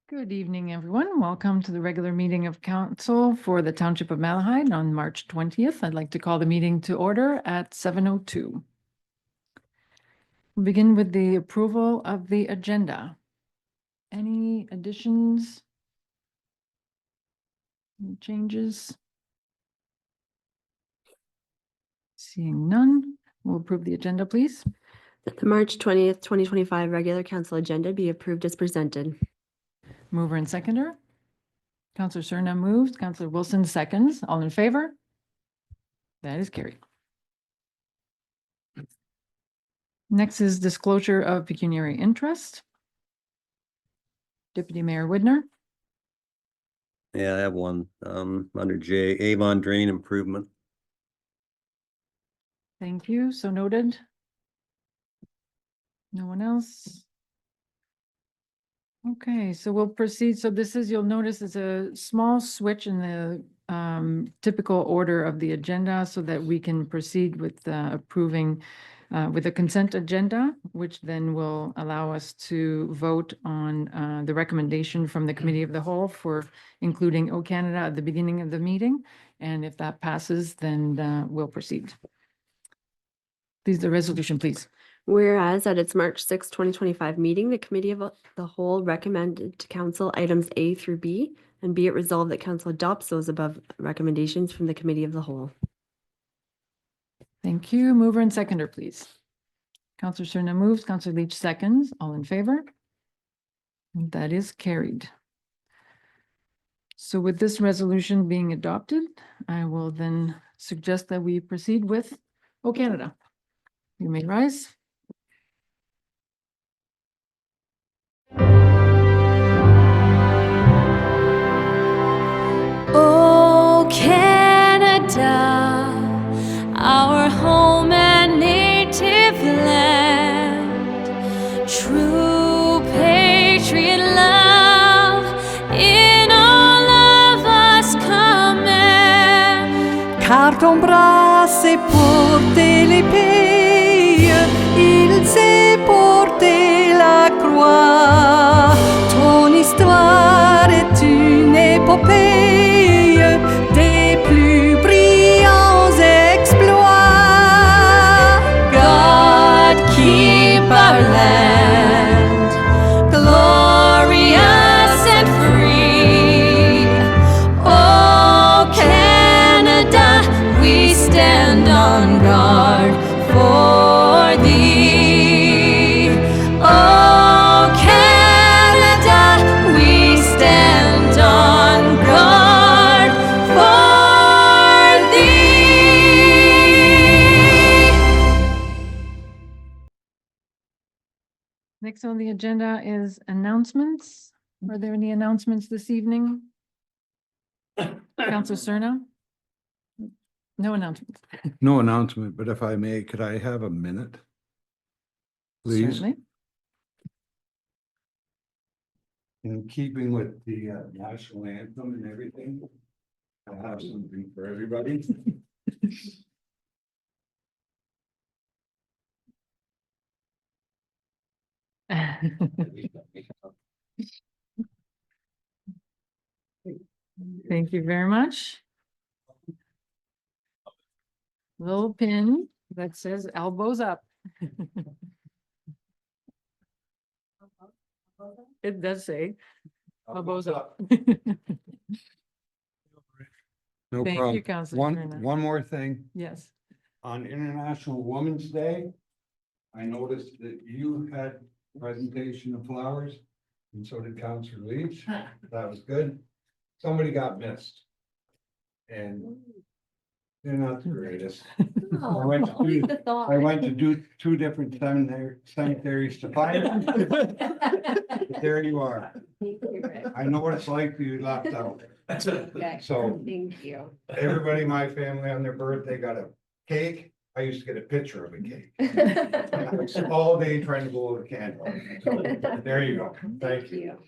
Good evening, everyone. Welcome to the regular meeting of council for the Township of Malahide on March 20th. I'd like to call the meeting to order at 7:02. We'll begin with the approval of the agenda. Any additions? Any changes? Seeing none, we'll approve the agenda, please. That the March 20th, 2025 regular council agenda be approved as presented. Mover and seconder. Counselor Cerna moves, Counselor Wilson seconds. All in favor? That is carried. Next is disclosure of pecuniary interest. Deputy Mayor Widner. Yeah, I have one, under J, Avon Drain Improvement. Thank you. So noted. No one else? Okay, so we'll proceed. So this is, you'll notice it's a small switch in the typical order of the agenda so that we can proceed with approving with a consent agenda, which then will allow us to vote on the recommendation from the Committee of the Whole for including O Canada at the beginning of the meeting. And if that passes, then we'll proceed. Please, the resolution, please. Whereas at its March 6, 2025 meeting, the Committee of the Whole recommended to Council items A through B, and be it resolved that Council adopts those above recommendations from the Committee of the Whole. Thank you. Mover and seconder, please. Counselor Cerna moves, Counselor Leach seconds. All in favor? And that is carried. So with this resolution being adopted, I will then suggest that we proceed with O Canada. You may rise. Oh, Canada, our home and native land, true patriot love in all of us command. Car ton bras s'est porté l'épée, il s'est porté la croix. Ton histoire est une épopée des plus brillants exploits. God keep our land glorious and free. Oh, Canada, we stand on guard for thee. Oh, Canada, we stand on guard for thee. Next on the agenda is announcements. Are there any announcements this evening? Counselor Cerna? No announcements. No announcement, but if I may, could I have a minute? Please, Certainly. in keeping with the national anthem and everything. I have something for everybody. Thank you very much. Little pin that says elbows up. It does say elbows up. No Thank you, problem. Councilor Cerna. One more thing. Yes. On International Women's Day, I noticed that you had presentation of flowers, and so did Councilor Leach. That was good. Somebody got missed. And they're not the greatest. I went to do two different cemeteries to find them. But there you are. I know what it's like to be left out. So Thank you. everybody in my family on their birthday got a cake. I used to get a picture of a cake. And I was all day trying to blow the candle. So there you go. Thank you.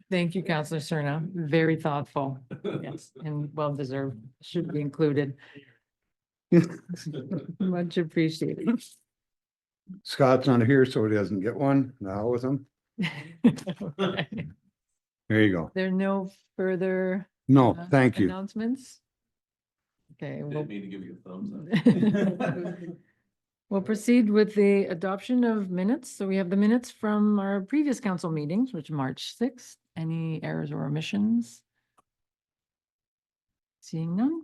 Thank you, Councilor Cerna. Very thoughtful. Yes, and well deserved. Should be included. Much appreciated. Scott's not here, so he doesn't get one. Now with him. Okay. There you go. There are no further No, uh, thank you. announcements? Okay, we'll Didn't mean to give you a thumbs up. we'll proceed with the adoption of minutes. So we have the minutes from our previous council meetings, which March 6th. Any errors or omissions? Seeing none?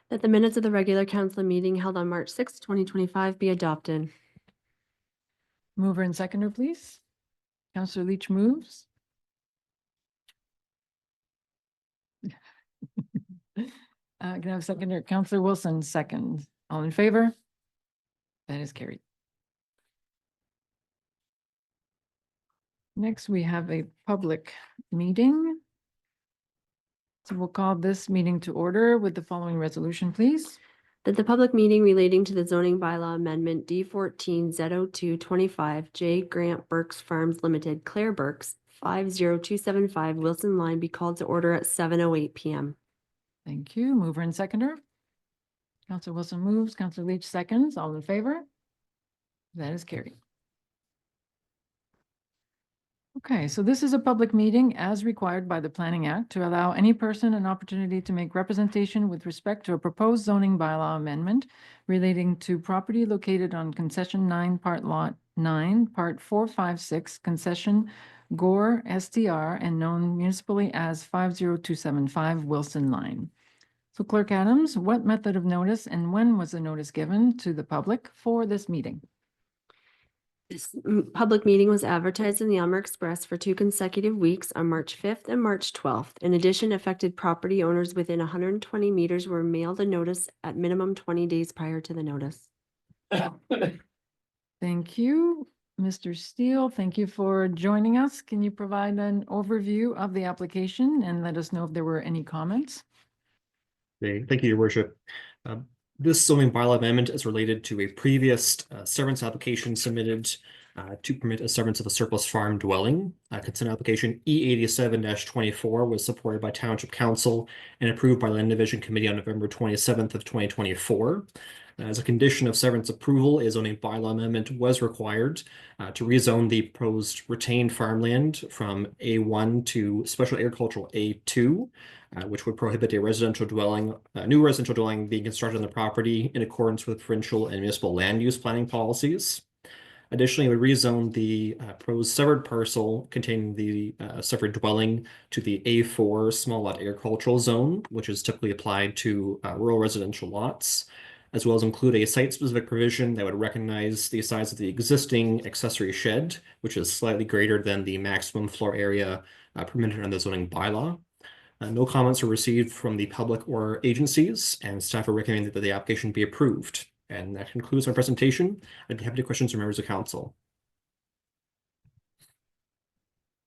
That the minutes of the regular council meeting held on March 6, 2025 be adopted. Mover and seconder, please. Counselor Leach moves. Can I have a seconder? Counselor Wilson, second. All in favor? That is carried. Next, we have a public meeting. So we'll call this meeting to order with the following resolution, please. That the public meeting relating to the zoning bylaw amendment D14 Z0225 J Grant Burks Farms Limited, Claire Burks, 50275 Wilson Line be called to order at 7:08 PM. Thank you. Mover and seconder. Counselor Wilson moves, Counselor Leach seconds. All in favor? That is carried. Okay, so this is a public meeting as required by the Planning Act to allow any person an opportunity to make representation with respect to a proposed zoning bylaw amendment relating to property located on concession 9, part lot 9, part 456, concession Gore STR and known municipally as 50275 Wilson Line. So Clerk Adams, what method of notice and when was the notice given to the public for this meeting? This public meeting was advertised in the Elmer Express for 2 consecutive weeks on March 5th and March 12th. In addition, affected property owners within 120 meters were mailed a notice at minimum 20 days prior to the notice. Thank you, Mr. Steele. Thank you for joining us. Can you provide an overview of the application and let us know if there were any comments? Okay, thank you, Your Worship. This zoning bylaw amendment is related to a previous severance application submitted to permit a severance of a surplus farm dwelling. Consent application E87-24 was supported by Township Council and approved by Land Division Committee on November 27th of 2024. As a condition of severance approval, a zoning bylaw amendment was required to rezone the proposed retained farmland from A1 to special agricultural A2. Which would prohibit a residential dwelling, new residential dwelling being constructed on the property in accordance with provincial and municipal land use planning policies. Additionally, it would rezone the proposed severed parcel containing the severed dwelling to the A4 small lot agricultural zone, which is typically applied to rural residential lots, as well as include a site-specific provision that would recognize the size of the existing accessory shed, which is slightly greater than the maximum floor area permitted under the zoning bylaw. No comments were received from the public or agencies, and staff are recommending that the application be approved. And that concludes my presentation. I'd be happy to questions from members of council.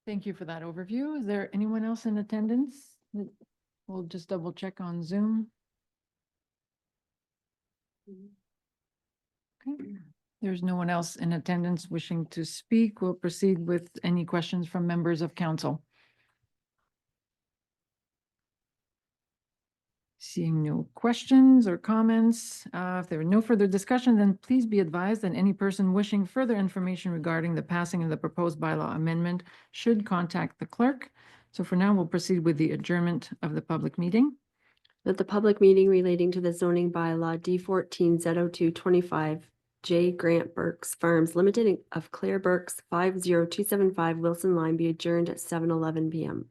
Thank you for that overview. Is there anyone else in attendance? We'll just double check on Zoom. Okay. There's no one else in attendance wishing to speak. We'll proceed with any questions from members of council. Seeing no questions or comments, if there are no further discussion, then please be advised that any person wishing further information regarding the passing of the proposed bylaw amendment should contact the clerk. So for now, we'll proceed with the adjournment of the public meeting. That the public meeting relating to the zoning bylaw D14 Z0225 J Grant Burks Farms Limited of Claire Burks, 50275 Wilson Line be adjourned at 7:11 PM.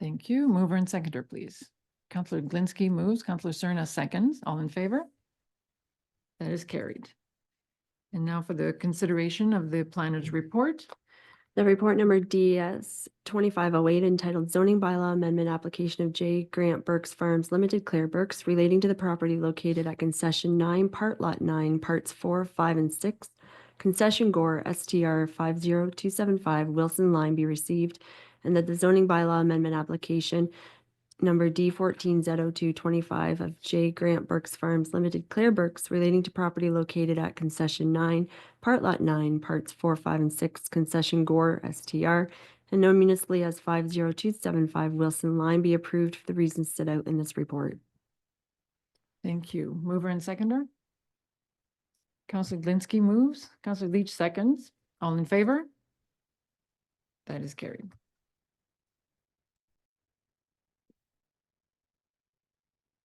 Thank you. Mover and seconder, please. Counselor Glinsky moves, Counselor Cerna seconds. All in favor? That is carried. And now for the consideration of the planner's report. The report number DS 2508 entitled Zoning Bylaw Amendment Application of J Grant Burks Farms Limited, Claire Burks, relating to the property located at Concession 9, Part Lot 9, Parts 4, 5, and 6, Concession Gore STR 50275 Wilson Line be received, and that the zoning bylaw amendment application number D14 Z0225 of J Grant Burks Farms Limited, Claire Burks, relating to property located at Concession 9, Part Lot 9, Parts 4, 5, and 6, Concession Gore STR, and known municipally as 50275 Wilson Line be approved for the reasons set out in this report. Thank you. Mover and seconder? Counselor Glinsky moves, Counselor Leach seconds. All in favor? That is carried.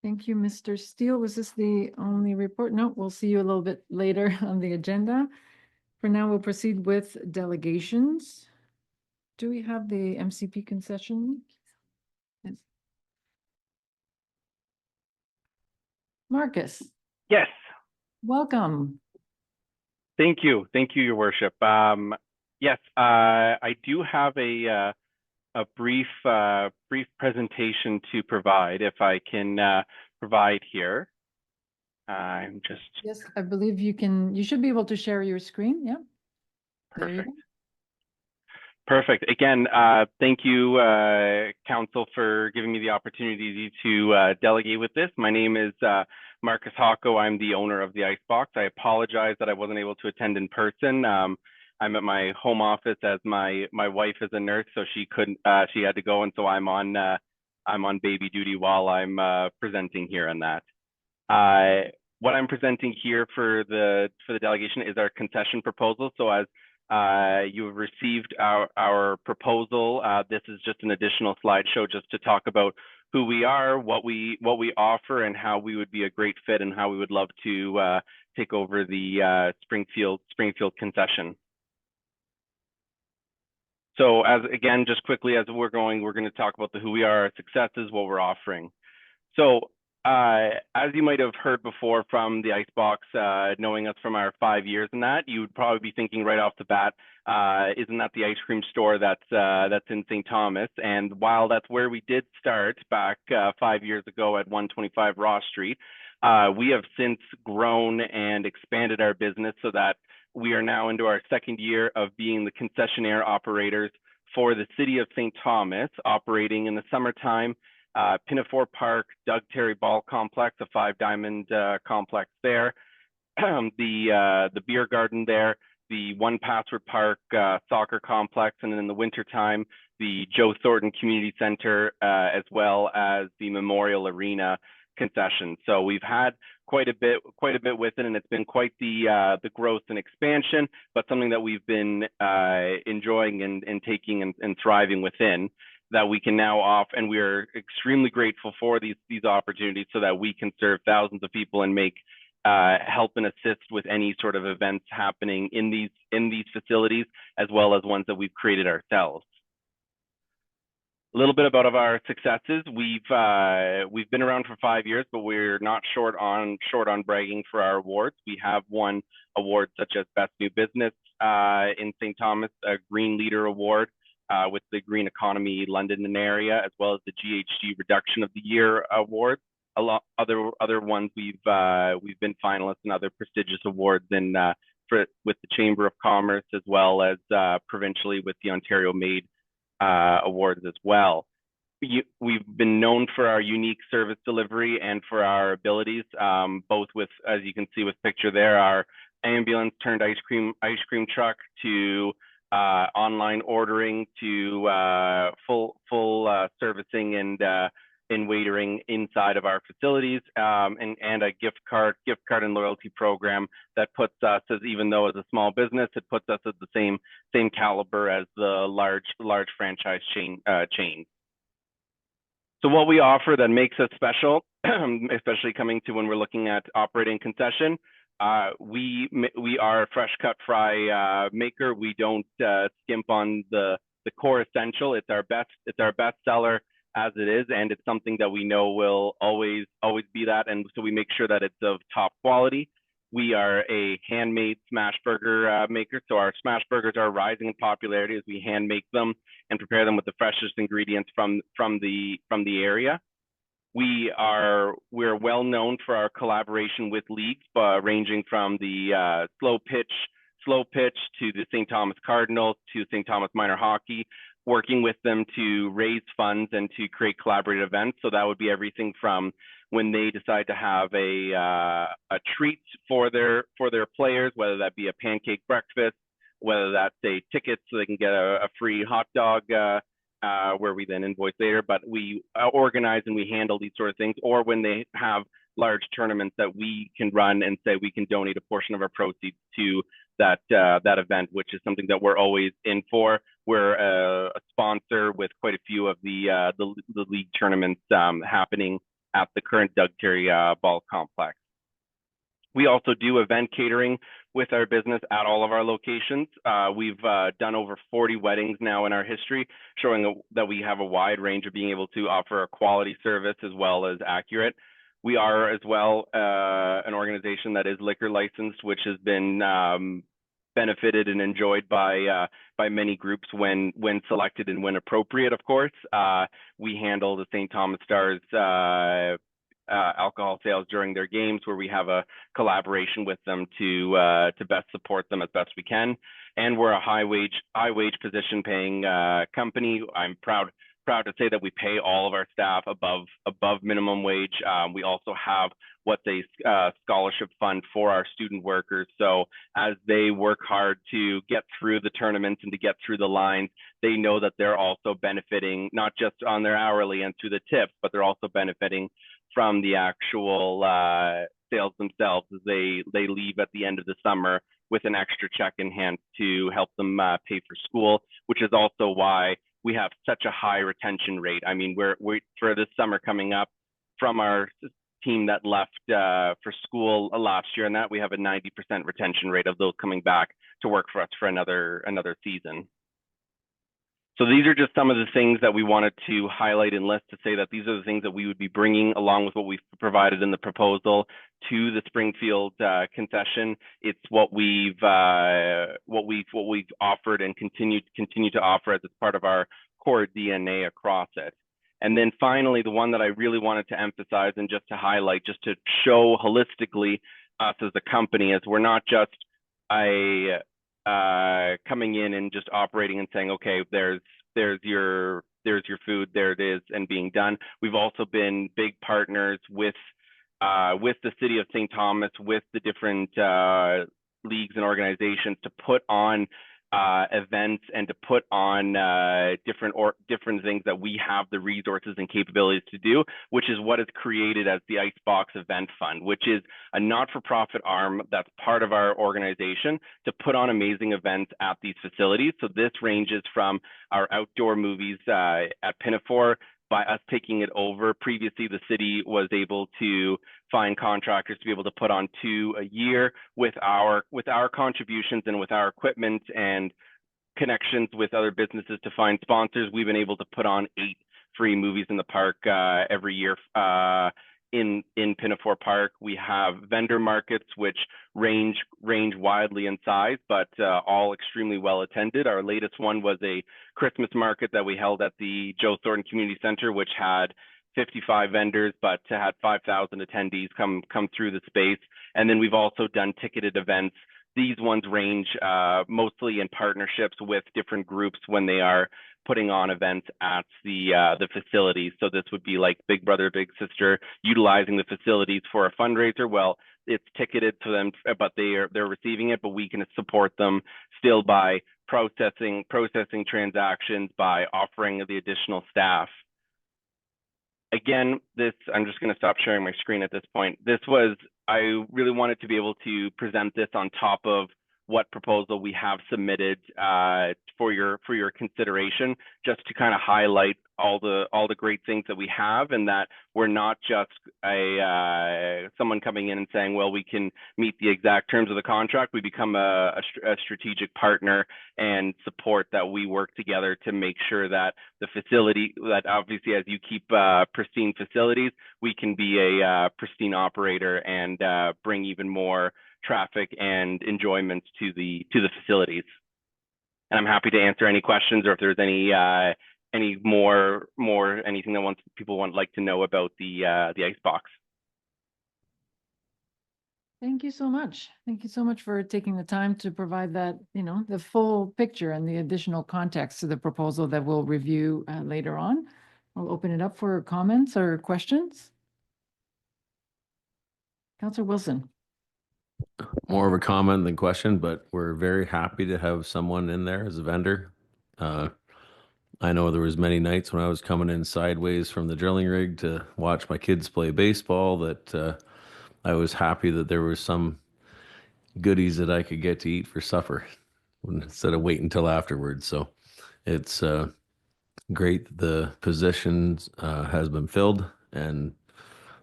Thank you, Mr. Steele. Was this the only report? No, we'll see you a little bit later on the agenda. For now, we'll proceed with delegations. Do we have the MCP concession? Yes. Marcus, Yes, welcome. thank you. Thank you, Your Worship. Yes, I do have a brief presentation to provide, if I can provide here. I'm just Yes, I believe you should be able to share your screen. Yeah. There you perfect. go. Perfect. Again, thank you, Council, for giving me the opportunity to delegate with this. My name is Marcus Hocko. I'm the owner of the Icebox. I apologize that I wasn't able to attend in person. I'm at my home office as my wife is a nurse, so she couldn't. She had to go, and so I'm on baby duty while I'm presenting here on that. What I'm presenting here for the delegation is our concession proposal. So as you have received our proposal, this is just an additional slideshow just to talk about who we are, what we offer, and how we would be a great fit, and how we would love to take over the Springfield concession. So again, just quickly as we're going to talk about who we are, our successes, what we're offering. So as you might have heard before from the Icebox, knowing us from our 5 years in that, you would probably be thinking right off the bat, isn't that the ice cream store that's in St. Thomas? And while that's where we did start back 5 years ago at 125 Ross Street, we have since grown and expanded our business so that we are now into our second year of being the concessionaire operators for the city of St. Thomas, operating in the summertime Pinafore Park, Doug Terry Ball Complex, a 5-diamond complex there, the beer garden there, the One Password Park soccer complex, and then in the wintertime, the Joe Thornton Community Center, as well as the Memorial Arena concession. So we've had quite a bit with it, and it's been quite the growth and expansion, but something that we've been enjoying and taking and thriving within, that we can now offer, and we are extremely grateful for these opportunities so that we can serve thousands of people and make help and assist with any sort of events happening in these facilities, as well as ones that we've created ourselves. A little bit about our successes. We've been around for 5 years, but we're not short on bragging for our awards. We have won awards such as Best New Business in St. Thomas, a Green Leader Award with the Green Economy London and area, as well as the GHG Reduction of the Year Award. A lot other ones we've been finalists in other prestigious awards with the Chamber of Commerce, as well as provincially with the Ontario Made awards as well. We've been known for our unique service delivery and for our abilities, both with, as you can see with picture there, our ambulance turned ice cream truck, to online ordering, to full servicing and waitering inside of our facilities, and a gift card and loyalty program that puts us, as even though as a small business, it puts us at the same caliber as the large franchise chains. So what we offer that makes us special, especially coming to when we're looking at operating concession, we are a fresh cut fry maker. We don't skimp on the core essential. It's our best seller as it is, and it's something that we know will always be that, and so we make sure that it's of top quality. We are a handmade smash burger maker, so our smash burgers are rising in popularity as we hand make them and prepare them with the freshest ingredients from the area. We're well known for our collaboration with leagues, ranging from the slow pitch to the St. Thomas Cardinals to St. Thomas Minor Hockey, working with them to raise funds and to create collaborative events. So that would be everything from when they decide to have a treat for their players, whether that be a pancake breakfast, whether that's a ticket so they can get a free hot dog, where we then invoice later, but we organize and we handle these sort of things, or when they have large tournaments that we can run and say we can donate a portion of our proceeds to that event, which is something that we're always in for. We're a sponsor with quite a few of the league tournaments happening at the current Doug Terry Ball Complex. We also do event catering with our business at all of our locations. We've done over 40 weddings now in our history, showing that we have a wide range of being able to offer a quality service as well as accurate. We are as well an organization that is liquor licensed, which has been benefited and enjoyed by many groups when selected and when appropriate, of course. We handle the St. Thomas Stars alcohol sales during their games, where we have a collaboration with them to best support them as best we can. And we're a high wage position paying company. I'm proud to say that we pay all of our staff above minimum wage. We also have what's a scholarship fund for our student workers. So as they work hard to get through the tournaments and to get through the lines, they know that they're also benefiting not just on their hourly and through the tips, but they're also benefiting from the actual sales themselves as they leave at the end of the summer with an extra check in hand to help them pay for school, which is also why we have such a high retention rate. I mean, we're for this summer coming up, from our team that left for school last year, and that we have a 90% retention rate of those coming back to work for us for another season. So these are just some of the things that we wanted to highlight and list to say that these are the things that we would be bringing along with what we've provided in the proposal to the Springfield concession. It's what we've offered and continue to offer as part of our core DNA across it. And then finally, the one that I really wanted to emphasize and just to highlight, just to show holistically us as a company, is we're not just coming in and just operating and saying, okay, there's your food, there it is, and being done. We've also been big partners with the city of St. Thomas, with the different leagues and organizations to put on events and to put on different things that we have the resources and capabilities to do, which is what is created as the Icebox Event Fund, which is a not-for-profit arm that's part of our organization to put on amazing events at these facilities. So this ranges from our outdoor movies at Pinafore. By us taking it over, previously the city was able to find contractors to be able to put on 2 a year. With our contributions and with our equipment and connections with other businesses to find sponsors, we've been able to put on 8 free movies in the park every year. In Pinafore Park, we have vendor markets which range widely in size, but all extremely well attended. Our latest one was a Christmas market that we held at the Joe Thornton Community Center, which had 55 vendors, but had 5,000 attendees come through the space. And then we've also done ticketed events. These ones range mostly in partnerships with different groups when they are putting on events at the facilities. So this would be like Big Brother, Big Sister, utilizing the facilities for a fundraiser. Well, it's ticketed to them, but they're receiving it, but we can support them still by processing transactions, by offering the additional staff. Again, I'm just going to stop sharing my screen at this point. I really wanted to be able to present this on top of what proposal we have submitted for your consideration, just to kind of highlight all the great things that we have, and that we're not just someone coming in and saying, well, we can meet the exact terms of the contract. We become a strategic partner and support that we work together to make sure that the facility, that obviously as you keep pristine facilities, we can be a pristine operator and bring even more traffic and enjoyment to the facilities. And I'm happy to answer any questions, or if there's any more anything that people would like to know about the Icebox. Thank you so much. Thank you so much for taking the time to provide that, the full picture and the additional context to the proposal that we'll review later on. I'll open it up for comments or questions. Councillor Wilson. More of a comment than question, but we're very happy to have someone in there as a vendor. I know there was many nights when I was coming in sideways from the drilling rig to watch my kids play baseball that I was happy that there was some goodies that I could get to eat for supper instead of waiting until afterwards. So it's great the position has been filled, and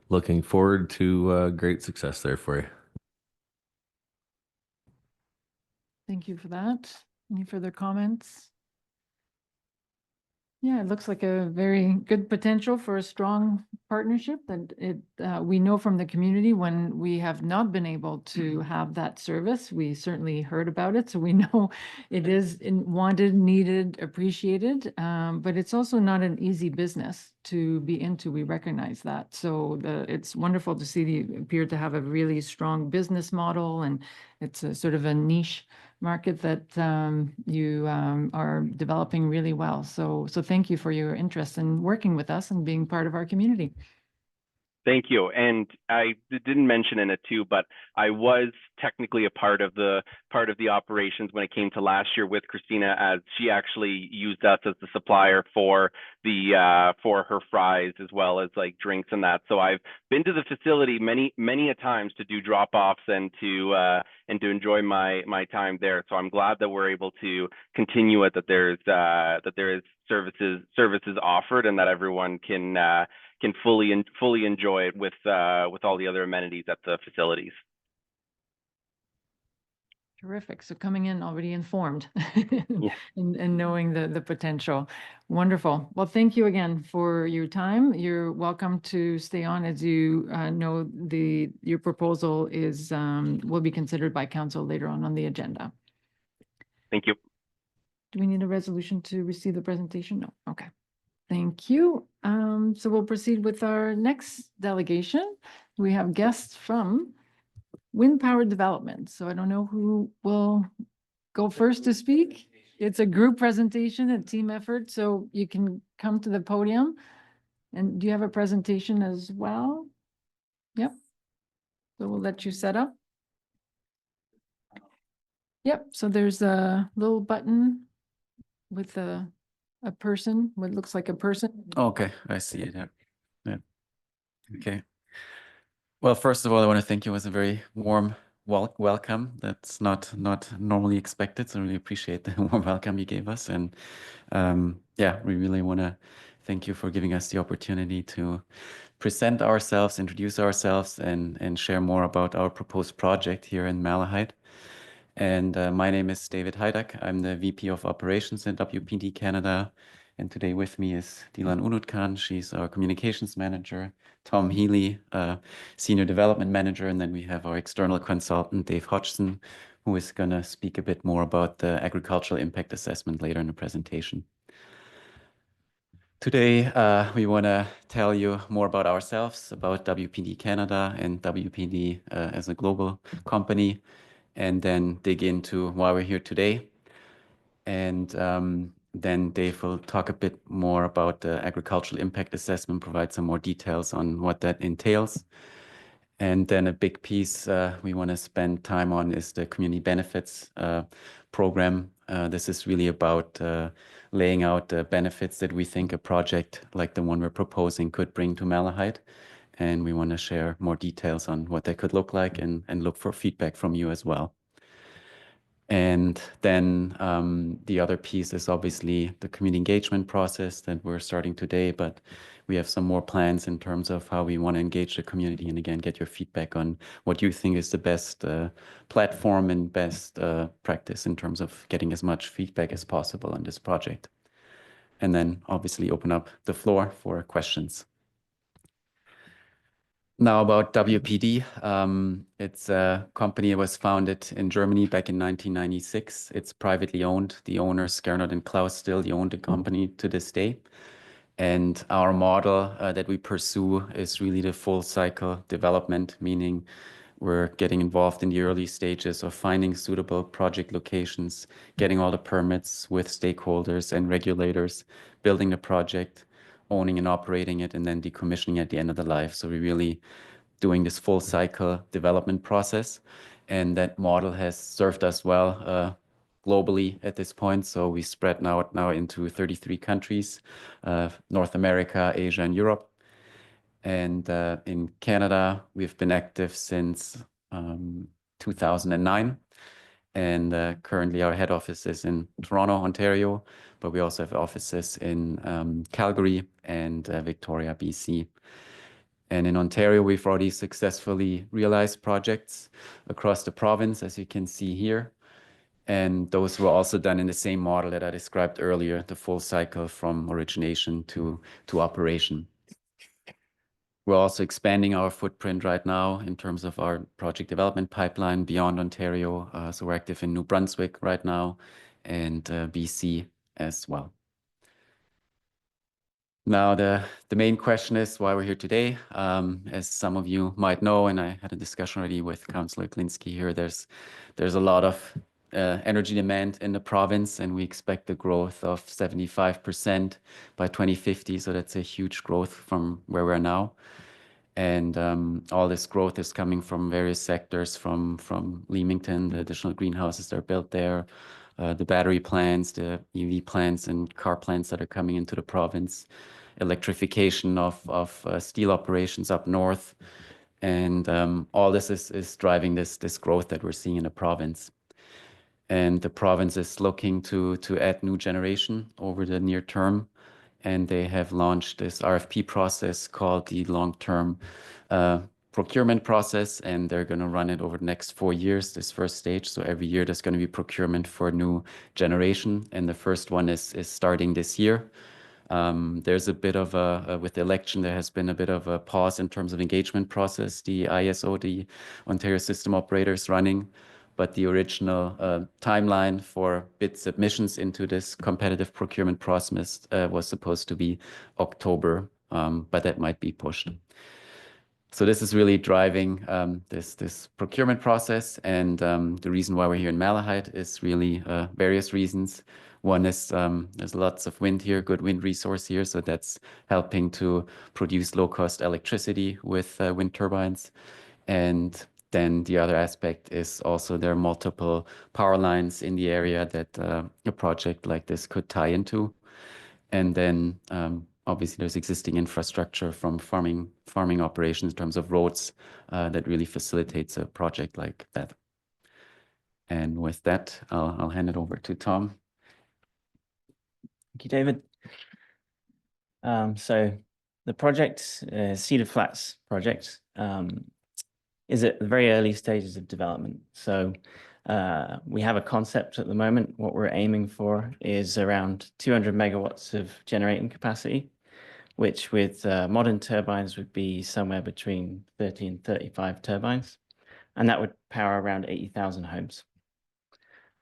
looking forward to great success there for you. Thank you for that. Any further comments? Yeah, it looks like a very good potential for a strong partnership, and we know from the community when we have not been able to have that service, we certainly heard about it, so we know it is wanted, needed, appreciated, but it's also not an easy business to be into. We recognize that. So it's wonderful to see you appear to have a really strong business model, and it's a sort of a niche market that you are developing really well. So thank you for your interest in working with us and being part of our community. Thank you. And I didn't mention in it too, but I was technically a part of the operations when it came to last year with Christina, as she actually used us as the supplier for her fries as well as like drinks and that. So I've been to the facility many a times to do drop-offs and to enjoy my time there. So I'm glad that we're able to continue it, that there is services offered, and that everyone can fully enjoy it with all the other amenities at the facilities. Terrific. So coming in already informed Yeah. and knowing the potential. Wonderful. Well, thank you again for your time. You're welcome to stay on. As you know, your proposal is will be considered by council later on the agenda. Thank you. Do we need a resolution to receive the presentation? No. Okay. Thank you. So we'll proceed with our next delegation. We have guests from Wind Power Development. So I don't know who will go first to speak. It's a group presentation, a team effort, so you can come to the podium. And do you have a presentation as well? Yep. So we'll let you set up. Yep. So there's a little button with a person, what looks like a person. Okay, I see it. Yeah. Okay. Well, first of all, I want to thank you. It was a very warm welcome. That's not normally expected. So I really appreciate the warm welcome you gave us. And yeah, we really want to thank you for giving us the opportunity to present ourselves, introduce ourselves, and share more about our proposed project here in Malahide. And my name is David Heidak. I'm the VP of Operations in WPD Canada. And today with me is Dilan Unutkan. She's our communications manager. Tom Healy, senior development manager. And then we have our external consultant, Dave Hodgson, who is going to speak a bit more about the agricultural impact assessment later in the presentation. Today, we want to tell you more about ourselves, about WPD Canada and WPD as a global company, and then dig into why we're here today. And then Dave will talk a bit more about the agricultural impact assessment, provide some more details on what that entails. And then a big piece we want to spend time on is the community benefits program. This is really about laying out the benefits that we think a project like the one we're proposing could bring to Malahide. And we want to share more details on what that could look like and look for feedback from you as well. And then the other piece is obviously the community engagement process that we're starting today, but we have some more plans in terms of how we want to engage the community and again, get your feedback on what you think is the best platform and best practice in terms of getting as much feedback as possible on this project. And then obviously open up the floor for questions. Now about WPD, it's a company that was founded in Germany back in 1996. It's privately owned. The owners, Gernot and Klaus, still own the company to this day. And our model that we pursue is really the full cycle development, meaning we're getting involved in the early stages of finding suitable project locations, getting all the permits with stakeholders and regulators, building the project, owning and operating it, and then decommissioning at the end of the life. So we're really doing this full cycle development process. And that model has served us well globally at this point. So we spread now into 33 countries, North America, Asia, and Europe. And in Canada, we've been active since 2009. And currently our head office is in Toronto, Ontario, but we also have offices in Calgary and Victoria, BC. And in Ontario, we've already successfully realized projects across the province, as you can see here. And those were also done in the same model that I described earlier, the full cycle from origination to operation. We're also expanding our footprint right now in terms of our project development pipeline beyond Ontario. So we're active in New Brunswick right now and BC as well. Now, the main question is why we're here today. As some of you might know, and I had a discussion already with Councillor Klinsky here, there's a lot of energy demand in the province, and we expect a growth of 75% by 2050. So that's a huge growth from where we're now. And all this growth is coming from various sectors, from Leamington, the additional greenhouses that are built there, the battery plants, the EV plants and car plants that are coming into the province, electrification of steel operations up north. And all this is driving this growth that we're seeing in the province. And the province is looking to add new generation over the near term. And they have launched this RFP process called the long-term procurement process, and they're going to run it over the next 4 years, this first stage. So every year there's going to be procurement for new generation, and the first one is starting this year. There's a bit of with the election, there has been a bit of a pause in terms of engagement process. The ISO, the Ontario System Operator, is running, but the original timeline for bid submissions into this competitive procurement process was supposed to be October, but that might be pushed. So this is really driving this procurement process, and the reason why we're here in Malahide is really various reasons. One is there's lots of wind here, good wind resource here, so that's helping to produce low-cost electricity with wind turbines. And then the other aspect is also there are multiple power lines in the area that a project like this could tie into. And then obviously there's existing infrastructure from farming operations in terms of roads that really facilitates a project like that. And with that, I'll hand it over to Tom. Thank you, David. So the project, Cedar Flats project, is at the very early stages of development. So we have a concept at the moment. What we're aiming for is around 200 megawatts of generating capacity, which with modern turbines would be somewhere between 30 and 35 turbines. And that would power around 80,000 homes.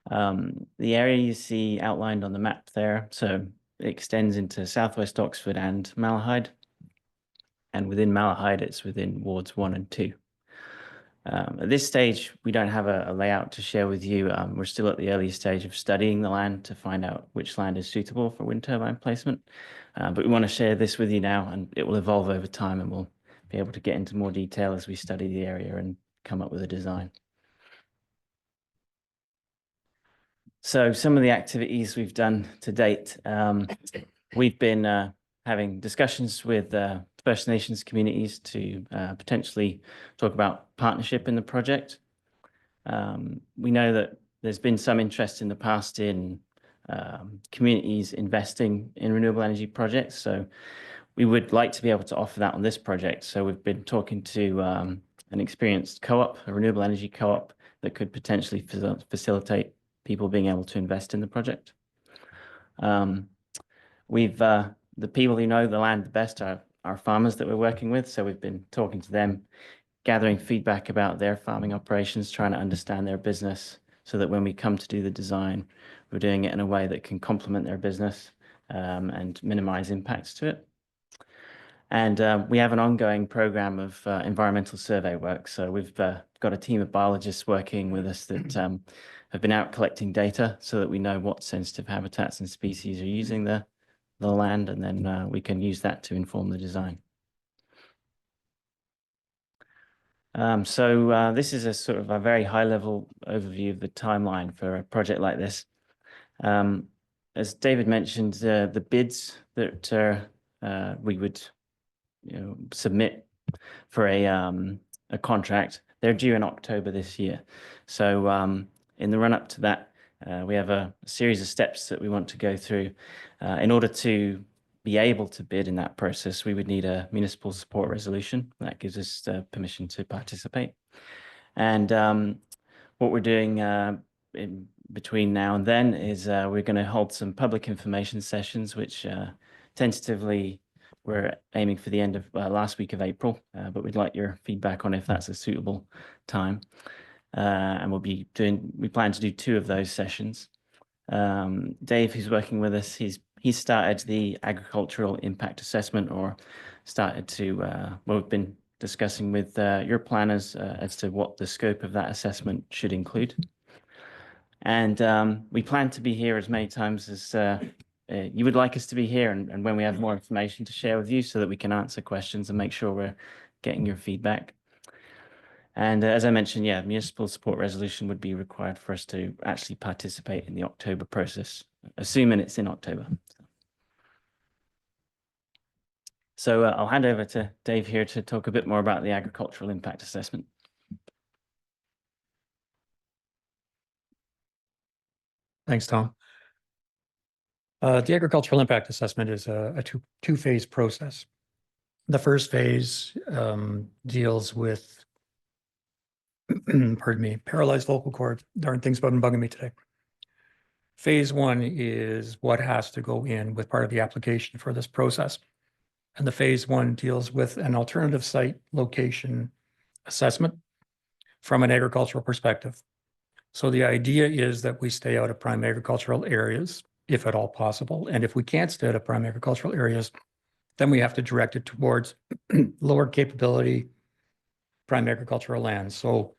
The area you see outlined on the map there, so it extends into Southwest Oxford and Malahide. And within Malahide, it's within wards 1 and 2. At this stage, we don't have a layout to share with you. We're still at the early stage of studying the land to find out which land is suitable for wind turbine placement. But we want to share this with you now, and it will evolve over time, and we'll be able to get into more detail as we study the area and come up with a design. So some of the activities we've done to date, we've been having discussions with First Nations communities to potentially talk about partnership in the project. We know that there's been some interest in the past in communities investing in renewable energy projects. So we would like to be able to offer that on this project. So we've been talking to an experienced co-op, a renewable energy co-op, that could potentially facilitate people being able to invest in the project. The people who know the land the best are farmers that we're working with. So we've been talking to them, gathering feedback about their farming operations, trying to understand their business so that when we come to do the design, we're doing it in a way that can complement their business and minimize impacts to it. And we have an ongoing program of environmental survey work. So we've got a team of biologists working with us that have been out collecting data so that we know what sensitive habitats and species are using the land, and then we can use that to inform the design. So this is a sort of a very high-level overview of the timeline for a project like this. As David mentioned, the bids that we would submit for a contract, they're due in October this year. So in the run-up to that, we have a series of steps that we want to go through in order to be able to bid in that process, we would need a municipal support resolution. That gives us permission to participate. And what we're doing in between now and then is we're going to hold some public information sessions, which tentatively we're aiming for the end of last week of April, but we'd like your feedback on if that's a suitable time. And we plan to do 2 of those sessions. Dave, who's working with us, he's started the agricultural impact assessment, or started to, well, we've been discussing with your planners as to what the scope of that assessment should include. And we plan to be here as many times as you would like us to be here, and when we have more information to share with you, so that we can answer questions and make sure we're getting your feedback. And as I mentioned, yeah, municipal support resolution would be required for us to actually participate in the October process, assuming it's in October. So I'll hand over to Dave here to talk a bit more about the agricultural impact assessment. Thanks, Tom. The agricultural impact assessment is a two-phase process. The first phase deals with pardon me, paralyzed vocal cord. Darn things been bugging me today. Phase 1 is what has to go in with part of the application for this process. And the phase 1 deals with an alternative site location assessment from an agricultural perspective. So the idea is that we stay out of prime agricultural areas, if at all possible. And if we can't stay out of prime agricultural areas, then we have to direct it towards lower capability prime agricultural lands. So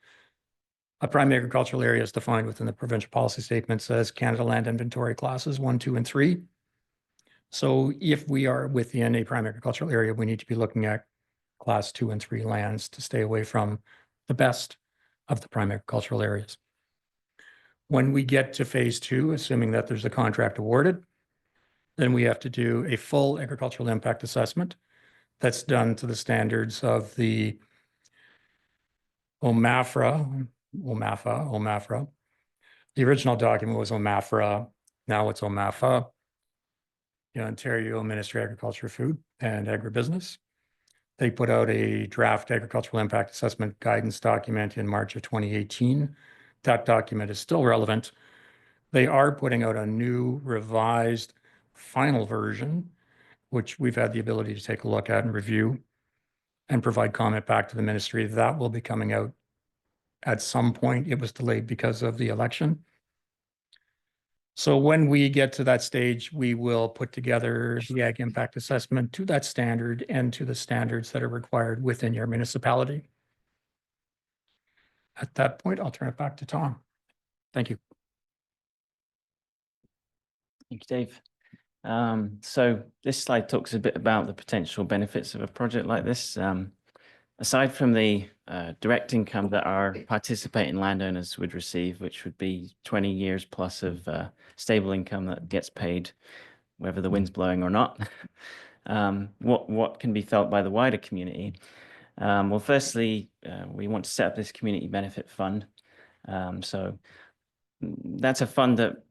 a prime agricultural area is defined within the provincial policy statements as Canada Land Inventory classes 1, 2, and 3. So if we are within a prime agricultural area, we need to be looking at class 2 and 3 lands to stay away from the best of the prime agricultural areas. When we get to phase 2, assuming that there's a contract awarded, then we have to do a full agricultural impact assessment that's done to the standards of the OMAFRA. The original document was OMAFRA. Now it's OMAFA, the Ontario Ministry of Agriculture, Food and Agribusiness. They put out a draft agricultural impact assessment guidance document in March of 2018. That document is still relevant. They are putting out a new revised final version, which we've had the ability to take a look at and review and provide comment back to the ministry. That will be coming out at some point. It was delayed because of the election. So when we get to that stage, we will put together the ag impact assessment to that standard and to the standards that are required within your municipality. At that point, I'll turn it back to Tom. Thank you. Thank you, Dave. So this slide talks a bit about the potential benefits of a project like this. Aside from the direct income that our participating landowners would receive, which would be 20 years plus of stable income that gets paid whether the wind's blowing or not, what can be felt by the wider community? Well, firstly, we want to set up this community benefit fund. So that's a fund that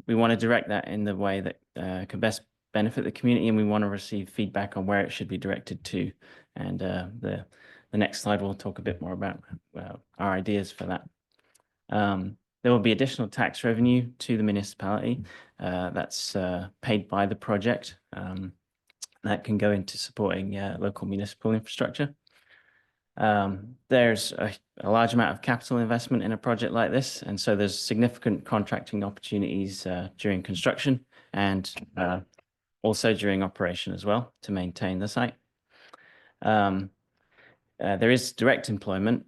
we want to direct that in the way that can best benefit the community, and we want to receive feedback on where it should be directed to. And the next slide will talk a bit more about our ideas for that. There will be additional tax revenue to the municipality that's paid by the project. That can go into supporting local municipal infrastructure. There's a large amount of capital investment in a project like this, and so there's significant contracting opportunities during construction and also during operation as well to maintain the site. There is direct employment.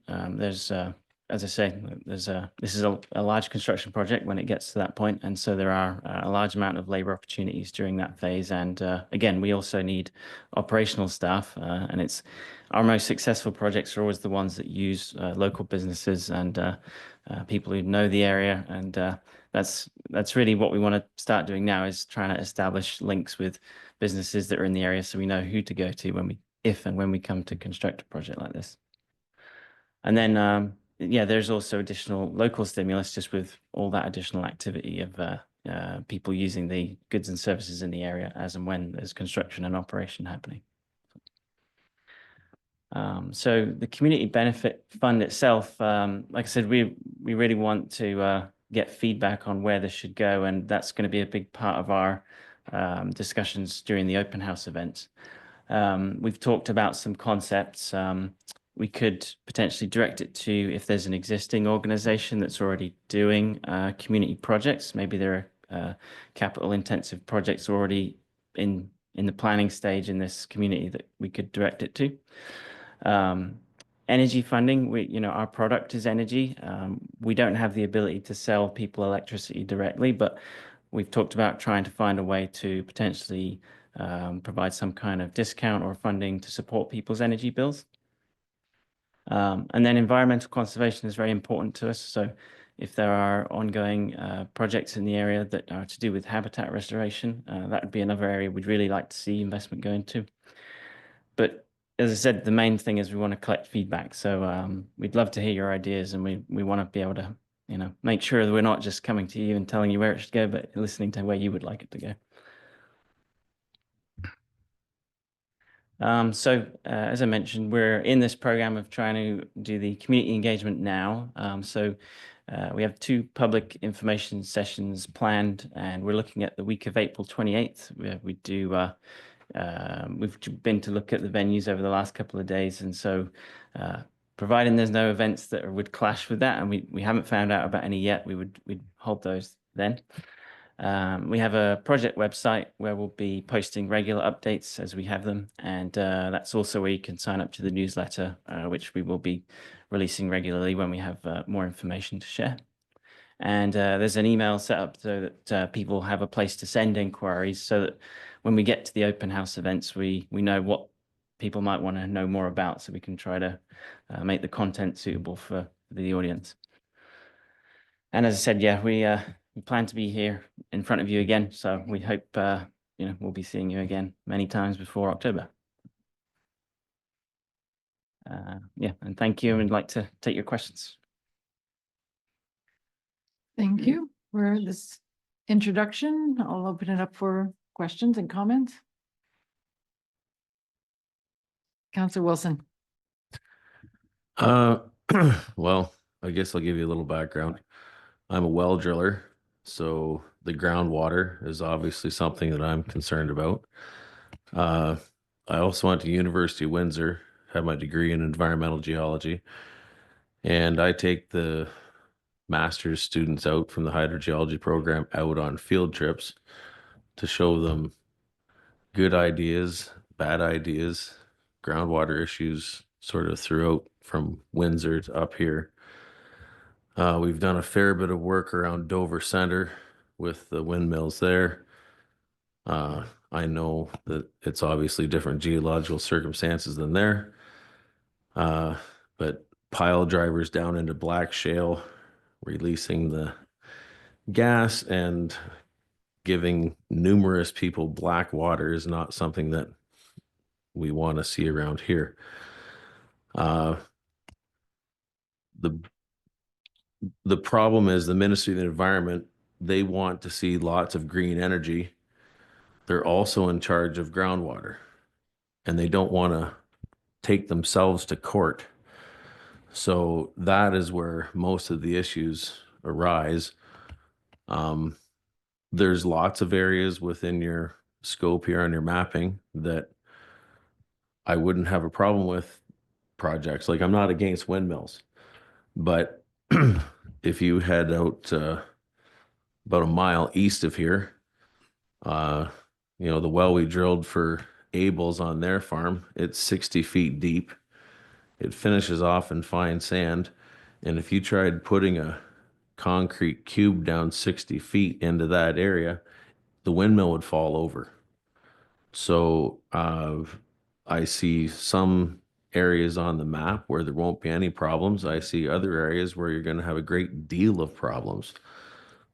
As I say, this is a large construction project when it gets to that point, and so there are a large amount of labor opportunities during that phase. And again, we also need operational staff, and it's our most successful projects are always the ones that use local businesses and people who know the area. And that's really what we want to start doing now, is trying to establish links with businesses that are in the area, so we know who to go to if and when we come to construct a project like this. And then yeah, there's also additional local stimulus just with all that additional activity of people using the goods and services in the area as and when there's construction and operation happening. So the community benefit fund itself, like I said, we really want to get feedback on where this should go, and that's going to be a big part of our discussions during the open house events. We've talked about some concepts. We could potentially direct it to if there's an existing organization that's already doing community projects. Maybe there are capital intensive projects already in the planning stage in this community that we could direct it to. Energy funding, our product is energy. We don't have the ability to sell people electricity directly, but we've talked about trying to find a way to potentially provide some kind of discount or funding to support people's energy bills. And then environmental conservation is very important to us. So if there are ongoing projects in the area that are to do with habitat restoration, that would be another area we'd really like to see investment go into. But as I said, the main thing is we want to collect feedback. So we'd love to hear your ideas, and we want to be able to, make sure that we're not just coming to you and telling you where it should go, but listening to where you would like it to go. So as I mentioned, we're in this program of trying to do the community engagement now. We have 2 public information sessions planned, and we're looking at the week of April 28th. We've been to look at the venues over the last couple of days, and so providing there's no events that would clash with that, and we haven't found out about any yet, we'd hold those then. We have a project website where we'll be posting regular updates as we have them, and that's also where you can sign up to the newsletter, which we will be releasing regularly when we have more information to share. And there's an email set up so that people have a place to send inquiries, so that when we get to the open house events, we know what people might want to know more about, so we can try to make the content suitable for the audience. And as I said, yeah, we plan to be here in front of you again, so we hope we'll be seeing you again many times before October. And thank you, and I'd like to take your questions. Thank you for this introduction. I'll open it up for questions and comments. Councillor Wilson. Well, I guess I'll give you a little background. I'm a well driller, so the groundwater is obviously something that I'm concerned about. I also went to University of Windsor, had my degree in environmental geology, and I take the master's students out from the hydrogeology program out on field trips to show them good ideas, bad ideas, groundwater issues sort of throughout from Windsor to up here. We've done a fair bit of work around Dover Center with the windmills there. I know that it's obviously different geological circumstances than there, but pile drivers down into black shale, releasing the gas and giving numerous people black water is not something that we want to see around here. The problem is the Ministry of the Environment, they want to see lots of green energy. They're also in charge of groundwater, and they don't want to take themselves to court. So that is where most of the issues arise. There's lots of areas within your scope here on your mapping that I wouldn't have a problem with projects. Like, I'm not against windmills, but if you head out about a mile east of here, the well we drilled for Abel's on their farm, it's 60 feet deep. It finishes off in fine sand. And if you tried putting a concrete cube down 60 feet into that area, the windmill would fall over. So I see some areas on the map where there won't be any problems. I see other areas where you're going to have a great deal of problems.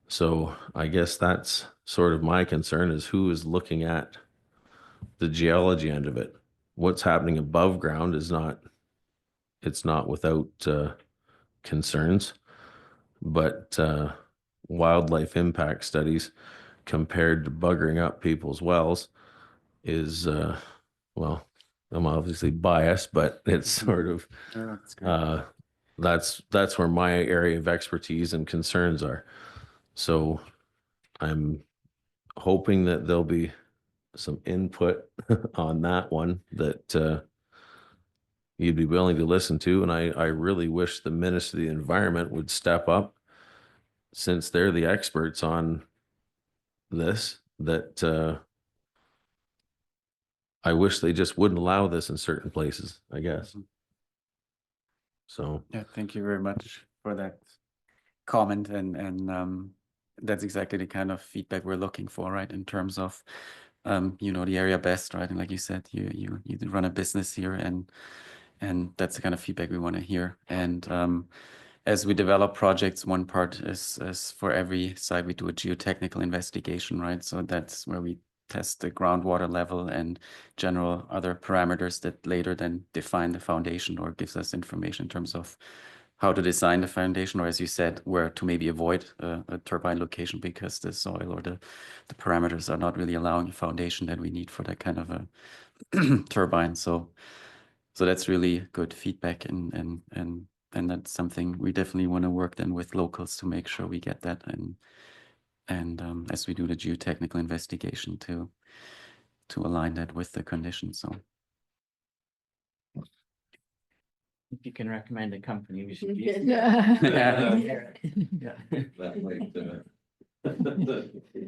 So I guess that's sort of my concern, is who is looking at the geology end of it. What's happening above ground is not, it's not without concerns, but wildlife impact studies compared to buggering up people's wells is, well, I'm obviously biased, but it's sort of, that's where my area of expertise and concerns are. So I'm hoping that there'll be some input on that one that you'd be willing to listen to. And I really wish the Minister of the Environment would step up, since they're the experts on this, that I wish they just wouldn't allow this in certain places, I guess. So, Yeah, thank you very much for that comment, and that's exactly the kind of feedback we're looking for, right? In terms of you know the area best, right? And like you said, you run a business here, and that's the kind of feedback we want to hear. And as we develop projects, one part is for every site we do a geotechnical investigation, right? So that's where we test the groundwater level and general other parameters that later then define the foundation or gives us information in terms of how to design the foundation, or as you said, where to maybe avoid a turbine location because the soil or the parameters are not really allowing a foundation that we need for that kind of a turbine. So that's really good feedback, and that's something we definitely want to work then with locals to make sure we get that, and as we do the geotechnical investigation to align that with the conditions. So If you can recommend a company, we should use. Yeah. That might,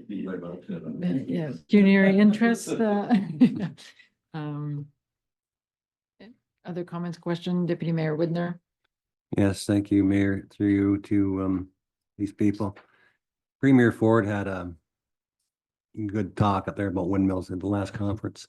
be my motion. Yeah, pecuniary interest. Other comments, question, Deputy Mayor Widner? Yes, thank you, Mayor, through you to these people. Premier Ford had a good talk up there about windmills at the last conference.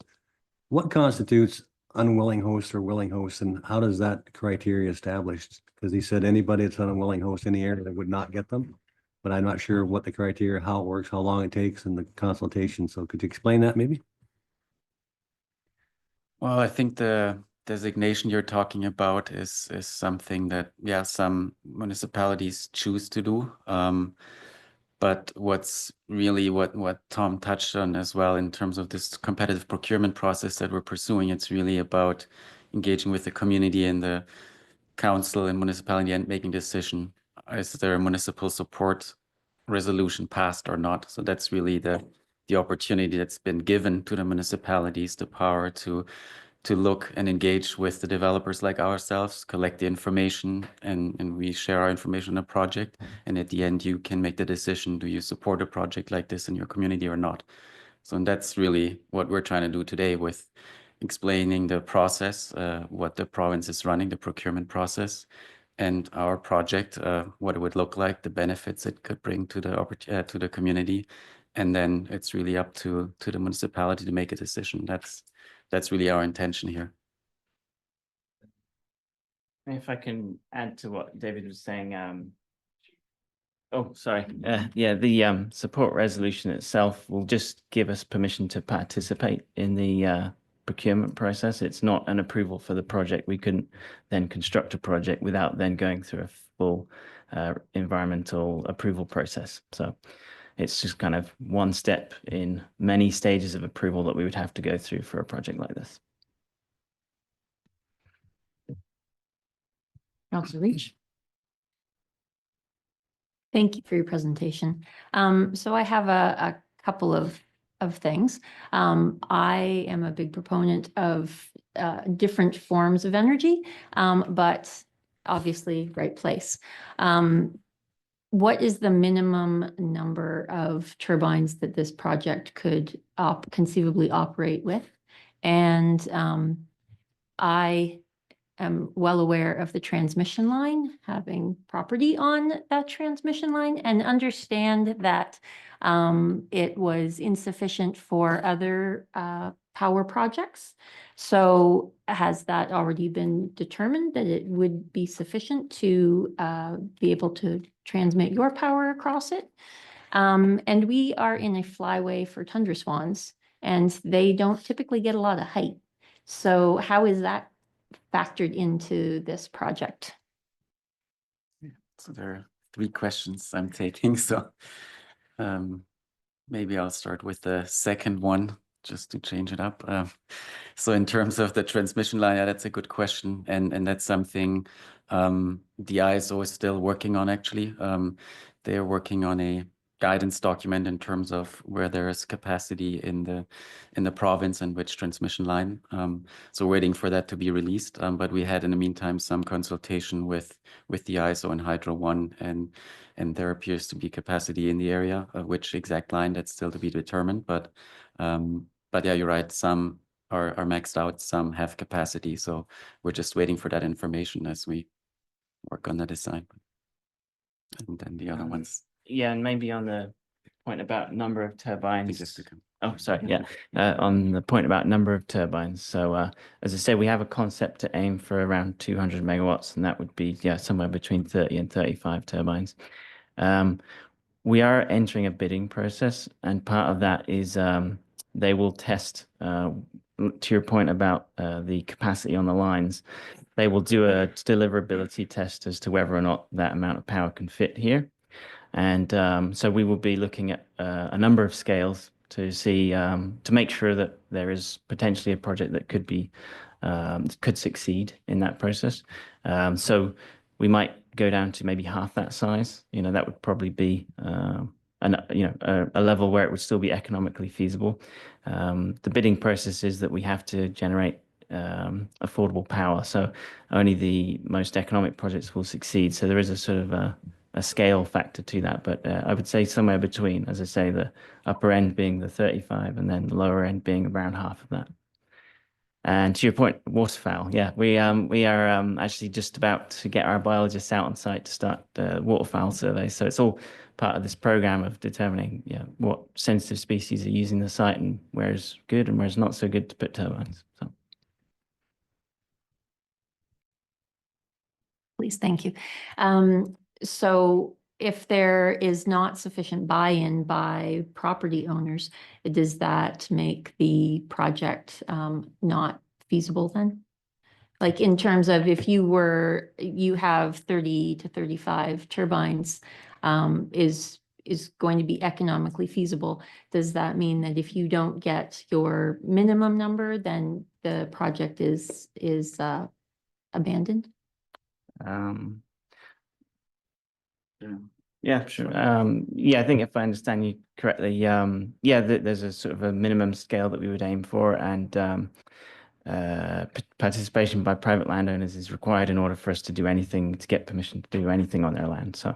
What constitutes unwilling host or willing host, and how does that criteria established? Because he said anybody that's an unwilling host in the area that would not get them, but I'm not sure what the criteria, how it works, how long it takes, and the consultation. So could you explain that maybe? well, I think the designation you're talking about is something that, yeah, some municipalities choose to do. But what's really what Tom touched on as well in terms of this competitive procurement process that we're pursuing, it's really about engaging with the community and the council and municipality and making a decision. Is there a municipal support resolution passed or not? So that's really the opportunity that's been given to the municipalities, the power to look and engage with the developers like ourselves, collect the information, and we share our information on a project. And at the end, you can make the decision, do you support a project like this in your community or not? So that's really what we're trying to do today with explaining the process, what the province is running, the procurement process, and our project, what it would look like, the benefits it could bring to the community. And then it's really up to the municipality to make a decision. That's really our intention here. If I can add to what David was saying, oh, sorry. Yeah, the support resolution itself will just give us permission to participate in the procurement process. It's not an approval for the project. We couldn't then construct a project without then going through a full environmental approval process. So it's just kind of one step in many stages of approval that we would have to go through for a project like this. Councilor Reach? Thank you for your presentation. So I have a couple of things. I am a big proponent of different forms of energy, but obviously right place. What is the minimum number of turbines that this project could conceivably operate with? And I am well aware of the transmission line, having property on that transmission line, and understand that it was insufficient for other power projects. So has that already been determined that it would be sufficient to be able to transmit your power across it? And we are in a flyway for tundra swans, and they don't typically get a lot of height. So how is that factored into this project? So there are 3 questions I'm taking, so maybe I'll start with the second one just to change it up. So in terms of the transmission line, yeah, that's a good question, and that's something the ISO is still working on. Actually, they're working on a guidance document in terms of where there is capacity in the province and which transmission line. So waiting for that to be released. But we had in the meantime some consultation with the ISO and Hydro One, and there appears to be capacity in the area. Which exact line, that's still to be determined. But yeah, you're right. Some are maxed out, some have capacity. So we're just waiting for that information as we work on the design. And then the other ones. Yeah, and maybe on the point about number of turbines. Just to come. Oh, sorry. Yeah. On the point about number of turbines. So, as I said, we have a concept to aim for around 200 megawatts, and that would be, yeah, somewhere between 30 and 35 turbines. We are entering a bidding process, and part of that is they will test, to your point about the capacity on the lines, they will do a deliverability test as to whether or not that amount of power can fit here. And so we will be looking at a number of scales to see, to make sure that there is potentially a project that could be, could succeed in that process. So we might go down to maybe half that size. That would probably be a level where it would still be economically feasible. The bidding process is that we have to generate affordable power. So only the most economic projects will succeed. So there is a sort of a scale factor to that, but I would say somewhere between, as I say, the upper end being the 35 and then the lower end being around half of that. And to your point, waterfowl, yeah, we are actually just about to get our biologists out on site to start the waterfowl survey. So it's all part of this program of determining what sensitive species are using the site and where's good and where's not so good to put turbines. So. Please, thank you. So if there is not sufficient buy-in by property owners, does that make the project not feasible then? Like in terms of if you have 30 to 35 turbines, is going to be economically feasible. Does that mean that if you don't get your minimum number, then the project is abandoned? Yeah, sure. Yeah, I think if I understand you correctly, yeah, there's a sort of a minimum scale that we would aim for, and participation by private landowners is required in order for us to do anything, to get permission to do anything on their land. So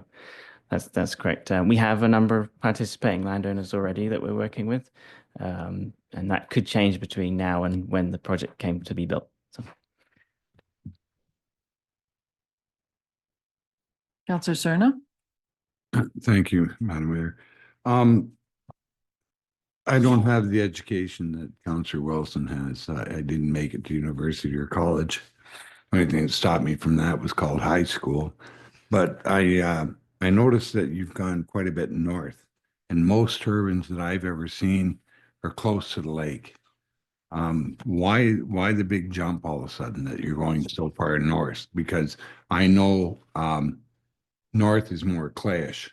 that's correct. We have a number of participating landowners already that we're working with, and that could change between now and when the project came to be built. So. Councillor Cerna? Thank you, Madam Mayor. I don't have the education that Councillor Wilson has. I didn't make it to university or college. The only thing that stopped me from that was called high school. But I noticed that you've gone quite a bit north, and most turbines that I've ever seen are close to the lake. Why the big jump all of a sudden that you're going so far north? Because I know north is more clayish.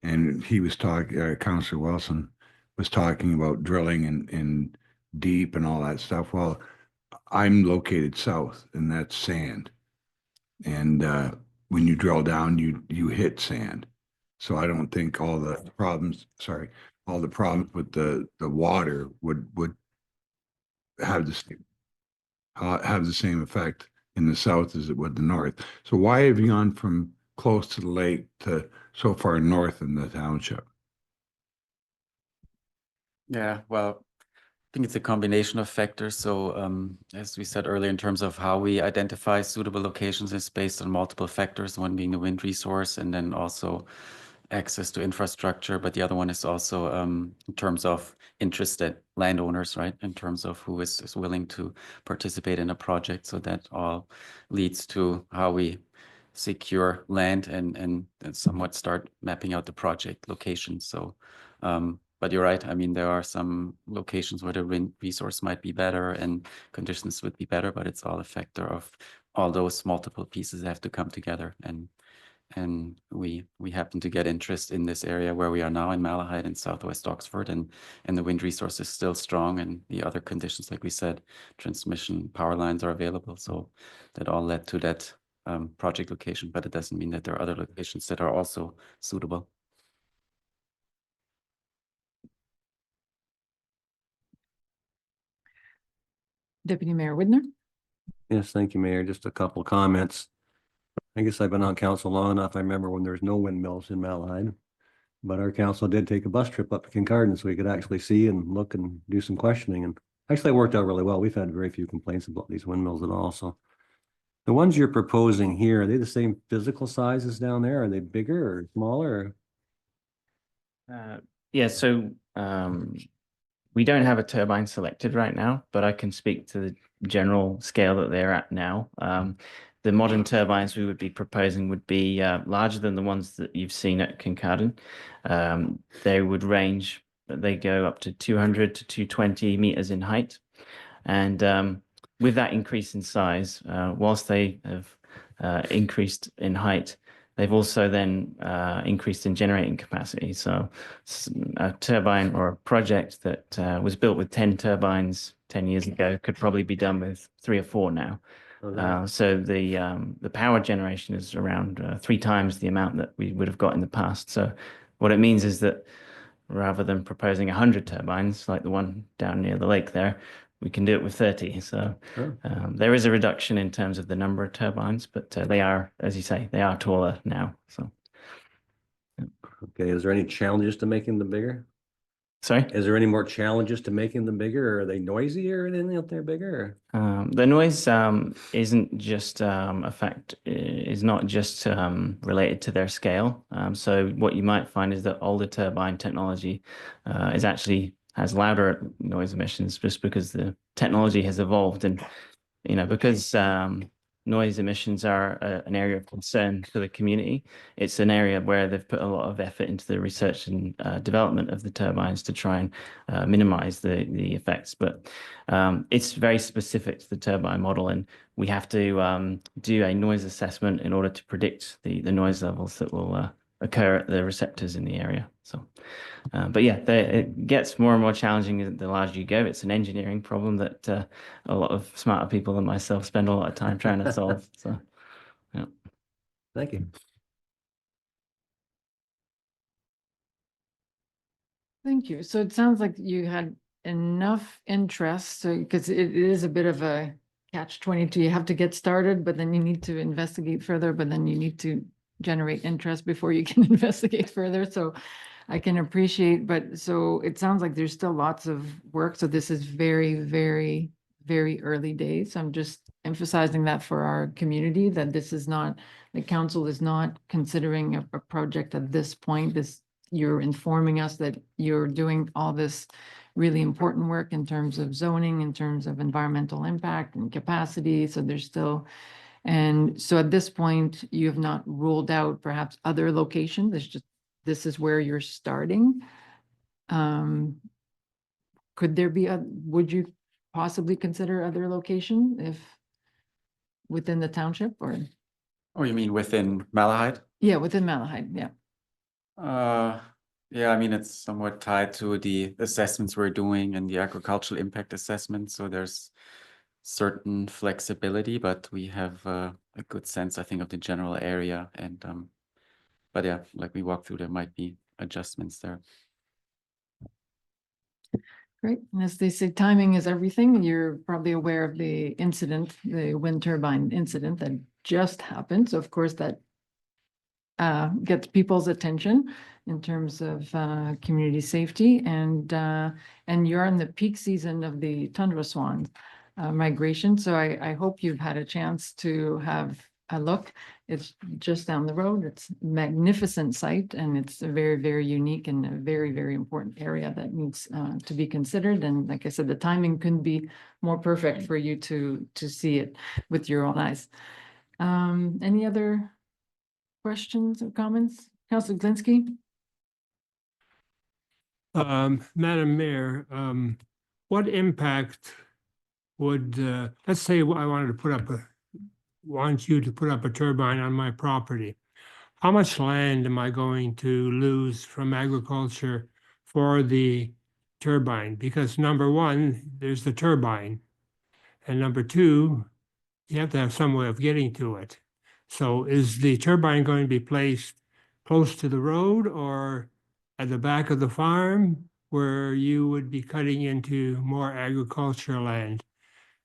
And he was talking, Councillor Wilson was talking about drilling in deep and all that stuff. Well, I'm located south, and that's sand. And when you drill down, you hit sand. So I don't think all the problems with the water would have the same effect in the south as it would the north. So why have you gone from close to the lake to so far north in the township? Yeah, well, I think it's a combination of factors. So as we said earlier, in terms of how we identify suitable locations is based on multiple factors, one being the wind resource and then also access to infrastructure. But the other one is also in terms of interested landowners, right? In terms of who is willing to participate in a project. So that all leads to how we secure land and somewhat start mapping out the project locations. So, but you're right. I mean, there are some locations where the wind resource might be better and conditions would be better, but it's all a factor of all those multiple pieces that have to come together. And And we happen to get interest in this area where we are now in Malahide in Southwest Oxford, and the wind resource is still strong, and the other conditions, like we said, transmission power lines are available. So that all led to that project location, but it doesn't mean that there are other locations that are also suitable. Deputy Mayor Widner? Yes, thank you, Mayor. Just a couple comments. I guess I've been on council long enough. I remember when there was no windmills in Malahide. But our council did take a bus trip up to Kincardine so we could actually see and look and do some questioning. And actually it worked out really well. We've had very few complaints about these windmills at all. So the ones you're proposing here, are they the same physical sizes down there? Are they bigger or smaller? Yeah, so we don't have a turbine selected right now, but I can speak to the general scale that they're at now. The modern turbines we would be proposing would be larger than the ones that you've seen at Kincardine. They would range, they go up to 200 to 220 meters in height. And with that increase in size, whilst they have increased in height, they've also then increased in generating capacity. So a turbine or a project that was built with 10 turbines 10 years ago could probably be done with 3 or 4 now. So the power generation is around 3 times the amount that we would have got in the past. So what it means is that rather than proposing 100 turbines like the one down near the lake there, we can do it with 30. So there is a reduction in terms of the number of turbines, but they are, as you say, they are taller now. So. Okay, is there any challenges to making them bigger? Sorry? Is there any more challenges to making them bigger? Or are they noisy or anything out there bigger? The noise isn't just a fact, is not just related to their scale. So what you might find is that older turbine technology is actually has louder noise emissions just because the technology has evolved. And, you know, because noise emissions are an area of concern for the community, it's an area where they've put a lot of effort into the research and development of the turbines to try and minimize the effects. But it's very specific to the turbine model, and we have to do a noise assessment in order to predict the noise levels that will occur at the receptors in the area. So, but yeah, it gets more and more challenging the larger you go. It's an engineering problem that a lot of smarter people than myself spend a lot of time trying to solve. So, yeah. Thank you. Thank you. So it sounds like you had enough interest, so because it is a bit of a catch-22. You have to get started, but then you need to investigate further, but then you need to generate interest before you can investigate further. So I can appreciate, but so it sounds like there's still lots of work. So this is very, very, very early days. I'm just emphasizing that for our community, that this is not, the council is not considering a project at this point. You're informing us that you're doing all this really important work in terms of zoning, in terms of environmental impact and capacity. So there's still, and so at this point, you have not ruled out perhaps other locations. It's just, this is where you're starting. Could there be would you possibly consider other location if within the township or? Oh, you mean within Malahide? Yeah, within Malahide, yeah. Yeah, I mean, it's somewhat tied to the assessments we're doing and the agricultural impact assessment. So there's certain flexibility, but we have a good sense, I think, of the general area. And but yeah, like we walk through, there might be adjustments there. Great. And as they say, timing is everything. You're probably aware of the incident, the wind turbine incident that just happened. So of course that gets people's attention in terms of community safety, and you're in the peak season of the tundra swan migration. So I hope you've had a chance to have a look. It's just down the road. It's a magnificent site, and it's a very, very unique and a very, very important area that needs to be considered. And like I said, the timing couldn't be more perfect for you to see it with your own eyes. Any other questions or comments? Councilor Glinski? Madam Mayor, what impact would, let's say I wanted you to put up a turbine on my property. how much land am I going to lose from agriculture for the turbine? Because number one, there's the turbine. And number two, you have to have some way of getting to it. So is the turbine going to be placed close to the road or at the back of the farm where you would be cutting into more agricultural land?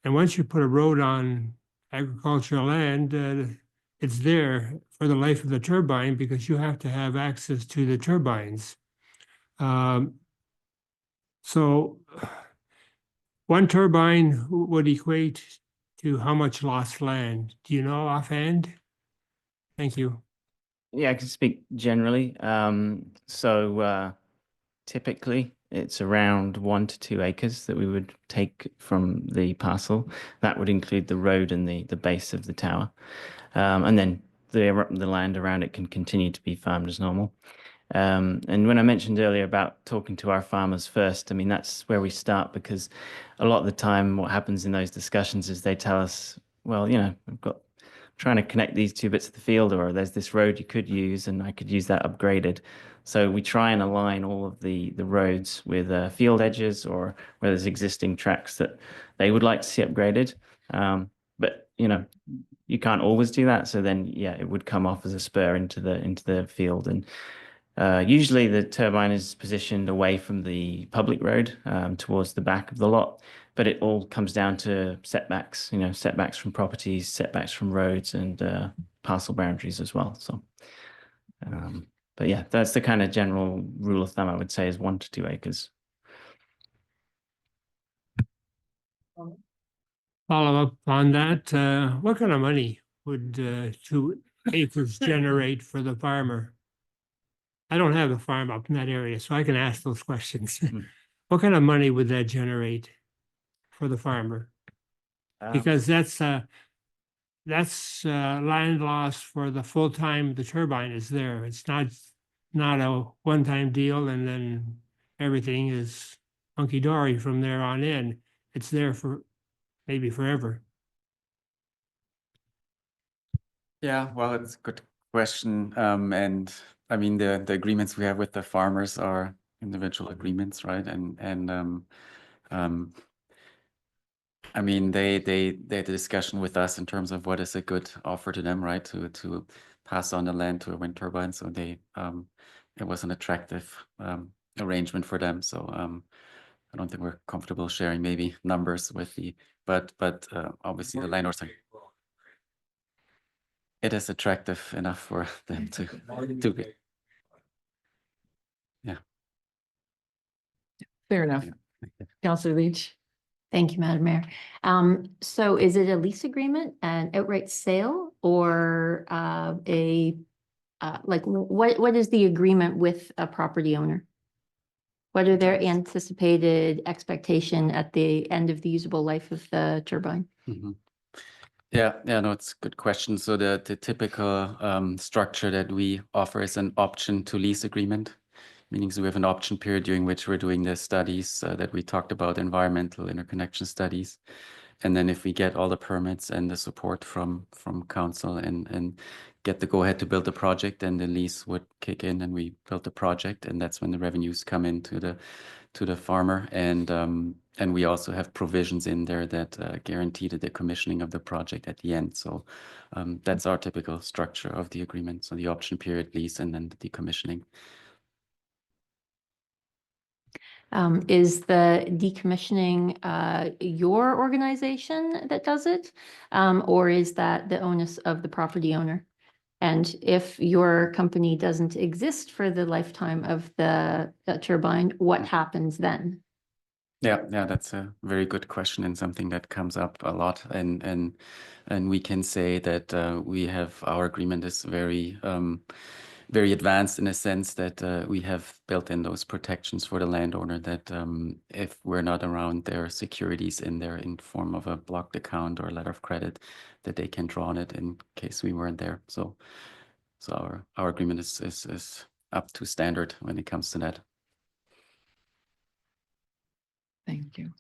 And once you put a road on agricultural land, it's there for the life of the turbine because you have to have access to the turbines. So one turbine would equate to how much lost land? Do you know offhand? Thank you. Yeah, I can speak generally. Typically it's around 1 to 2 acres that we would take from the parcel. That would include the road and the base of the tower. And then the land around it can continue to be farmed as normal. And when I mentioned earlier about talking to our farmers first, I mean, that's where we start, because a lot of the time what happens in those discussions is they tell us, well, you know, trying to connect these 2 bits of the field, or there's this road you could use and I could use that upgraded. So we try and align all of the roads with field edges or where there's existing tracks that they would like to see upgraded. But, you know, you can't always do that. So then, yeah, it would come off as a spur into the field. And usually the turbine is positioned away from the public road towards the back of the lot, but it all comes down to setbacks, you know, setbacks from properties, setbacks from roads, and parcel boundaries as well. So, but yeah, that's the kind of general rule of thumb I would say is 1 to 2 acres. Follow up on that. What kind of money would 2 acres generate for the farmer? I don't have a farm up in that area, so I can ask those questions. What kind of money would that generate for the farmer? Because that's land loss for the full time the turbine is there. It's not a one-time deal and then everything is hunky-dory from there on in. It's there for maybe forever. Yeah, well, it's a good question. And I mean, the agreements we have with the farmers are individual agreements, right? I mean, they had a discussion with us in terms of what is a good offer to them, right? To pass on the land to a wind turbine. So it was an attractive arrangement for them. So I don't think we're comfortable sharing maybe numbers with but obviously the landowners are. It is attractive enough for them to get. Yeah. Fair enough. Councillor Leach. Thank you, Madam Mayor. So is it a lease agreement, an outright sale, or what is the agreement with a property owner? What are their anticipated expectation at the end of the usable life of the turbine? Mm-hmm. Yeah, no, it's a good question. So the typical structure that we offer is an option to lease agreement, meaning so we have an option period during which we're doing the studies that we talked about, environmental interconnection studies. And then if we get all the permits and the support from council and get the go-ahead to build the project, then the lease would kick in and we build the project, and that's when the revenues come into the farmer. And we also have provisions in there that guarantee the decommissioning of the project at the end. So that's our typical structure of the agreement. So the option period, lease, and then the decommissioning. Is the decommissioning your organization that does it? Or is that the onus of the property owner? And if your company doesn't exist for the lifetime of the turbine, what happens then? Yeah, that's a very good question and something that comes up a lot. And we can say that we have our agreement is very very advanced in a sense that we have built in those protections for the landowner that if we're not around, there are securities in there in form of a blocked account or a letter of credit that they can draw on it in case we weren't there. So our agreement is up to standard when it comes to that. Thank you.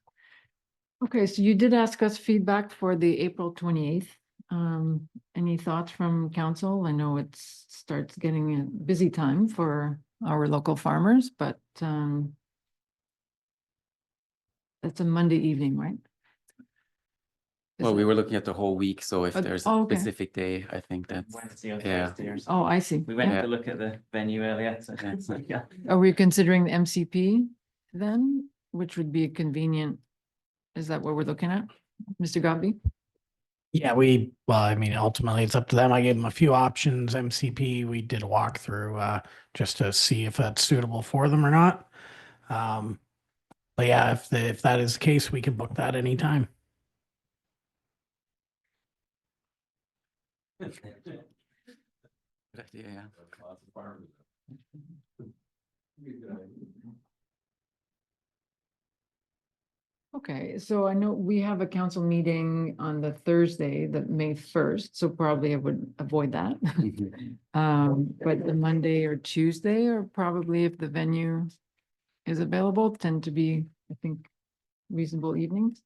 Okay, so you did ask us feedback for the April 28th Any thoughts from council? I know it starts getting a busy time for our local farmers, but that's a Monday evening, right? Is Well, we it- were looking at the whole week, so if Oh, there's oh, a okay. specific day, I think that's, Wednesday or yeah. Thursday or Oh, I see. We went Yeah. to look at the venue earlier, so yeah. Are we considering the MCP then, which would be convenient? Is that what we're looking at? Mr. Gobby? Yeah, well, I mean, ultimately it's up to them. I gave them a few options. MCP, we did a walkthrough just to see if that's suitable for them or not. But yeah, if that is the case, we can book that anytime. Good idea, yeah. Okay, so I know we have a council meeting on the Thursday, the May 1st, so probably I would avoid that. But the Monday or Tuesday, or probably if the venue is available, tend to be, I think, reasonable evenings.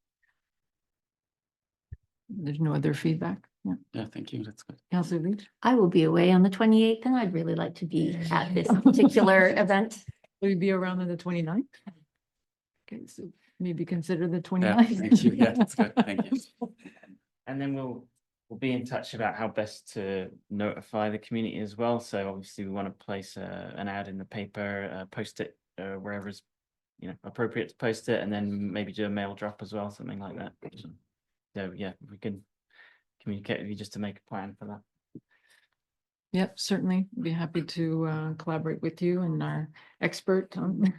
There's no other feedback. Yeah, Yeah, thank you. That's good. Councilor Leach, I will be away on the 28th, and I'd really like to be at this particular event. will you be around on the 29th? Okay, so maybe consider the Yeah, 29th. thank you. Yeah, that's good. Thank you. And then we'll be in touch about how best to notify the community as well. So obviously we want to place an ad in the paper, post it wherever is, appropriate to post it, and then maybe do a mail drop as well, something like that. So yeah, we can communicate with you just to make a plan for that. Yep, certainly be happy to collaborate with you and our expert on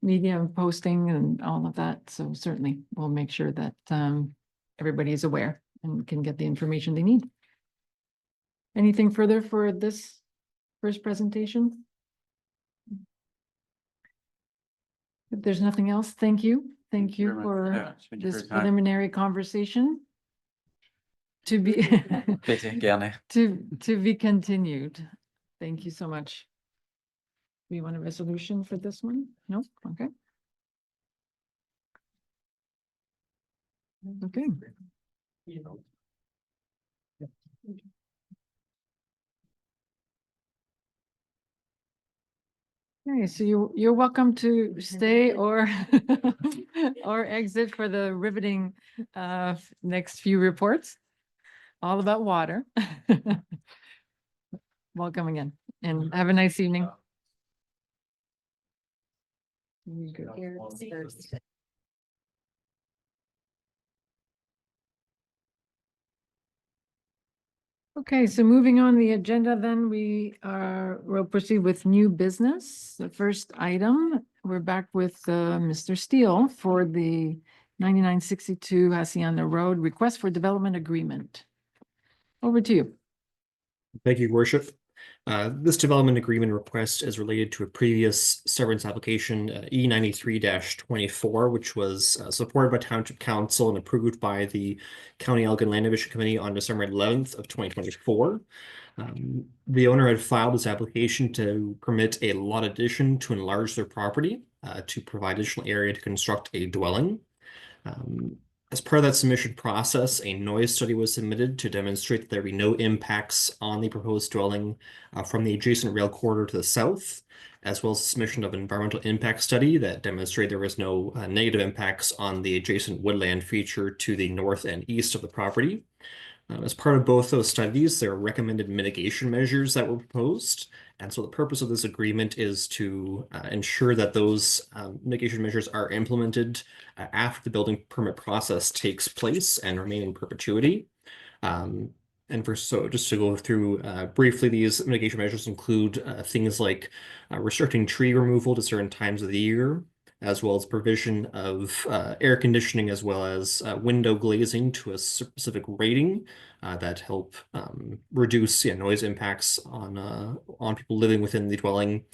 media and posting and all of that. So certainly we'll make sure that everybody is aware and can get the information they need. Anything further for this first presentation? If there's nothing else, thank you. Thank you very much. for Yeah, thank you for this your time. preliminary conversation. To be Bitte, gerne. to be continued. Thank you so much. Do you want a resolution for this one? No? Okay. Okay. Okay, so you're welcome to stay or or exit for the riveting next few reports. All about water. Welcome again and have a nice evening. Okay, so moving on the agenda, then we'll proceed with new business. The first item, we're back with Mr. Steele for the 9962 Hacienda Road request for development agreement. Over to you. Thank you, Your Worship. This development agreement request is related to a previous severance application, E93-24, which was supported by Township Council and approved by the County Elgin Land Division Committee on December 11th of 2024. The owner had filed this application to permit a lot addition to enlarge their property to provide additional area to construct a dwelling. As part of that submission process, a noise study was submitted to demonstrate that there be no impacts on the proposed dwelling from the adjacent rail corridor to the south, as well as submission of an environmental impact study that demonstrated there was no negative impacts on the adjacent woodland feature to the north and east of the property. As part of both those studies, there are recommended mitigation measures that were proposed. And so the purpose of this agreement is to ensure that those mitigation measures are implemented after the building permit process takes place and remain in perpetuity. So just to go through briefly, these mitigation measures include things like restricting tree removal to certain times of the year, as well as provision of air conditioning, as well as window glazing to a specific rating that help reduce noise impacts on people living within the dwelling.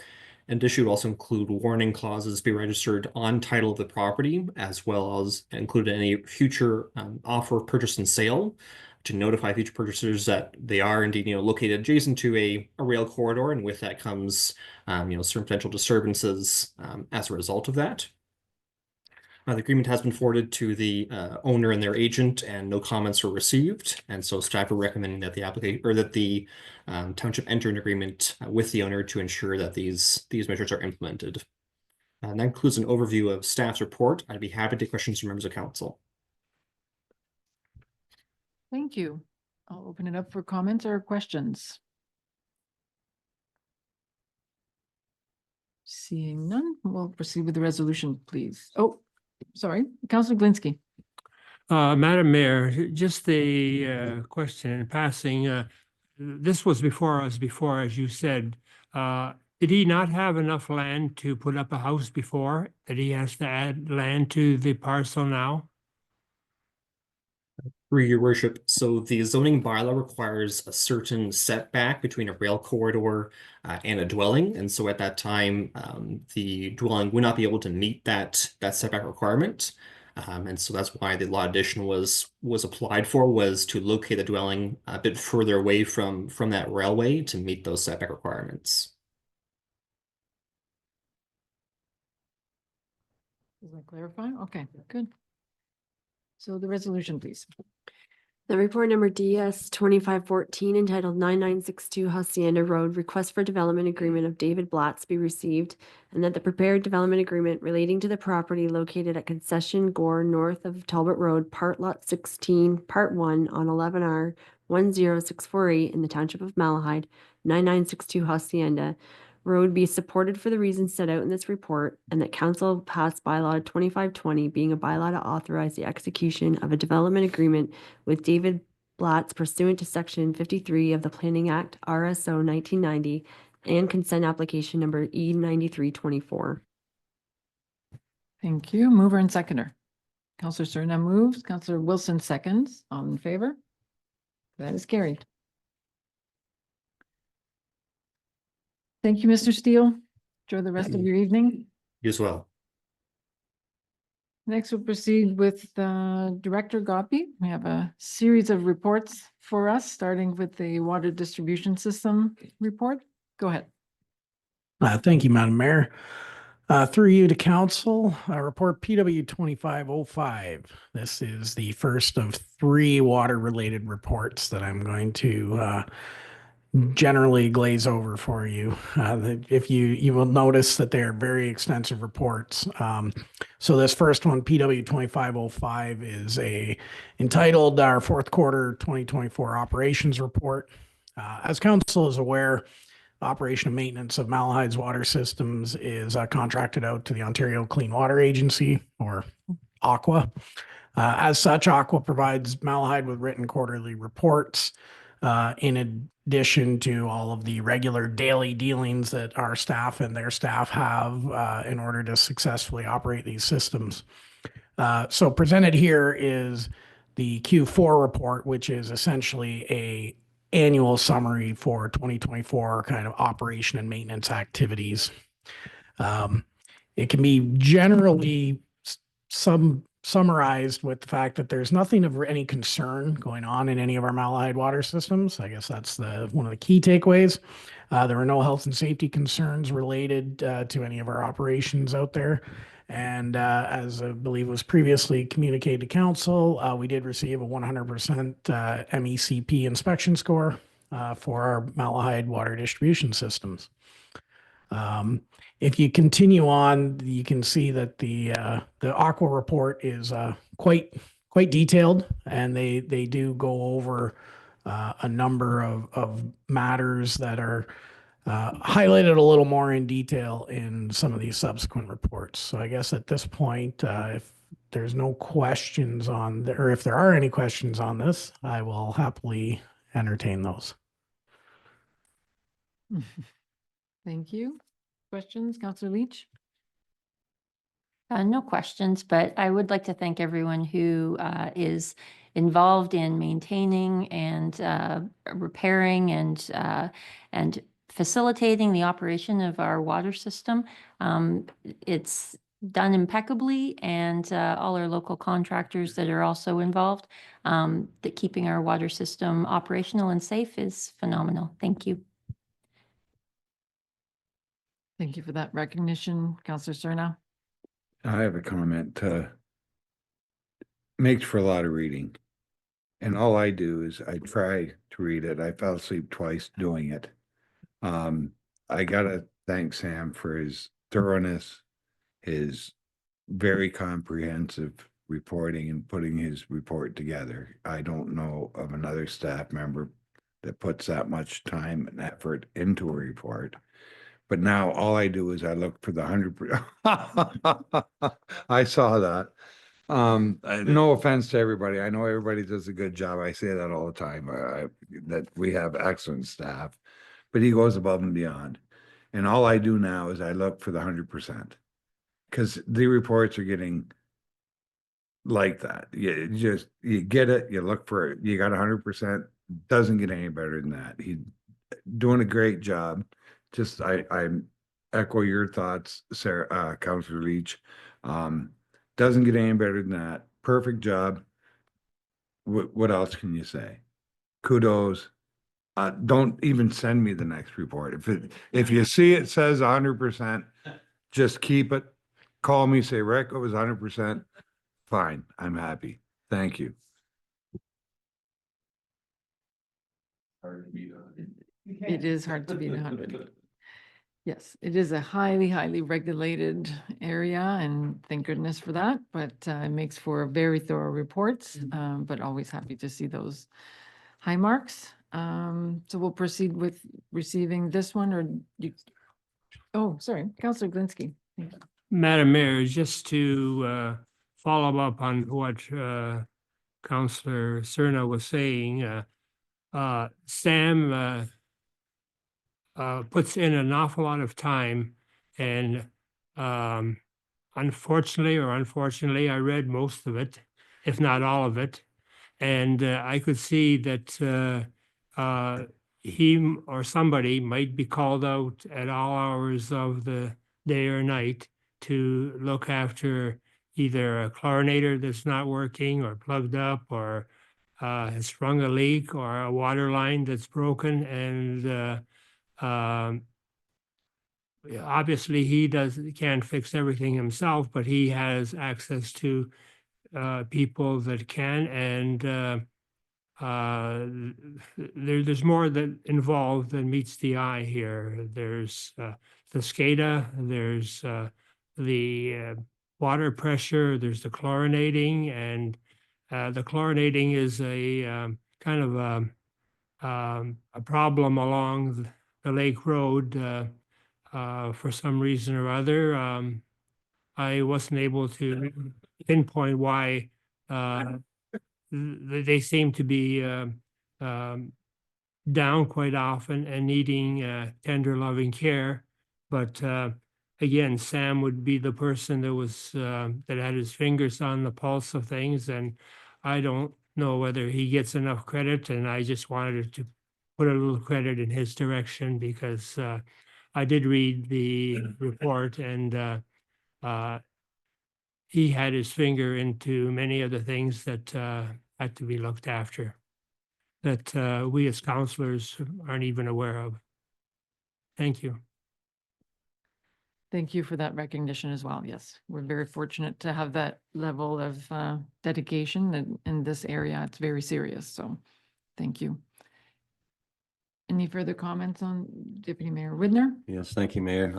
And this should also include warning clauses be registered on title of the property, as well as include any future offer of purchase and sale to notify future purchasers that they are indeed located adjacent to a rail corridor, and with that comes certain potential disturbances as a result of that. The agreement has been forwarded to the owner and their agent, and no comments were received. And so staff are recommending that the application or that the township enter an agreement with the owner to ensure that these measures are implemented. And that includes an overview of staff's report. I'd be happy to take questions from members of council. Thank you. I'll open it up for comments or questions. Seeing none, we'll proceed with the resolution, please. Oh, sorry, Councilor Glinski. Madam Mayor, just a question in passing. This was before us before, as you said. Did he not have enough land to put up a house before, that he has to add land to the parcel now? Through your worship, so the zoning bylaw requires a certain setback between a rail corridor and a dwelling, and so at that time, the dwelling would not be able to meet that setback requirement, and so that's why the law addition was applied for, was to locate the dwelling a bit further away from that railway to meet those setback requirements. Does that clarify? Okay, good. So the resolution, please. The report number DS 2514 entitled 9962 Hacienda Road, request for development agreement of David Blatz be received, and that the prepared development agreement relating to the property located at Concession Gore north of Talbot Road, Part Lot 16, Part 1 on 11R 10648 in the Township of Malahide, 9962 Hacienda Road be supported for the reasons set out in this report, and that council pass bylaw 2520 being a bylaw to authorize the execution of a development agreement with David Blatz pursuant to section 53 of the Planning Act, RSO 1990, and consent application number E9324. Thank you. Mover and seconder. Councilor Serna moves, Councilor Wilson seconds. All in favor? That is carried. Thank you, Mr. Steele. Enjoy the rest of your evening. You as well. Next, we'll proceed with Director Gopi. We have a series of reports for us, starting with the water distribution system report. Go ahead. Thank you, Madam Mayor. Through you to council, report PW 2505. This is the first of 3 water-related reports that I'm going to generally glaze over for you. If you will notice that they are very extensive reports. So this first one, PW 2505, is entitled our fourth quarter 2024 operations report. As council is aware, operation and maintenance of Malahide's water systems is contracted out to the Ontario Clean Water Agency, or AQUA. As such, AQUA provides Malahide with written quarterly reports in addition to all of the regular daily dealings that our staff and their staff have in order to successfully operate these systems. So presented here is the Q4 report, which is essentially a annual summary for 2024 kind of operation and maintenance activities. It can be generally summarized with the fact that there's nothing of any concern going on in any of our Malahide water systems. I guess that's one of the key takeaways. There were no health and safety concerns related to any of our operations out there. And as I believe was previously communicated to council, we did receive a 100% MECP inspection score for our Malahide water distribution systems. If you continue on, you can see that the AQUA report is quite detailed, and they do go over a number of matters that are highlighted a little more in detail in some of these subsequent reports. So I guess at this point, if there's no questions or if there are any questions on this, I will happily entertain those. Thank you. Questions, Councilor Leach? No questions, but I would like to thank everyone who is involved in maintaining and repairing and facilitating the operation of our water system. It's done impeccably, and all our local contractors that are also involved, that keeping our water system operational and safe is phenomenal. Thank you. Thank you for that recognition, Councilor Serna. I have a comment. makes for a lot of reading. And all I do is I try to read it. I fell asleep twice doing it. I gotta thank Sam for his thoroughness, his very comprehensive reporting and putting his report together. I don't know of another staff member that puts that much time and effort into a report. But now all I do is I look for the 100%. I saw that. No offense to everybody. I know everybody does a good job. I say that all the time. That we have excellent staff, but he goes above and beyond. And all I do now is I look for the 100%, because the reports are getting like that. You get it, you look for it, you got 100%, doesn't get any better than that. He doing a great job. Just I echo your thoughts, Sarah, Councilor Leach. Doesn't get any better than that. Perfect job. What else can you say? Kudos. Don't even send me the next report. If you see it says 100%, just keep it. Call me, say, Rick, it was 100%. Fine, I'm happy. Thank you. Hard to beat 100. It is hard to beat 100. Yes, it is a highly, highly regulated area, and thank goodness for that, but it makes for very thorough reports, but always happy to see those high marks. So we'll proceed with receiving this one, or you, oh, sorry, Councilor Glinski. Madam Mayor, just to follow up on what Councilor Cerna was saying, Sam puts in an awful lot of time, and unfortunately, I read most of it, if not all of it, and I could see that he or somebody might be called out at all hours of the day or night to look after either a chlorinator that's not working or plugged up, or has sprung a leak, or a water line that's broken, and obviously he can't fix everything himself, but he has access to people that can, and there's more that involved than meets the eye here. There's the SCADA, there's the water pressure, there's the chlorinating, and the chlorinating is a kind of a problem along the Lake Road for some reason or other. I wasn't able to pinpoint why they seem to be down quite often and needing tender, loving care. But again, Sam would be the person that was that had his fingers on the pulse of things, and I don't know whether he gets enough credit. And I just wanted to put a little credit in his direction, because I did read the report, and he had his finger into many of the things that had to be looked after, that we as counselors aren't even aware of. Thank you. Thank you for that recognition as well. Yes, we're very fortunate to have that level of dedication in this area. It's very serious, so thank you. Any further comments on Deputy Mayor Widner? Yes, thank you, Mayor.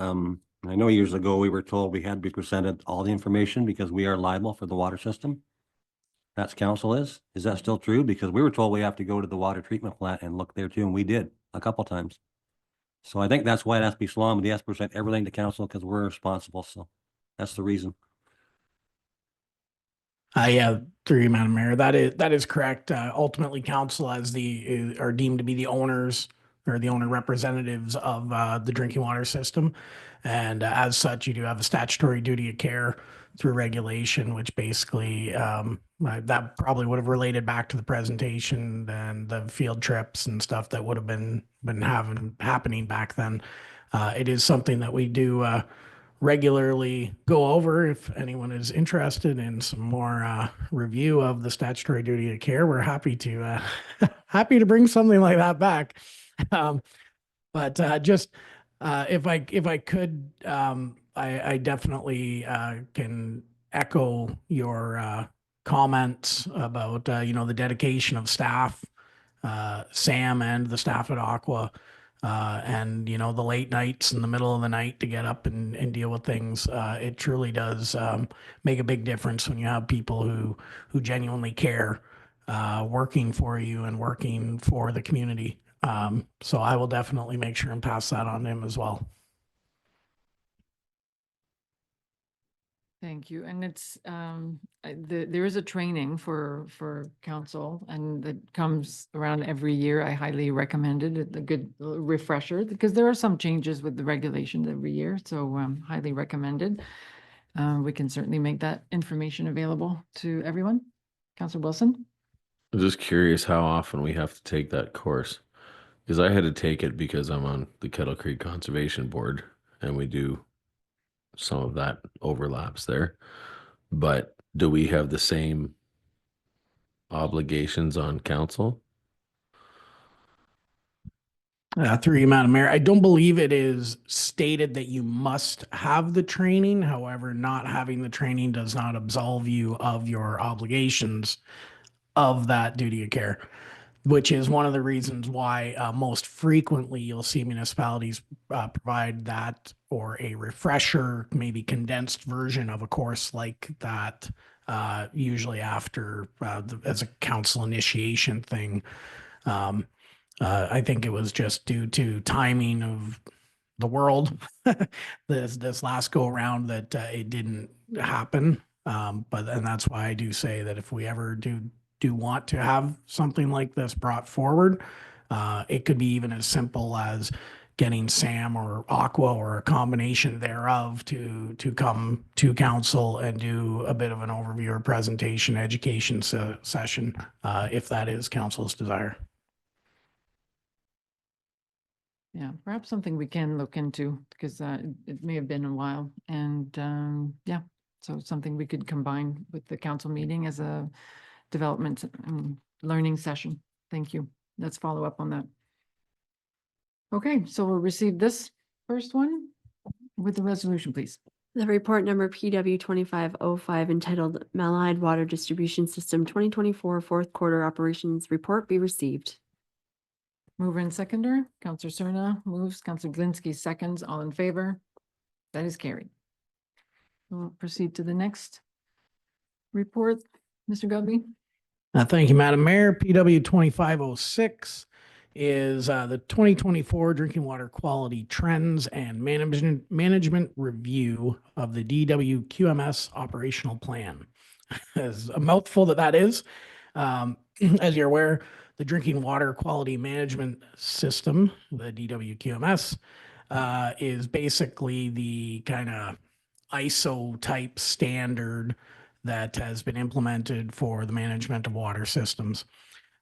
I know years ago we were told we had to be presented all the information because we are liable for the water system. That's council is. Is that still true? Because we were told we have to go to the water treatment plant and look there too, and we did a couple times. So I think that's why it has to be Shalom. He has to present everything to council because we're responsible. So that's the reason. Yeah, through you, Madam Mayor, that is correct. Ultimately, council as are deemed to be the owners or the owner representatives of the drinking water system. And as such, you do have a statutory duty of care through regulation, which basically that probably would have related back to the presentation and the field trips and stuff that would have been happening back then. It is something that we do regularly go over. If anyone is interested in some more review of the statutory duty of care, we're happy to happy to bring something like that back. But just if I could, I definitely can echo your comments about, the dedication of staff, Sam and the staff at Aqua, and, the late nights in the middle of the night to get up and deal with things. It truly does make a big difference when you have people who genuinely care, working for you and working for the community. So I will definitely make sure and pass that on to him as well. Thank you. And it's, there is a training for council and that comes around every year. I highly recommend it. It's a good refresher because there are some changes with the regulations every year. So highly recommended. We can certainly make that information available to everyone. Councilor Wilson? I'm just curious how often we have to take that course. Because I had to take it because I'm on the Kettle Creek Conservation Board and we do some of that overlaps there. But do we have the same obligations on council? Through you, Madam Mayor, I don't believe it is stated that you must have the training. However, not having the training does not absolve you of your obligations of that duty of care, which is one of the reasons why most frequently you'll see municipalities provide that or a refresher, maybe condensed version of a course like that, usually after as a council initiation thing. I think it was just due to timing of the world this last go around that it didn't happen. And that's why I do say that if we ever do want to have something like this brought forward, it could be even as simple as getting Sam or Aqua or a combination thereof to come to council and do a bit of an overview or presentation, education session, if that is council's desire. Yeah, perhaps something we can look into because it may have been a while. And yeah, so something we could combine with the council meeting as a development and learning session. Thank you. Let's follow up on that. Okay, so we'll receive this first one with the resolution, please. The report number PW 2505 entitled Malahide Water Distribution System 2024 Fourth Quarter Operations Report be received. Mover and seconder, Counselor Cerna moves, Counselor Glinski seconds, all in favor. That is carried. We'll proceed to the next report. Mr. Gubby. Thank you, Madam Mayor. PW 2506 is the 2024 Drinking Water Quality Trends and Management Review of the DWQMS Operational Plan. As a mouthful that is. As you're aware, the Drinking Water Quality Management System, the DWQMS, is basically the kind of ISO type standard that has been implemented for the management of water systems.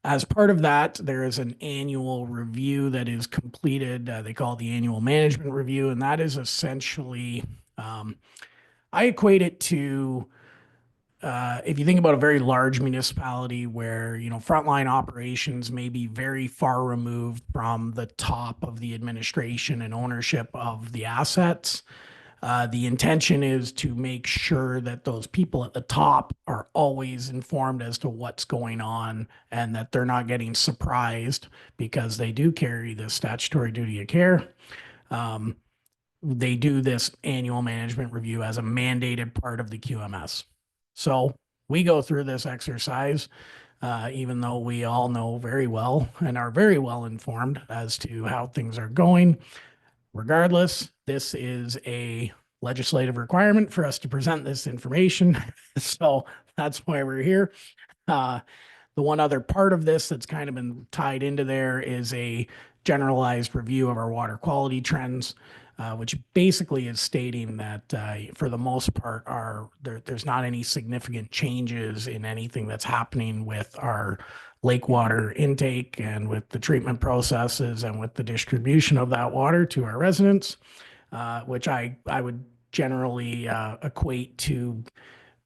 As part of that, there is an annual review that is completed. They call it the annual management review, and that is essentially, I equate it to, if you think about a very large municipality where, frontline operations may be very far removed from the top of the administration and ownership of the assets. The intention is to make sure that those people at the top are always informed as to what's going on and that they're not getting surprised because they do carry the statutory duty of care. They do this annual management review as a mandated part of the QMS. So we go through this exercise, even though we all know very well and are very well informed as to how things are going. Regardless, this is a legislative requirement for us to present this information. So that's why we're here. The one other part of this that's kind of been tied into there is a generalized review of our water quality trends, which basically is stating that for the most part, there's not any significant changes in anything that's happening with our lake water intake and with the treatment processes and with the distribution of that water to our residents, which I would generally equate to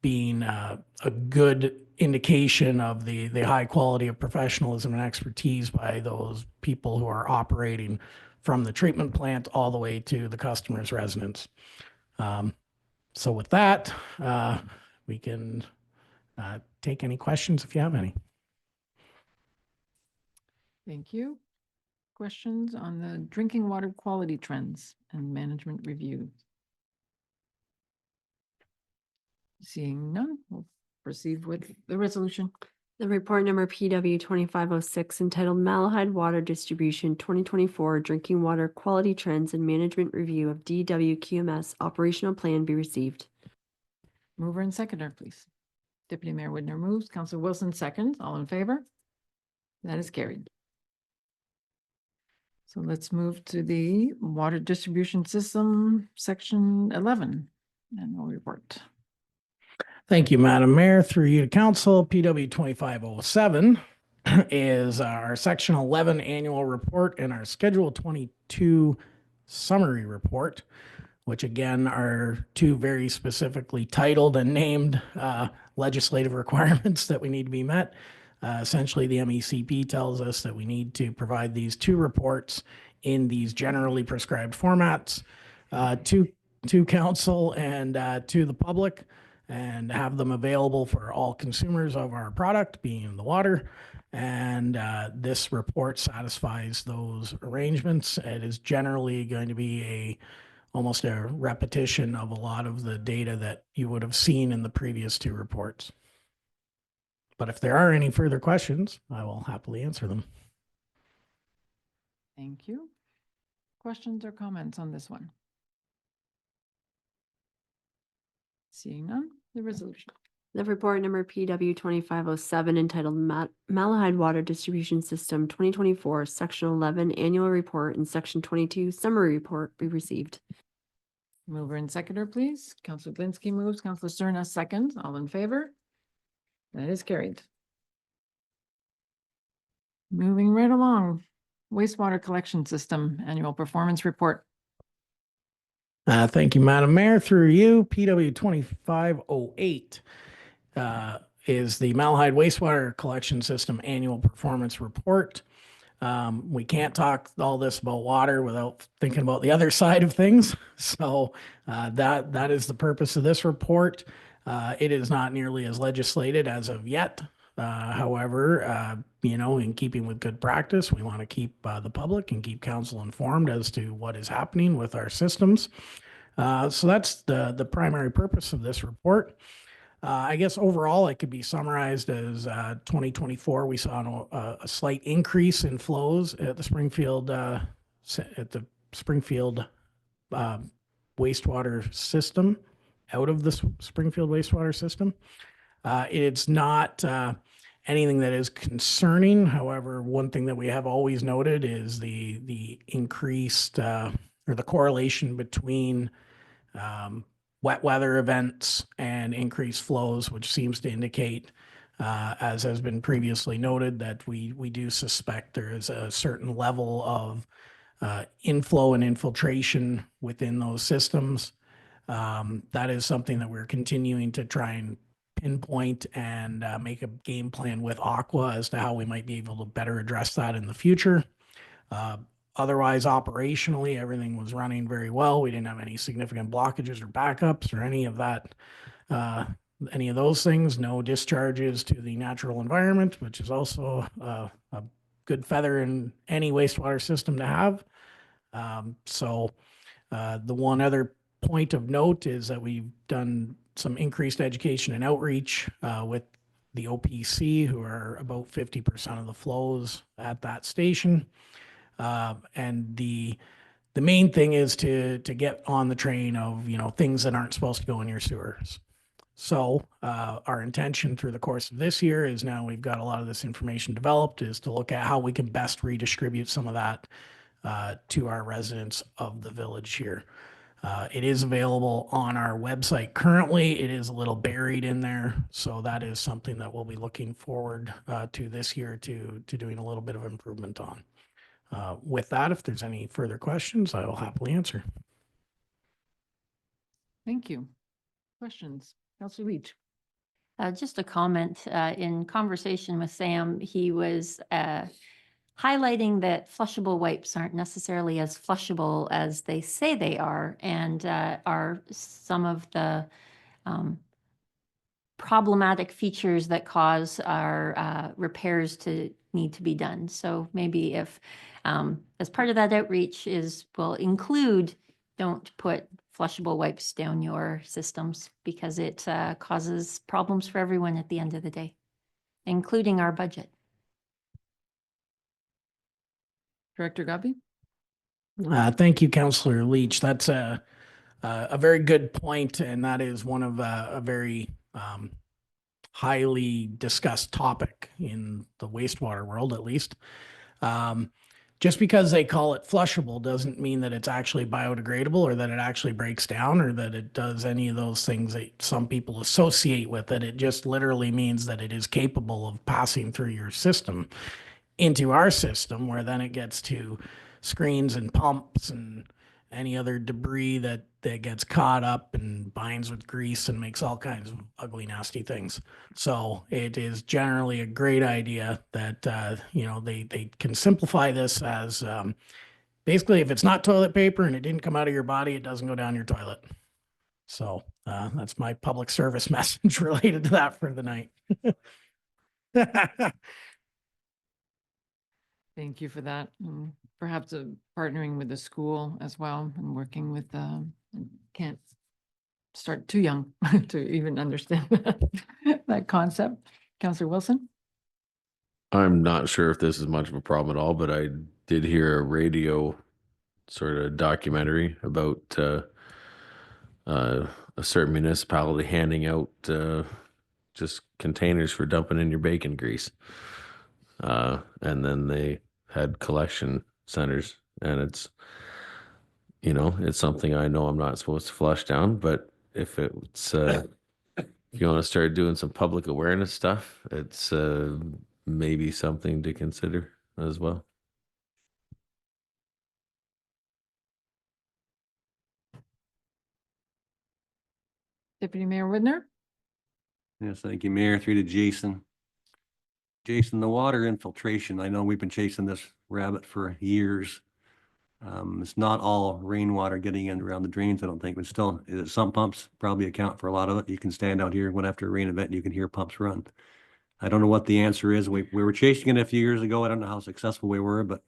being a good indication of the high quality of professionalism and expertise by those people who are operating from the treatment plant all the way to the customer's residence. So with that, we can take any questions if you have any. Thank you. Questions on the drinking water quality trends and management review? Seeing none, we'll proceed with the resolution. The report number PW 2506 entitled Malahide Water Distribution 2024 Drinking Water Quality Trends and Management Review of DWQMS Operational Plan be received. Mover and seconder, please. Deputy Mayor Whitner moves, Counselor Wilson seconds. All in favor? That is carried. So let's move to the Water Distribution System, Section 11, annual report. Thank you, Madam Mayor. Through you to council, PW 2507 is our Section 11 annual report and our Schedule 22 summary report, which again are two very specifically titled and named legislative requirements that we need to be met. Essentially, the MECP tells us that we need to provide these two reports in these generally prescribed formats to council and to the public, and have them available for all consumers of our product, being the water. And this report satisfies those arrangements. It is generally going to be almost a repetition of a lot of the data that you would have seen in the previous two reports. But if there are any further questions, I will happily answer them. Thank you. Questions or comments on this one? Seeing none, the resolution. The report number PW 2507 entitled Malahide Water Distribution System 2024 Section 11 Annual Report and Section 22 Summary Report be received. Mover and seconder, please. Counselor Glinski moves, Counselor Cerna seconds. All in favor? That is carried. Moving right along, wastewater collection system annual performance report. Thank you, Madam Mayor. Through you, PW 2508 is the Malahide Wastewater Collection System Annual Performance Report. We can't talk all this about water without thinking about the other side of things. So that is the purpose of this report. It is not nearly as legislated as of yet. However, in keeping with good practice, we want to keep the public and keep council informed as to what is happening with our systems. So that's the primary purpose of this report. I guess overall, it could be summarized as 2024, we saw a slight increase in flows at the Springfield wastewater system, out of the Springfield wastewater system. It's not anything that is concerning. However, one thing that we have always noted is the increased or the correlation between wet weather events and increased flows, which seems to indicate, as has been previously noted, that we do suspect there is a certain level of inflow and infiltration within those systems. That is something that we're continuing to try and pinpoint and make a game plan with Aqua as to how we might be able to better address that in the future. Otherwise, operationally, everything was running very well. We didn't have any significant blockages or backups or any of that, any of those things. No discharges to the natural environment, which is also a good feather in any wastewater system to have. The one other point of note is that we've done some increased education and outreach with the OPC, who are about 50% of the flows at that station. And the main thing is to get on the train of, things that aren't supposed to go in your sewers. So our intention through the course of this year is, now we've got a lot of this information developed, is to look at how we can best redistribute some of that to our residents of the village here. It is available on our website currently. It is a little buried in there. So that is something that we'll be looking forward to this year to doing a little bit of improvement on. With that, if there's any further questions, I will happily answer. Thank you. Questions? Counselor Leach. Just a comment. In conversation with Sam, he was highlighting that flushable wipes aren't necessarily as flushable as they say they are, and are some of the problematic features that cause our repairs to need to be done. So maybe if, as part of that outreach will include, don't put flushable wipes down your systems because it causes problems for everyone at the end of the day, including our budget. Director Gubby? Thank you, Councillor Leach. That's a very good point, and that is one of a very highly discussed topic in the wastewater world, at least. Just because they call it flushable doesn't mean that it's actually biodegradable or that it actually breaks down or that it does any of those things that some people associate with it. It just literally means that it is capable of passing through your system into our system, where then it gets to screens and pumps and any other debris that gets caught up and binds with grease and makes all kinds of ugly, nasty things. So it is generally a great idea that, they can simplify this as basically if it's not toilet paper and it didn't come out of your body, it doesn't go down your toilet. So that's my public service message related to that for the night. Thank you for that. Perhaps partnering with the school as well and working with, can't start too young to even understand that concept. Counselor Wilson? I'm not sure if this is much of a problem at all, but I did hear a radio sort of documentary about a certain municipality handing out just containers for dumping in your bacon grease. And then they had collection centers, and it's something I know I'm not supposed to flush down, but if it's if you want to start doing some public awareness stuff, it's maybe something to consider as well. Deputy Mayor Widner? Yes, thank you, Mayor. Through to Jason. Jason, the water infiltration, I know we've been chasing this rabbit for years. It's not all rainwater getting in around the drains, I don't think, but still, some pumps probably account for a lot of it. You can stand out here, when after a rain event, and you can hear pumps run. I don't know what the answer is. We were chasing it a few years ago. I don't know how successful we were, but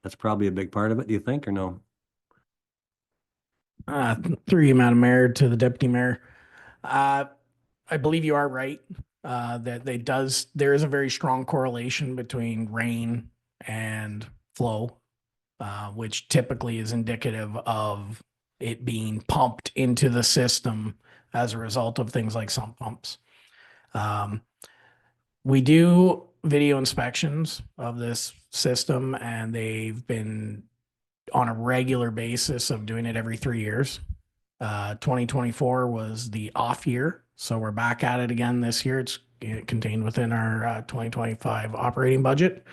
that's probably a big part of it, do you think, or no? Through you, Madam Mayor, to the Deputy Mayor. I believe you are right. There is a very strong correlation between rain and flow, which typically is indicative of it being pumped into the system as a result of things like sump pumps. We do video inspections of this system, and they've been on a regular basis of doing it every 3 years. 2024 was the off year. So we're back at it again this year. It's contained within our 2025 operating budget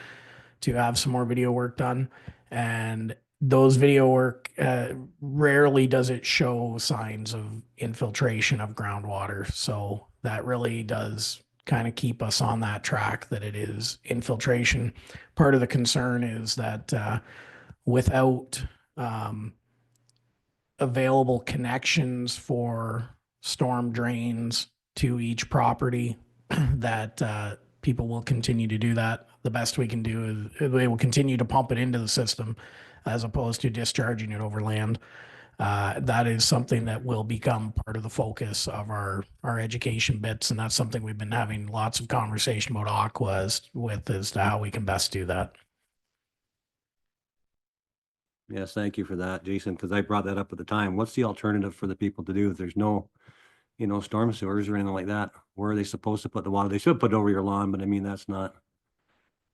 to have some more video work done. And those video work, rarely does it show signs of infiltration of groundwater. So that really does kind of keep us on that track that it is infiltration. Part of the concern is that without available connections for storm drains to each property, that people will continue to do that. The best we can do is they will continue to pump it into the system as opposed to discharging it over land. That is something that will become part of the focus of our education bits, and that's something we've been having lots of conversation about Aquas with as to how we can best do that. Yes, thank you for that, Jason, because I brought that up at the time. What's the alternative for the people to do if there's no, storm sewers or anything like that? Where are they supposed to put the water? They should put it over your lawn, but I mean, that's not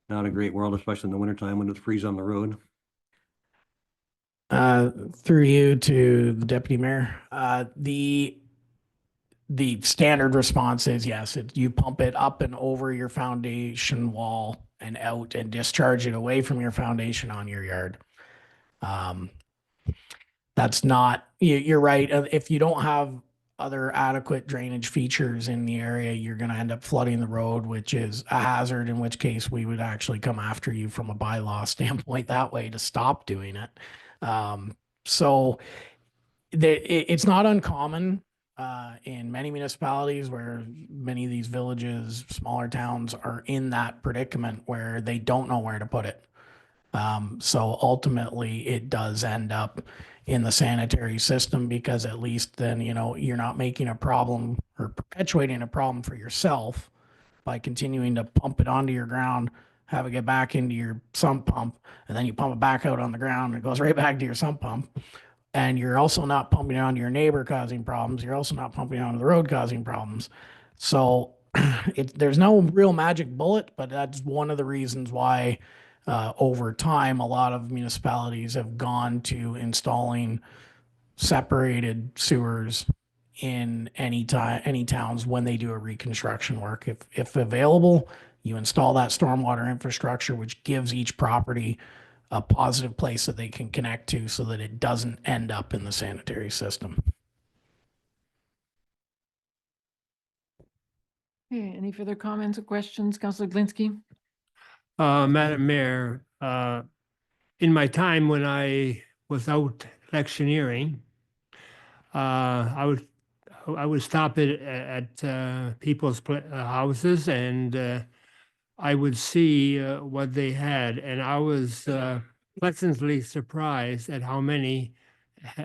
a great world, especially in the wintertime when it's freeze on the road. Through you to the Deputy Mayor, the standard response is yes, you pump it up and over your foundation wall and out and discharge it away from your foundation on your yard. That's not, you're right. If you don't have other adequate drainage features in the area, you're going to end up flooding the road, which is a hazard, in which case we would actually come after you from a bylaw standpoint that way to stop doing it. So it's not uncommon in many municipalities where many of these villages, smaller towns are in that predicament where they don't know where to put it. So ultimately, it does end up in the sanitary system because at least then, you know, you're not making a problem or perpetuating a problem for yourself by continuing to pump it onto your ground, have it get back into your sump pump, and then you pump it back out on the ground and it goes right back to your sump pump. And you're also not pumping it onto your neighbor causing problems. You're also not pumping it onto the road causing problems. So there's no real magic bullet, but that's one of the reasons why over time, a lot of municipalities have gone to installing separated sewers in any towns when they do a reconstruction work. If available, you install that stormwater infrastructure, which gives each property a positive place that they can connect to so that it doesn't end up in the sanitary system. Okay, any further comments or questions? Councillor Glinski? Madam Mayor, in my time when I was out electioneering, I would stop at people's houses and I would see what they had, and I was pleasantly surprised at how many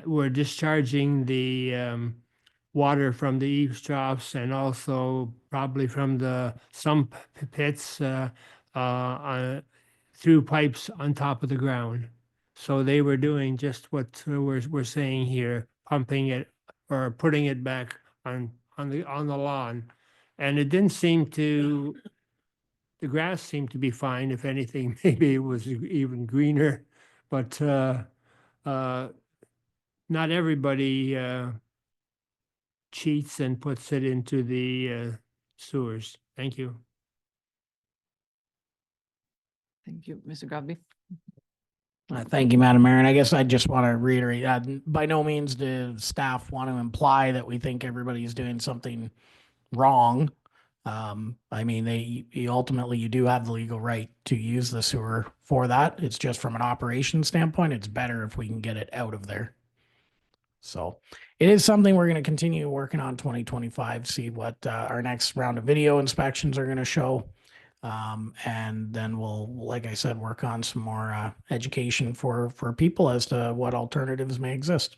were discharging the water from the eaves troughs and also probably from the sump pits through pipes on top of the ground. So they were doing just what we're saying here, pumping it or putting it back on the lawn, and it didn't seem to. The grass seemed to be fine. If anything, maybe it was even greener, but not everybody cheats and puts it into the sewers. Thank you. Thank you, Mr. Godby. Thank you, Madam Mayor. And I guess I just want to reiterate that by no means do staff want to imply that we think everybody is doing something wrong. I mean, ultimately you do have the legal right to use the sewer for that. It's just from an operation standpoint, it's better if we can get it out of there. So it is something we're going to continue working on 2025, see what our next round of video inspections are going to show. And then we'll, like I said, work on some more education for people as to what alternatives may exist.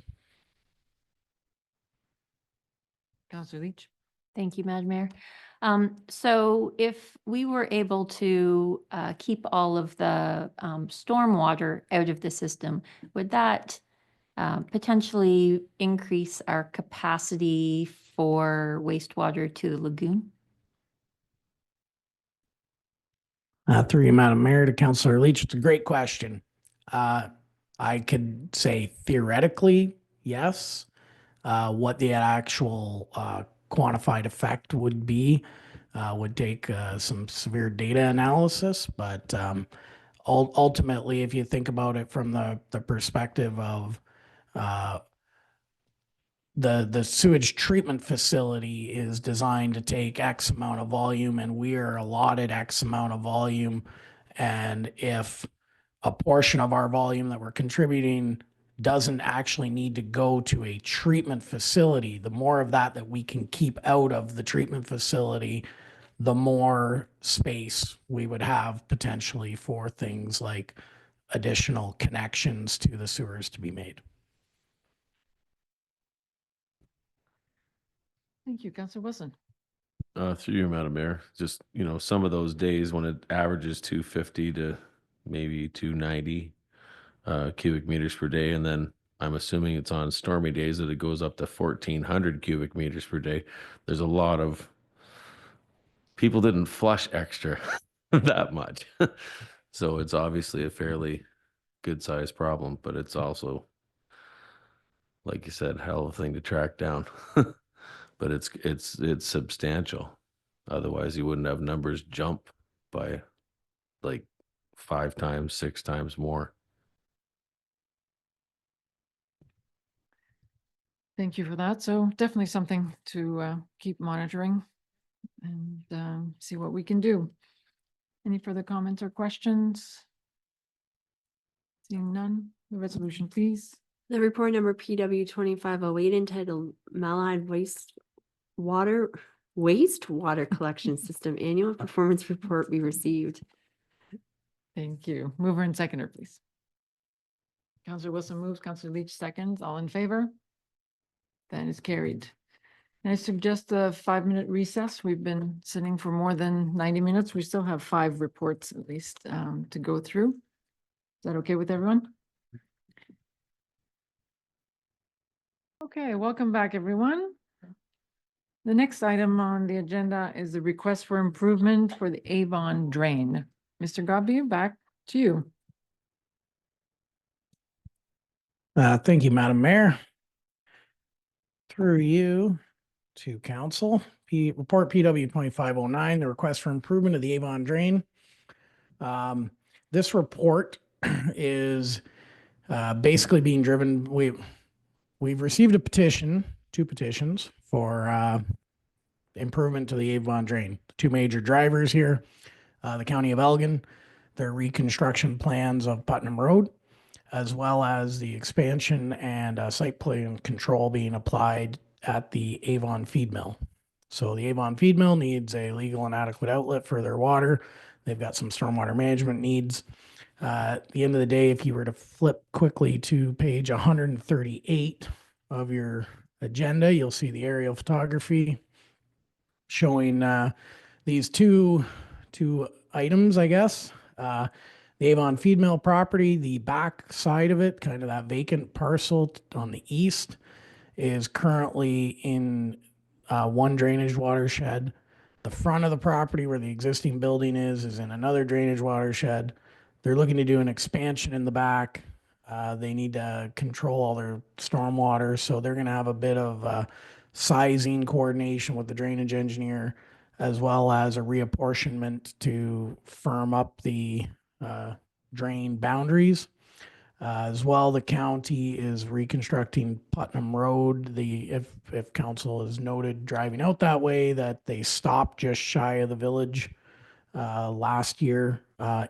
Councillor Leach? Thank you, Madam Mayor. So if we were able to keep all of the stormwater out of the system, would that potentially increase our capacity for wastewater to the lagoon? Through you, Madam Mayor, to Councillor Leach, it's a great question. I could say theoretically, yes. What the actual quantified effect would be would take some severe data analysis, but ultimately, if you think about it from the perspective of the sewage treatment facility is designed to take X amount of volume, and we are allotted X amount of volume, and if a portion of our volume that we're contributing doesn't actually need to go to a treatment facility, the more of that we can keep out of the treatment facility, the more space we would have potentially for things like additional connections to the sewers to be made. Thank you, Councillor Wilson. Through you, Madam Mayor, just, you know, some of those days when it averages 250 to maybe 290 cubic meters per day, and then I'm assuming it's on stormy days that it goes up to 1,400 cubic meters per day. There's a lot of people didn't flush extra that much. So it's obviously a fairly good sized problem, but it's also, like you said, hell of a thing to track down. But it's substantial. Otherwise you wouldn't have numbers jump by like 5 times, 6 times more. Thank you for that. So definitely something to keep monitoring and see what we can do. Any further comments or questions? Seeing none, the resolution, please. The report number PW 2508 entitled Malahide Wastewater Collection System Annual Performance Report be received. Thank you. Mover and seconder, please. Counselor Wilson moves, Counselor Leach seconds. All in favor? That is carried. And I suggest a 5-minute recess. We've been sitting for more than 90 minutes. We still have 5 reports at least to go through. Is that okay with everyone? Okay, welcome back, everyone. The next item on the agenda is the request for improvement for the Avon Drain. Mr. Godby, back to you. Thank you, Madam Mayor. Through you to council, report PW 2509, the request for improvement of the Avon Drain. This report is basically being driven. We've received a petition, 2 petitions for improvement to the Avon Drain. 2 major drivers here, the County of Elgin, their reconstruction plans of Putnam Road, as well as the expansion and site plan control being applied at the Avon feed mill. So the Avon feed mill needs a legal and adequate outlet for their water. They've got some stormwater management needs. At the end of the day, if you were to flip quickly to page 138 of your agenda, you'll see the aerial photography showing these two items, I guess. The Avon feed mill property, the back side of it, kind of that vacant parcel on the east, is currently in one drainage watershed. The front of the property where the existing building is in another drainage watershed. They're looking to do an expansion in the back. They need to control all their stormwater, so they're going to have a bit of sizing coordination with the drainage engineer, as well as a reapportionment to firm up the drain boundaries. As well, the county is reconstructing Putnam Road. If council has noted driving out that way, that they stopped just shy of the village last year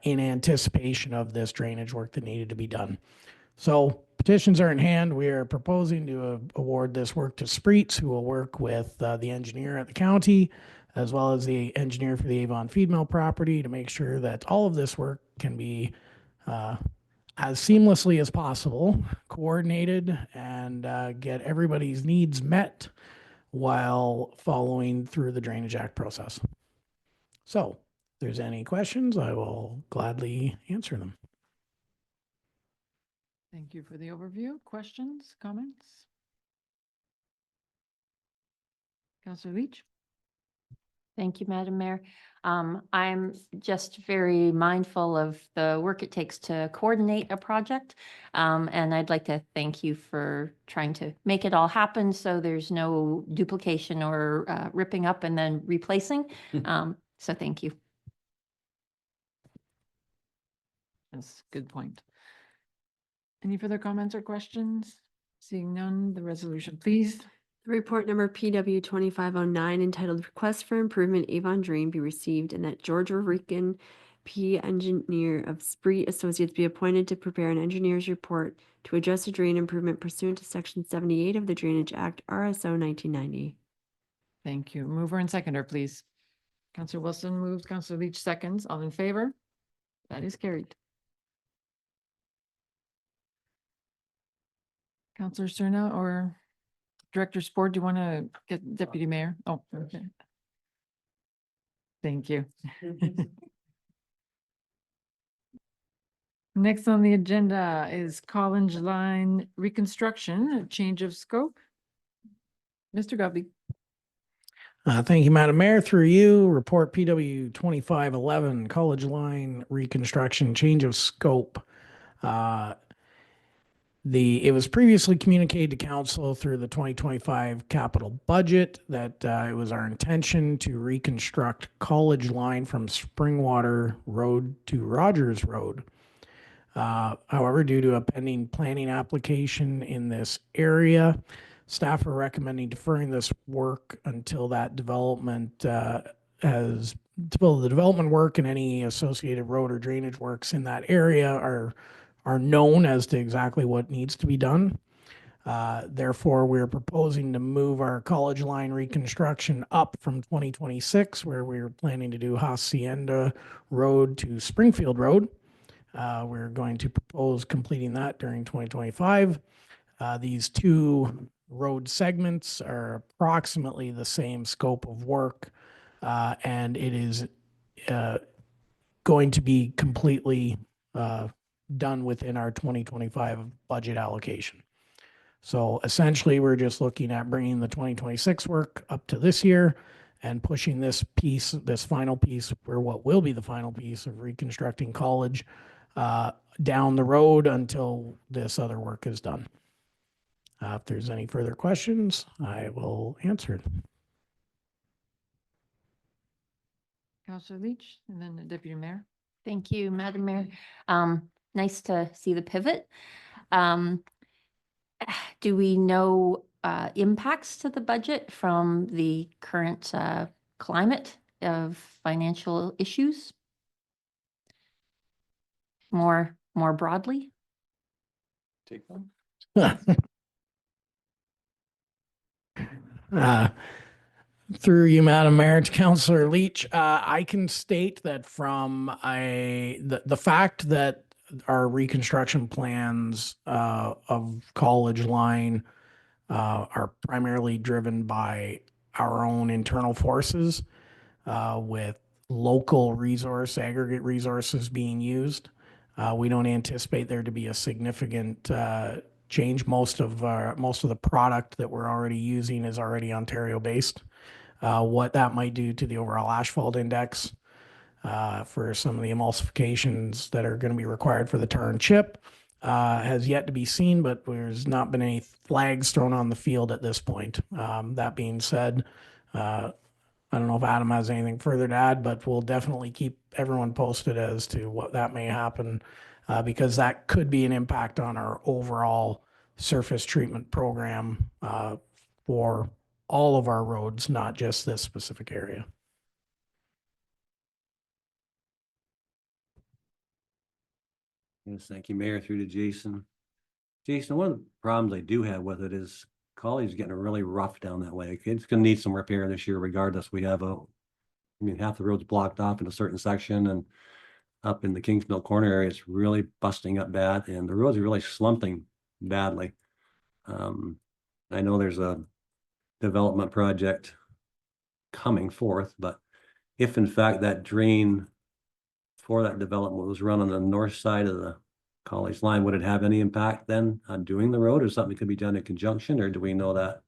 in anticipation of this drainage work that needed to be done. So petitions are in hand. We are proposing to award this work to Spreets, who will work with the engineer at the county, as well as the engineer for the Avon feed mill property, to make sure that all of this work can be as seamlessly as possible, coordinated, and get everybody's needs met while following through the Drainage Act process. So if there's any questions, I will gladly answer them. Thank you for the overview. Questions, comments? Counselor Leach? Thank you, Madam Mayor. I'm just very mindful of the work it takes to coordinate a project. And I'd like to thank you for trying to make it all happen so there's no duplication or ripping up and then replacing. So thank you. That's a good point. Any further comments or questions? Seeing none, the resolution, please. The report number PW 2509 entitled Request for Improvement Avon Drain be received, and that George Rican, P. Engineer of Spreet Associates, be appointed to prepare an engineer's report to address a drain improvement pursuant to Section 78 of the Drainage Act, RSO 1990. Thank you. Mover and seconder, please. Counselor Wilson moves, Counselor Leach seconds. All in favor? That is carried. Counselor Cerna or Director Sport, do you want to get Deputy Mayor? Oh, okay. Thank you. Next on the agenda is College Line reconstruction, a change of scope. Mr. Gubby. Thank you, Madam Mayor. Through you, report PW 2511, College Line reconstruction, change of scope. It was previously communicated to council through the 2025 capital budget that it was our intention to reconstruct College Line from Springwater Road to Rogers Road. However, due to a pending planning application in this area, staff are recommending deferring this work until that development the development work and any associated road or drainage works in that area are known as to exactly what needs to be done. Therefore, we're proposing to move our College Line reconstruction up from 2026, where we were planning to do Hacienda Road to Springfield Road. We're going to propose completing that during 2025. These two road segments are approximately the same scope of work, and it is going to be completely done within our 2025 budget allocation. So essentially, we're just looking at bringing the 2026 work up to this year and pushing this piece, this final piece, or what will be the final piece of reconstructing college down the road until this other work is done. If there's any further questions, I will answer it. Counselor Leach, and then the Deputy Mayor. Thank you, Madam Mayor. Nice to see the pivot. Do we know impacts to the budget from the current climate of financial issues? More broadly? Take them. Through you, Madam Mayor, to Councillor Leach, I can state that from the fact that our reconstruction plans of College Line are primarily driven by our own internal forces with local aggregate resources being used. We don't anticipate there to be a significant change. Most of the product that we're already using is already Ontario-based. What that might do to the overall asphalt index for some of the emulsifications that are going to be required for the tar and chip has yet to be seen, but there's not been any flags thrown on the field at this point. That being said, I don't know if Adam has anything further to add, but we'll definitely keep everyone posted as to what that may happen because that could be an impact on our overall surface treatment program for all of our roads, not just this specific area. Yes, thank you, Mayor, through to Jason. Jason, one of the problems I do have with it is College is getting really rough down that way. It's gonna need some repair this year regardless. We have half the road's blocked off in a certain section and up in the Kings Mill corner area, it's really busting up bad and the roads are really slumping badly. I know there's a development project coming forth, but if in fact that drain for that development was run on the north side of the College Line, would it have any impact then on doing the road, or something could be done in conjunction, or do we know that?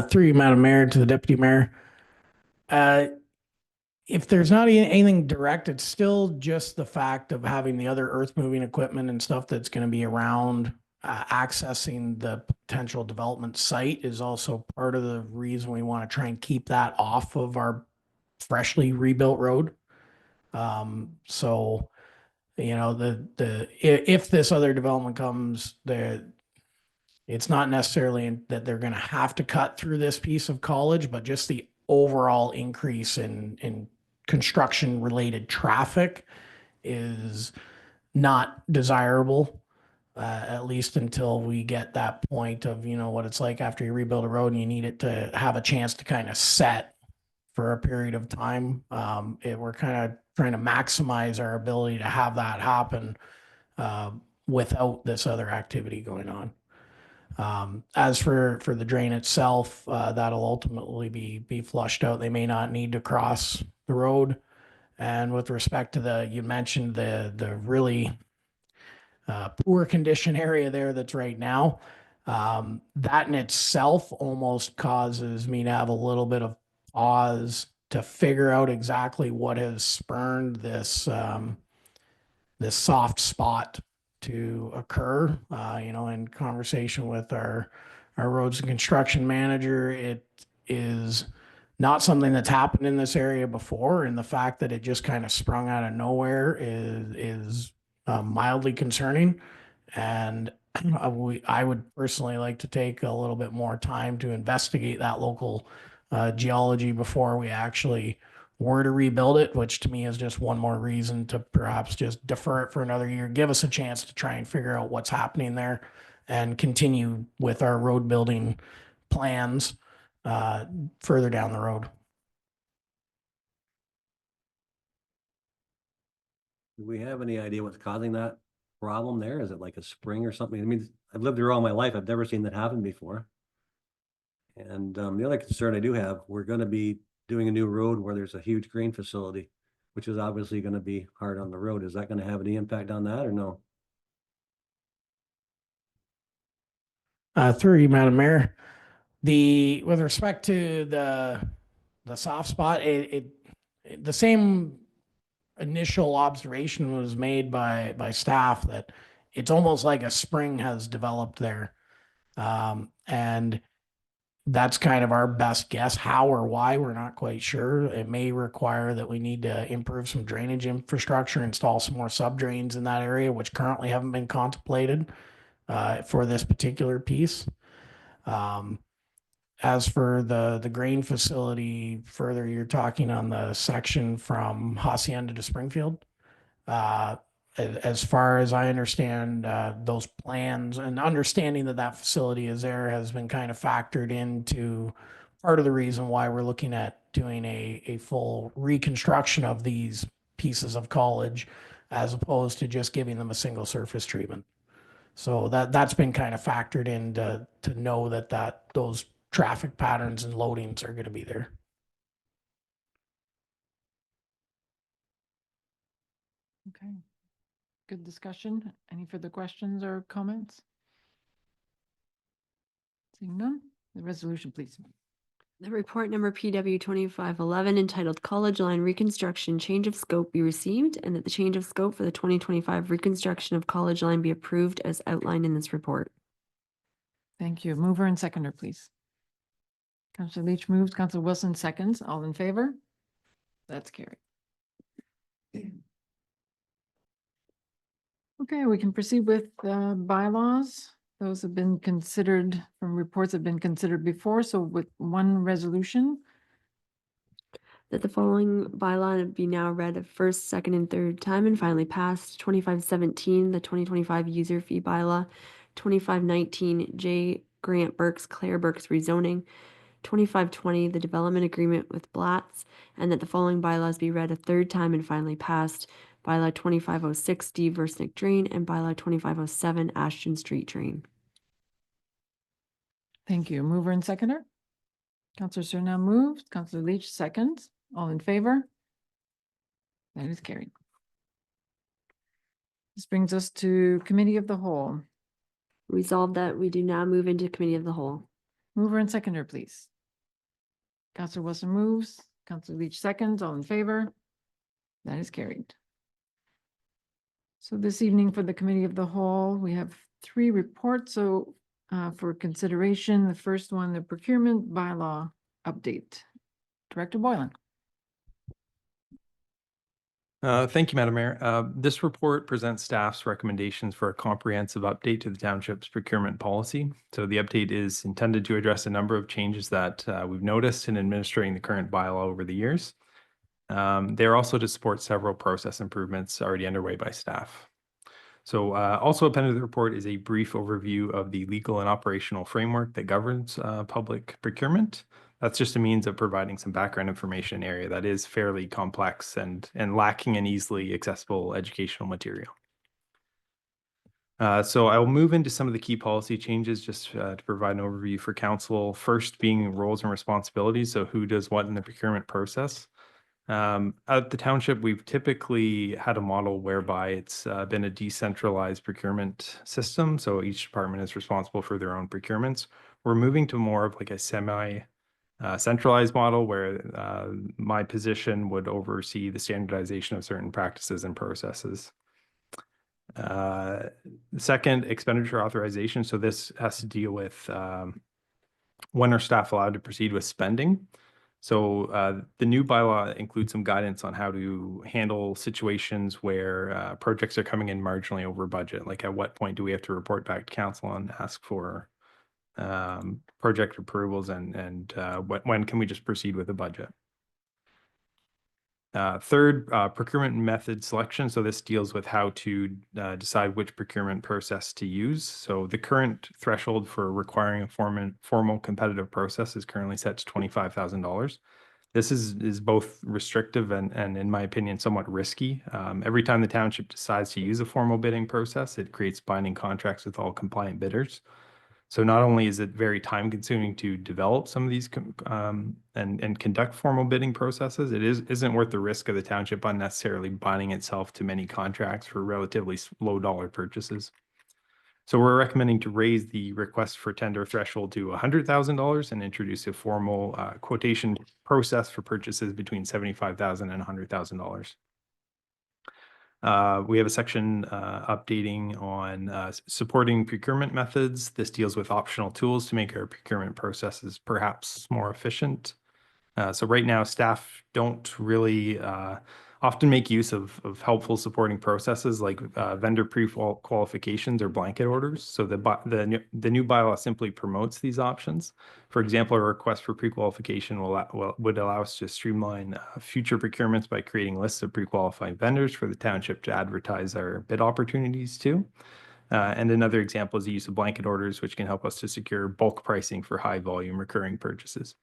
Through you, Madam Mayor, to the Deputy Mayor. If there's not anything direct, it's still just the fact of having the other earth moving equipment and stuff that's going to be around accessing the potential development site is also part of the reason we want to try and keep that off of our freshly rebuilt road. So, you know, if this other development comes, it's not necessarily that they're going to have to cut through this piece of College, but just the overall increase in construction related traffic is not desirable, at least until we get that point of, you know, what it's like after you rebuild a road and you need it to have a chance to kind of set for a period of time. We're kind of trying to maximize our ability to have that happen without this other activity going on. As for the drain itself, that'll ultimately be flushed out. They may not need to cross the road. And with respect to you mentioned the really poor condition area there that's right now, that in itself almost causes me to have a little bit of pause to figure out exactly what has spurned this soft spot to occur. You know, in conversation with our roads and construction manager, it is not something that's happened in this area before, and the fact that it just kind of sprung out of nowhere is mildly concerning. And I would personally like to take a little bit more time to investigate that local geology before we actually were to rebuild it, which to me is just one more reason to perhaps just defer it for another year, give us a chance to try and figure out what's happening there and continue with our road building plans further down the road. Do we have any idea what's causing that problem there? Is it like a spring or something? I mean, I've lived here all my life. I've never seen that happen before. And the other concern I do have, we're gonna be doing a new road where there's a huge grain facility, which is obviously gonna be hard on the road. Is that gonna have any impact on that or no? Through you, Madam Mayor, with respect to the soft spot, the same initial observation was made by staff that it's almost like a spring has developed there. And that's kind of our best guess. How or why, we're not quite sure. It may require that we need to improve some drainage infrastructure, install some more sub drains in that area, which currently haven't been contemplated for this particular piece. As for the grain facility, further, you're talking on the section from Hacienda to Springfield. As far as I understand, those plans and understanding that that facility is there has been kind of factored into part of the reason why we're looking at doing a full reconstruction of these pieces of college, as opposed to just giving them a single surface treatment. So that's been kind of factored in to know that those traffic patterns and loadings are going to be there. Okay. Good discussion. Any further questions or comments? Seeing none, the resolution, please. The report number PW 2511 entitled College Line Reconstruction Change of Scope be received, and that the change of scope for the 2025 reconstruction of College Line be approved as outlined in this report. Thank you. Mover and seconder, please. Councillor Leach moves, Councillor Wilson seconds. All in favor? That's carried. Okay, we can proceed with bylaws. Those have been considered, from reports have been considered before, so with one resolution. That the following bylaw be now read a first, second, and third time and finally passed. 2517, the 2025 user fee bylaw. 2519, J. Grant Burks, Claire Burks rezoning. 2520, the development agreement with Blatz, and that the following bylaws be read a third time and finally passed. Bylaw 2506, Steve Versnick Drain, and Bylaw 2507, Ashton Street Drain. Thank you. Mover and seconder. Councillor Surnow moves, Councillor Leach seconds. All in favor? That is carried. This brings us to Committee of the Whole. Resolved that we do now move into Committee of the Whole. Mover and seconder, please. Councillor Wilson moves, Councillor Leach seconds. All in favor? That is carried. So this evening for the Committee of the Whole, we have 3 reports. So for consideration, the first one, the procurement bylaw update. Director Boylan. Thank you, Madam Mayor. This report presents staff's recommendations for a comprehensive update to the township's procurement policy. So the update is intended to address a number of changes that we've noticed in administering the current bylaw over the years. They are also to support several process improvements already underway by staff. So also appended to the report is a brief overview of the legal and operational framework that governs public procurement. That's just a means of providing some background information in an area that is fairly complex and lacking in easily accessible educational material. So I will move into some of the key policy changes just to provide an overview for council. First being roles and responsibilities. So who does what in the procurement process. At the township, we've typically had a model whereby it's been a decentralized procurement system. So each department is responsible for their own procurements. We're moving to more of like a centralized model where my position would oversee the standardization of certain practices and processes. Second, expenditure authorization. So this has to deal with when are staff allowed to proceed with spending. So the new bylaw includes some guidance on how to handle situations where projects are coming in marginally over budget. Like at what point do we have to report back to council and ask for project approvals and when can we just proceed with the budget? Third, procurement method selection. So this deals with how to decide which procurement process to use. So the current threshold for requiring a formal competitive process is currently set to $25,000. This is both restrictive and in my opinion, somewhat risky. Every time the township decides to use a formal bidding process, it creates binding contracts with all compliant bidders. So not only is it very time consuming to develop some of these and conduct formal bidding processes, it isn't worth the risk of the township unnecessarily binding itself to many contracts for relatively low dollar purchases. So we're recommending to raise the request for tender threshold to $100,000 and introduce a formal quotation process for purchases between $75,000 and $100,000. We have a section updating on supporting procurement methods. This deals with optional tools to make our procurement processes perhaps more efficient. So right now, staff don't really often make use of helpful supporting processes like vendor pre-qualifications or blanket orders. So the new bylaw simply promotes these options. For example, a request for pre-qualification would allow us to streamline future procurements by creating lists of pre-qualified vendors for the township to advertise our bid opportunities to. And another example is the use of blanket orders, which can help us to secure bulk pricing for high volume recurring purchases.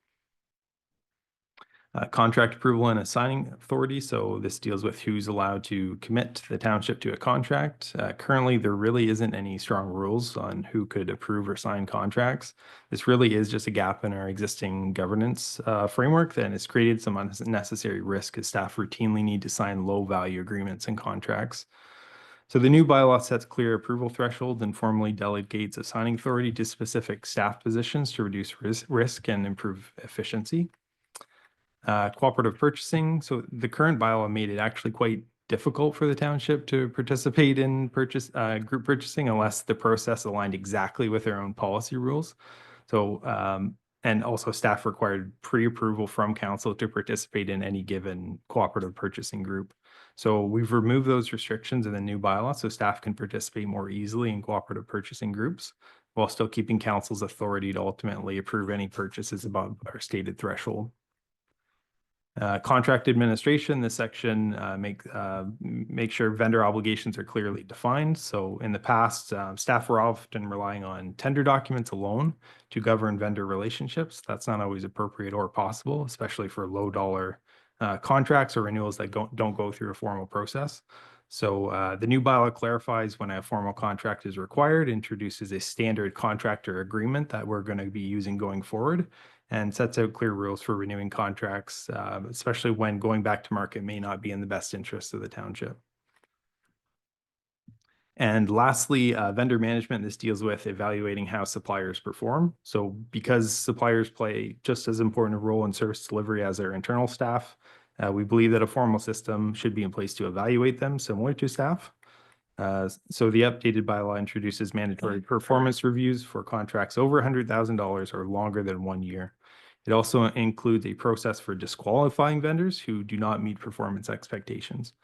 Contract approval and assigning authority. So this deals with who's allowed to commit the township to a contract. Currently, there really isn't any strong rules on who could approve or sign contracts. This really is just a gap in our existing governance framework that has created some unnecessary risk as staff routinely need to sign low value agreements and contracts. So the new bylaw sets clear approval thresholds and formally delegates assigning authority to specific staff positions to reduce risk and improve efficiency. Cooperative purchasing. So the current bylaw made it actually quite difficult for the township to participate in group purchasing unless the process aligned exactly with their own policy rules. So and also staff required pre-approval from council to participate in any given cooperative purchasing group. So we've removed those restrictions in the new bylaw so staff can participate more easily in cooperative purchasing groups while still keeping council's authority to ultimately approve any purchases above our stated threshold. Contract administration, this section make sure vendor obligations are clearly defined. So in the past, staff were often relying on tender documents alone to govern vendor relationships. That's not always appropriate or possible, especially for low dollar contracts or renewals that don't go through a formal process. So the new bylaw clarifies when a formal contract is required, introduces a standard contractor agreement that we're going to be using going forward, and sets out clear rules for renewing contracts, especially when going back to market may not be in the best interest of the township. And lastly, vendor management. This deals with evaluating how suppliers perform. So because suppliers play just as important a role in service delivery as our internal staff, we believe that a formal system should be in place to evaluate them similar to staff. So the updated bylaw introduces mandatory performance reviews for contracts over $100,000 or longer than 1 year. It also includes a process for disqualifying vendors who do not meet performance expectations.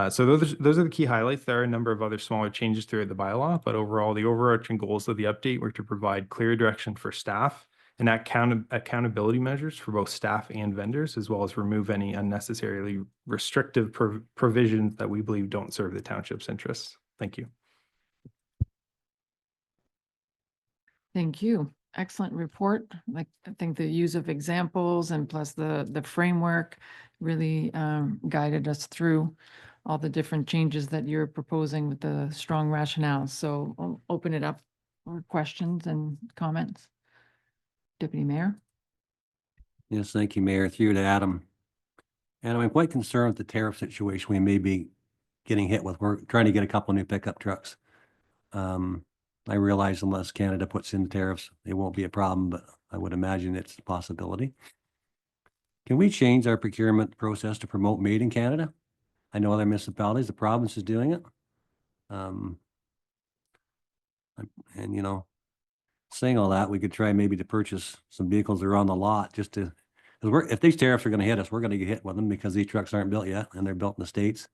So those are the key highlights. There are a number of other smaller changes throughout the bylaw, but overall, the overarching goals of the update were to provide clear direction for staff and accountability measures for both staff and vendors, as well as remove any unnecessarily restrictive provisions that we believe don't serve the township's interests. Thank you. Thank you. Excellent report. Like, I think the use of examples and plus the framework really guided us through all the different changes that you're proposing with the strong rationale. So I'll open it up for questions and comments. Deputy Mayor. Yes, thank you, Mayor. Through to Adam. Adam, I'm quite concerned with the tariff situation we may be getting hit with. We're trying to get a couple new pickup trucks. I realize unless Canada puts in tariffs, it won't be a problem, but I would imagine it's a possibility. Can we change our procurement process to promote made in Canada? I know other municipalities, the province is doing it. And, you know, saying all that, we could try maybe to purchase some vehicles that are on the lot just to, if these tariffs are going to hit us, we're going to get hit with them because these trucks aren't built yet and they're built in the States.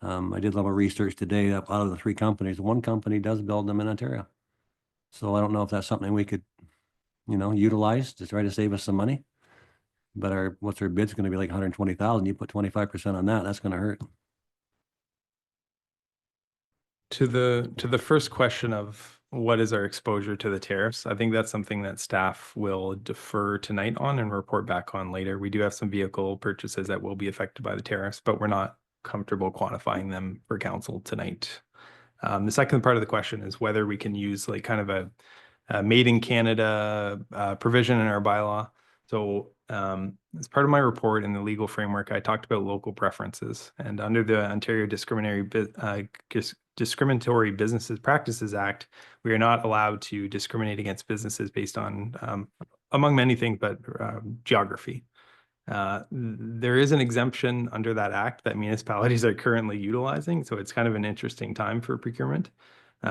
I did a little research today that out of the 3 companies, 1 company does build them in Ontario. So I don't know if that's something we could, you know, utilize to try to save us some money. But what's our bid's gonna be like 120,000. You put 25% on that, that's gonna hurt. To the first question of what is our exposure to the tariffs, I think that's something that staff will defer tonight on and report back on later. We do have some vehicle purchases that will be affected by the tariffs, but we're not comfortable quantifying them for council tonight. The second part of the question is whether we can use like kind of a made in Canada provision in our bylaw. So as part of my report in the legal framework, I talked about local preferences, and under the Ontario Discriminatory Businesses Practices Act, we are not allowed to discriminate against businesses based on, among many things, but geography. There is an exemption under that act that municipalities are currently utilizing, so it's kind of an interesting time for procurement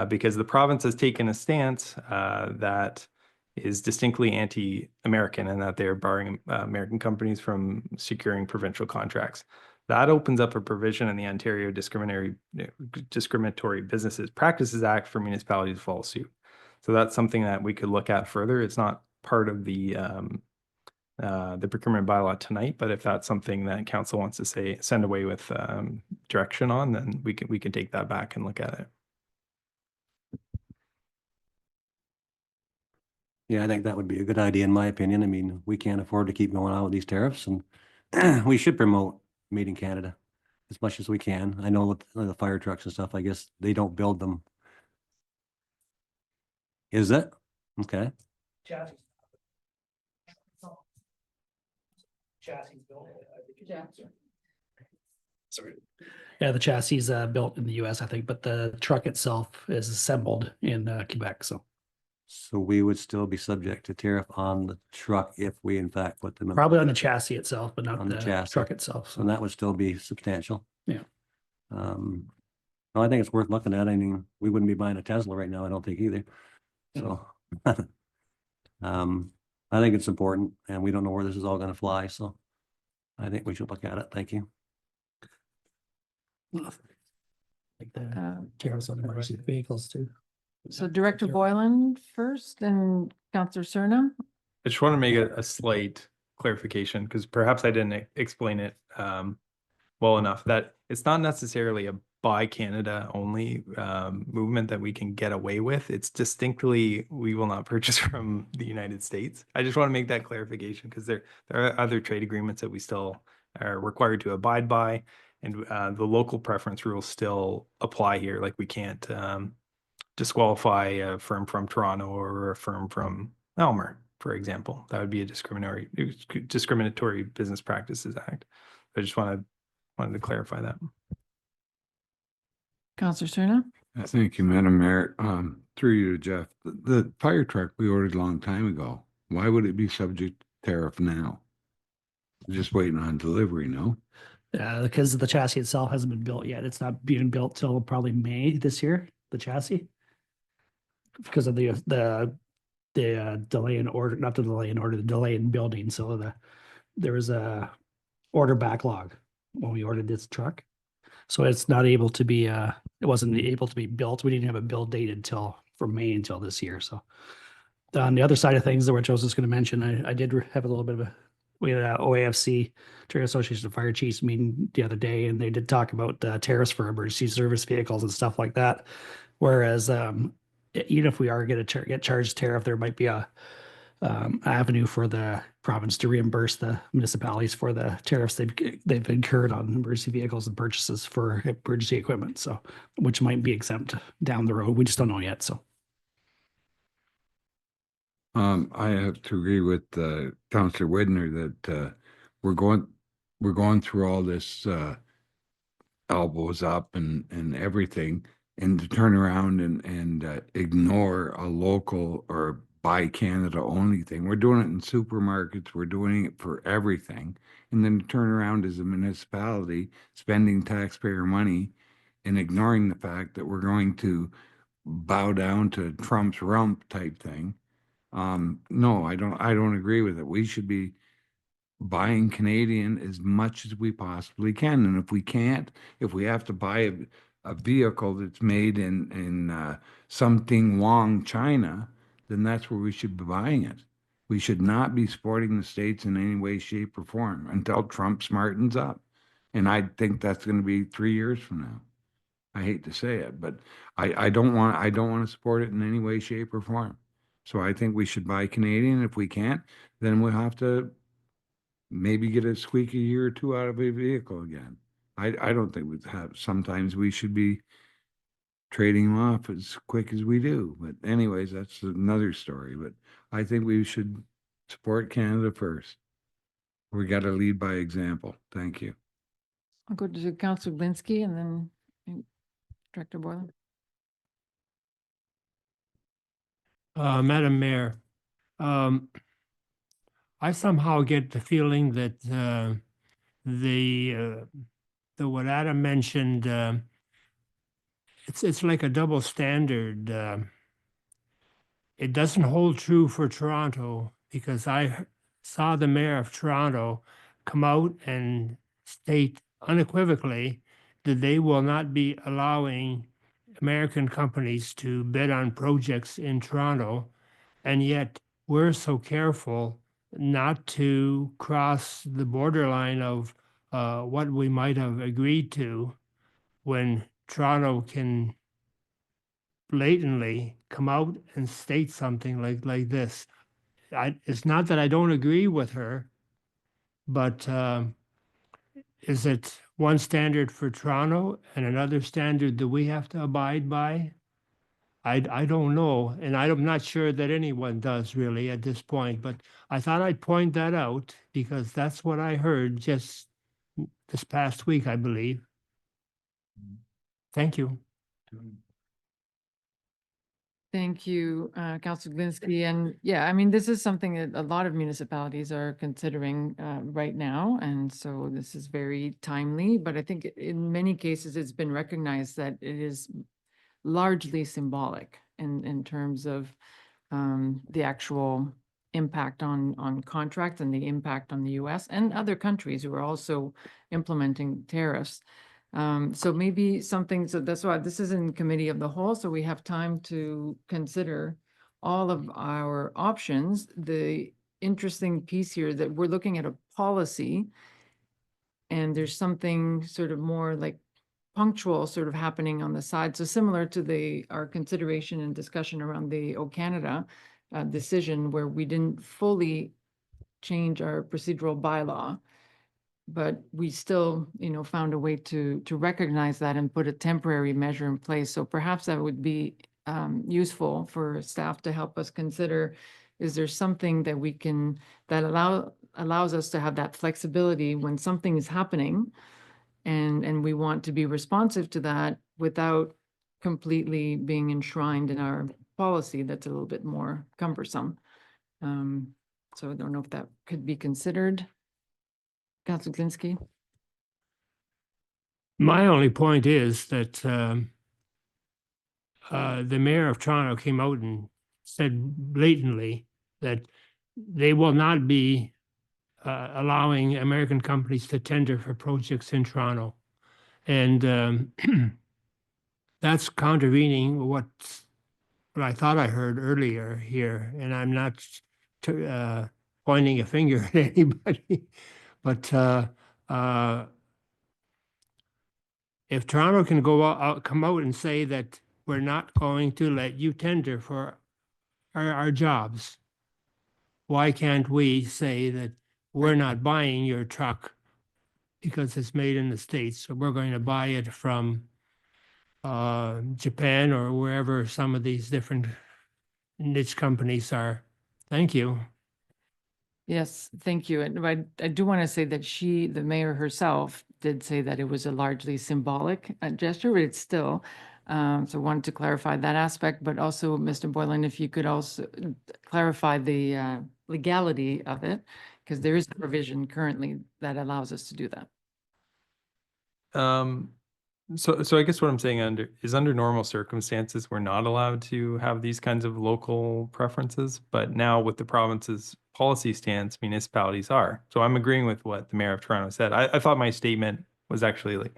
because the province has taken a stance that is distinctly anti-American and that they're barring American companies from securing provincial contracts. That opens up a provision in the Ontario Discriminatory Businesses Practices Act for municipalities to follow suit. So that's something that we could look at further. It's not part of the procurement bylaw tonight, but if that's something that council wants to send away with direction on, then we can take that back and look at it. Yeah, I think that would be a good idea, in my opinion. I mean, we can't afford to keep going on with these tariffs, and we should promote Made in Canada as much as we can. I know with the fire trucks and stuff, I guess they don't build them. Is it? Okay. Chassis. Chassis built. Sorry. Yeah, the chassis is built in the US, I think, but the truck itself is assembled in Quebec, so. So we would still be subject to tariff on the truck if we in fact put them in. Probably on the chassis itself, but not On the the chassis. truck itself. So that would still be substantial. Yeah. No, I think it's worth looking at. I mean, we wouldn't be buying a Tesla right now, I don't think either. So, I think it's important and we don't know where this is all gonna fly, so I think we should look at it. Thank you. Like the tariffs on emergency vehicles too. So Director Boylan first, and Councillor Cerna. I just want to make a slight clarification because perhaps I didn't explain it well enough that it's not necessarily a buy Canada only movement that we can get away with. It's distinctly we will not purchase from the United States. I just want to make that clarification because there are other trade agreements that we still are required to abide by, and the local preference rules still apply here. Like we can't disqualify a firm from Toronto or a firm from Elmer, for example. That would be a Discriminatory Business Practices Act. I just wanted to clarify that. Councillor Cerna. Thank you, Madam Mayor. Through you to Jeff, the fire truck we ordered a long time ago, why would it be subject to tariff now? Just waiting on delivery, no? Because the chassis itself hasn't been built yet. It's not being built till probably May this year, the chassis. Because of the delay in order, not the delay in order, the delay in building. So there was a order backlog when we ordered this truck. So it's not able to be, it wasn't able to be built. We didn't have a build date from May until this year. So on the other side of things, which I was just going to mention, I did have a little bit of we had a OAFC, Ontario Association of Fire Chiefs meeting the other day, and they did talk about tariffs for emergency service vehicles and stuff like that. Whereas even if we are going to get charged tariff, there might be a avenue for the province to reimburse the municipalities for the tariffs they've incurred on emergency vehicles and purchases for emergency equipment. So, which might be exempt down the road. We just don't know yet. So, I have to agree with Councillor Widner that we're going through all this elbows up and everything, and to turn around and ignore a local or buy Canada only thing. We're doing it in supermarkets, we're doing it for everything. And then to turn around as a municipality, spending taxpayer money and ignoring the fact that we're going to bow down to Trump's rump type thing. No, I don't agree with it. We should be buying Canadian as much as we possibly can. And if we can't, if we have to buy a vehicle that's made in something Wong, China, then that's where we should be buying it. We should not be supporting the states in any way, shape, or form until Trump smartens up. And I think that's going to be 3 years from now. I hate to say it, but I don't want to support it in any way, shape, or form. So I think we should buy Canadian. If we can't, then we'll have to maybe get a squeaky year or two out of a vehicle again. I don't think sometimes we should be trading them off as quick as we do. But anyways, that's another story. But I think we should support Canada first. We got to lead by example. Thank you. I'll go to Councilor Blinsky and then Director Boylan. Madam Mayor, I somehow get the feeling that what Adam mentioned, it's like a double standard. It doesn't hold true for Toronto because I saw the mayor of Toronto come out and state unequivocally that they will not be allowing American companies to bid on projects in Toronto. And yet we're so careful not to cross the borderline of what we might have agreed to when Toronto can blatantly come out and state something like this. It's not that I don't agree with her, but is it one standard for Toronto and another standard that we have to abide by? I don't know, and I'm not sure that anyone does really at this point, but I thought I'd point that out because that's what I heard just this past week, I believe. Thank you. Thank you, Councilor Glinsky. And yeah, I mean, this is something that a lot of municipalities are considering right now. And so this is very timely, but I think in many cases, it's been recognized that it is largely symbolic in terms of the actual impact on contracts and the impact on the US and other countries who are also implementing tariffs. So maybe something, so that's why this is in committee of the whole, so we have time to consider all of our options. The interesting piece here is that we're looking at a policy and there's something sort of more like punctual sort of happening on the side. So similar to our consideration and discussion around the O Canada decision where we didn't fully change our procedural bylaw, but we still, found a way to recognize that and put a temporary measure in place. So perhaps that would be useful for staff to help us consider, is there something that we can, that allows us to have that flexibility when something is happening and we want to be responsive to that without completely being enshrined in our policy that's a little bit more cumbersome. So I don't know if that could be considered. Councilor Glinsky? My only point is that the mayor of Toronto came out and said blatantly that they will not be allowing American companies to tender for projects in Toronto. And that's contravening what I thought I heard earlier here, and I'm not pointing a finger at anybody. But if Toronto can come out and say that we're not going to let you tender for our jobs, why can't we say that we're not buying your truck because it's made in the States, so we're going to buy it from Japan or wherever some of these different niche companies are? Thank you. Yes, thank you. And I do want to say that the mayor herself, did say that it was a largely symbolic gesture, but it's still. So I wanted to clarify that aspect, but also, Mr. Boylan, if you could also clarify the legality of it, because there is a provision currently that allows us to do that. So I guess what I'm saying under normal circumstances, we're not allowed to have these kinds of local preferences, but now with the province's policy stance, municipalities are. So I'm agreeing with what the mayor of Toronto said. I thought my statement was actually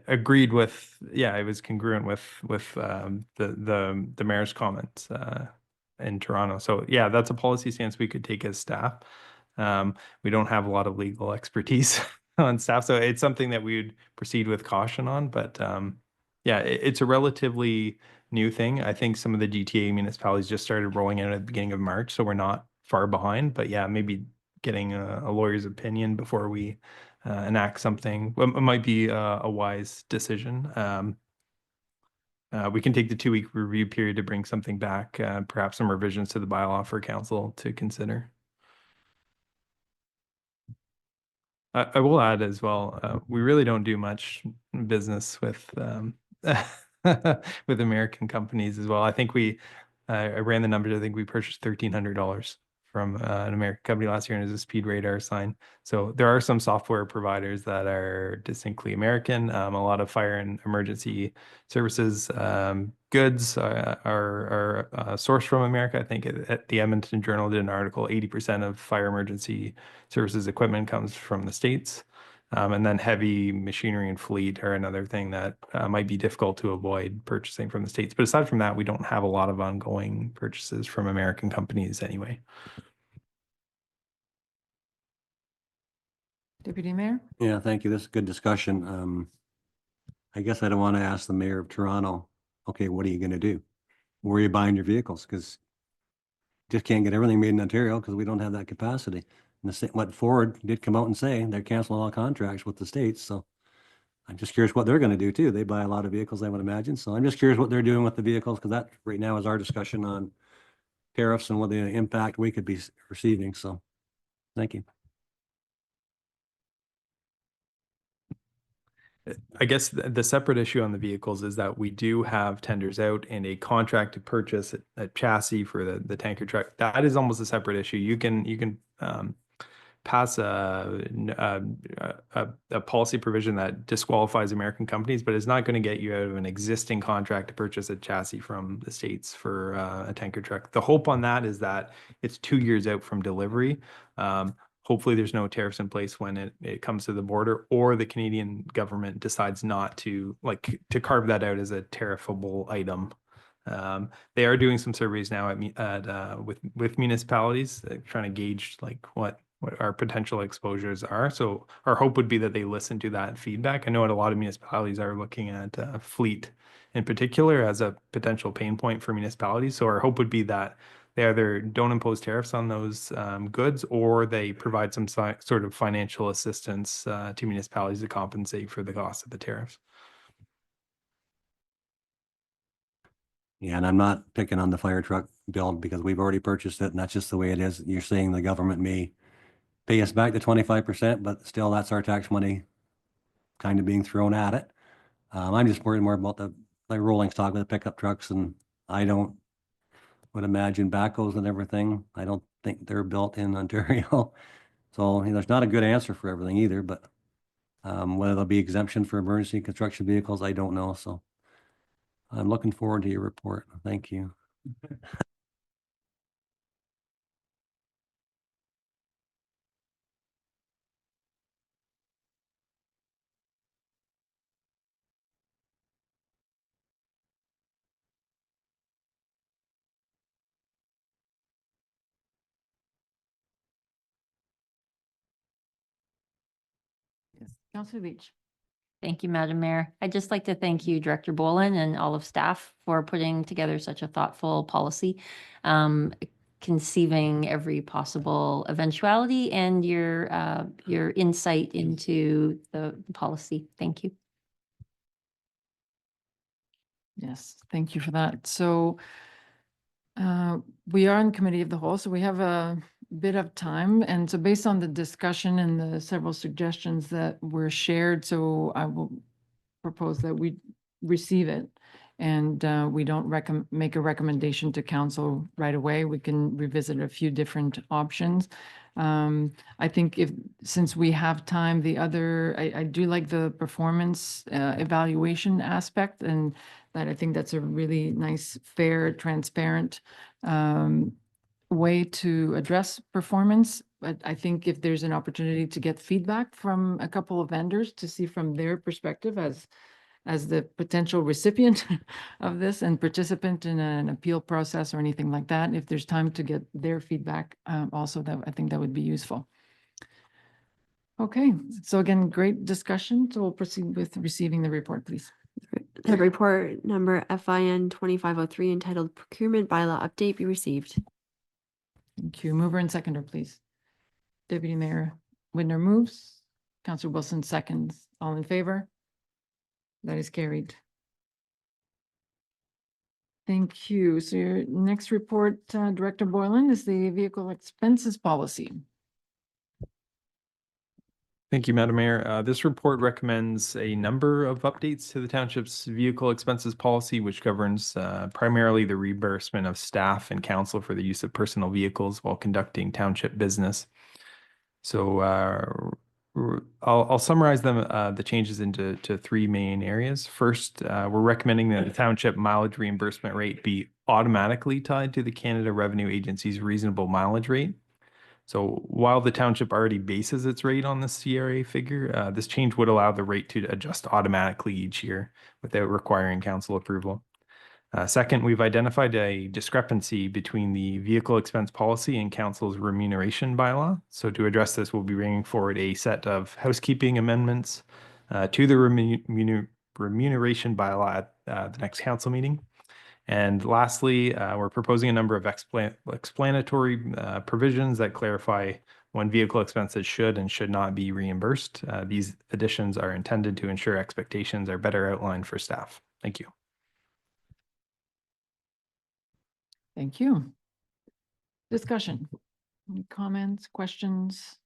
agreed with, it was congruent with the mayor's comments. in Toronto. So yeah, that's a policy stance we could take as staff. We don't have a lot of legal expertise on staff, so it's something that we would proceed with caution on. But yeah, it's a relatively new thing. I think some of the GTA municipalities just started rolling out at the beginning of March, so we're not far behind. But yeah, maybe getting a lawyer's opinion before we enact something might be a wise decision. We can take the 2-week review period to bring something back, perhaps some revisions to the bylaw for council to consider. I will add as well, we really don't do much business with with American companies as well. I think I ran the numbers. I think we purchased $1,300 from an American company last year, and it was a speed radar sign. So there are some software providers that are distinctly American. A lot of fire and emergency services goods are sourced from America. I think at the Edmonton Journal did an article, 80% of fire emergency services equipment comes from the States. And then heavy machinery and fleet are another thing that might be difficult to avoid purchasing from the States. But aside from that, we don't have a lot of ongoing purchases from American companies anyway. Deputy Mayor? Yeah, thank you. This is a good discussion. I guess I don't want to ask the mayor of Toronto, okay, what are you going to do? Where are you buying your vehicles? Because just can't get everything made in Ontario because we don't have that capacity. And what Ford did come out and say, they're canceling all contracts with the states. So I'm just curious what they're going to do too. They buy a lot of vehicles, I would imagine. So I'm just curious what they're doing with the vehicles, because that right now is our discussion on tariffs and what the impact we could be receiving. So thank you. I guess the separate issue on the vehicles is that we do have tenders out and a contract to purchase a chassis for the tanker truck. That is almost a separate issue. You can pass a policy provision that disqualifies American companies, but it's not going to get you out of an existing contract to purchase a chassis from the States for a tanker truck. The hope on that is that it's 2 years out from delivery. Hopefully there's no tariffs in place when it comes to the border, or the Canadian government decides not to carve that out as a tariffable item. They are doing some surveys now with municipalities, trying to gauge what our potential exposures are. So our hope would be that they listen to that feedback. I know a lot of municipalities are looking at fleet in particular as a potential pain point for municipalities. So our hope would be that they either don't impose tariffs on those goods, or they provide some sort of financial assistance to municipalities to compensate for the cost of the tariffs. Yeah, and I'm not picking on the fire truck build because we've already purchased it and that's just the way it is. You're saying the government may pay us back the 25%, but still that's our tax money kind of being thrown at it. I'm just worried more about the rolling stock with the pickup trucks, and I would imagine backhoes and everything. I don't think they're built in Ontario. So there's not a good answer for everything either, but whether there'll be exemption for emergency construction vehicles, I don't know. So I'm looking forward to your report. Thank you. Councillor Leach. Thank you, Madam Mayor. I'd just like to thank you, Director Bolin, and all of staff for putting together such a thoughtful policy, conceiving every possible eventuality, and your insight into the policy. Thank you. Yes, thank you for that. So we are in committee of the whole, so we have a bit of time. And so based on the discussion and the several suggestions that were shared, so I will propose that we receive it and we don't make a recommendation to council right away. We can revisit a few different options. I think since we have time, I do like the performance evaluation aspect, and that I think that's a really nice, fair, transparent way to address performance. But I think if there's an opportunity to get feedback from a couple of vendors to see from their perspective as as the potential recipient of this and participant in an appeal process or anything like that. If there's time to get their feedback, also, that I think that would be useful. Okay, so again, great discussion. So we'll proceed with receiving the report, please. The report number FIN 2503 entitled Procurement Bylaw Update be received. Thank you. Mover and seconder, please. Deputy Mayor Widner moves. Councillor Wilson seconds. All in favor? That is carried. Thank you. So your next report, Director Boylan, is the vehicle expenses policy. Thank you, Madam Mayor. This report recommends a number of updates to the township's vehicle expenses policy, which governs primarily the reimbursement of staff and council for the use of personal vehicles while conducting township business. So I'll summarize them, the changes into three main areas. First, we're recommending that the township mileage reimbursement rate be automatically tied to the Canada Revenue Agency's reasonable mileage rate. So while the township already bases its rate on the CRA figure, this change would allow the rate to adjust automatically each year without requiring council approval. Second, we've identified a discrepancy between the vehicle expense policy and council's remuneration bylaw. So to address this, we'll be bringing forward a set of housekeeping amendments to the remuneration bylaw at the next council meeting. And lastly, we're proposing a number of explanatory provisions that clarify when vehicle expenses should and should not be reimbursed. These additions are intended to ensure expectations are better outlined for staff. Thank you. Thank you. Discussion. Any comments, questions?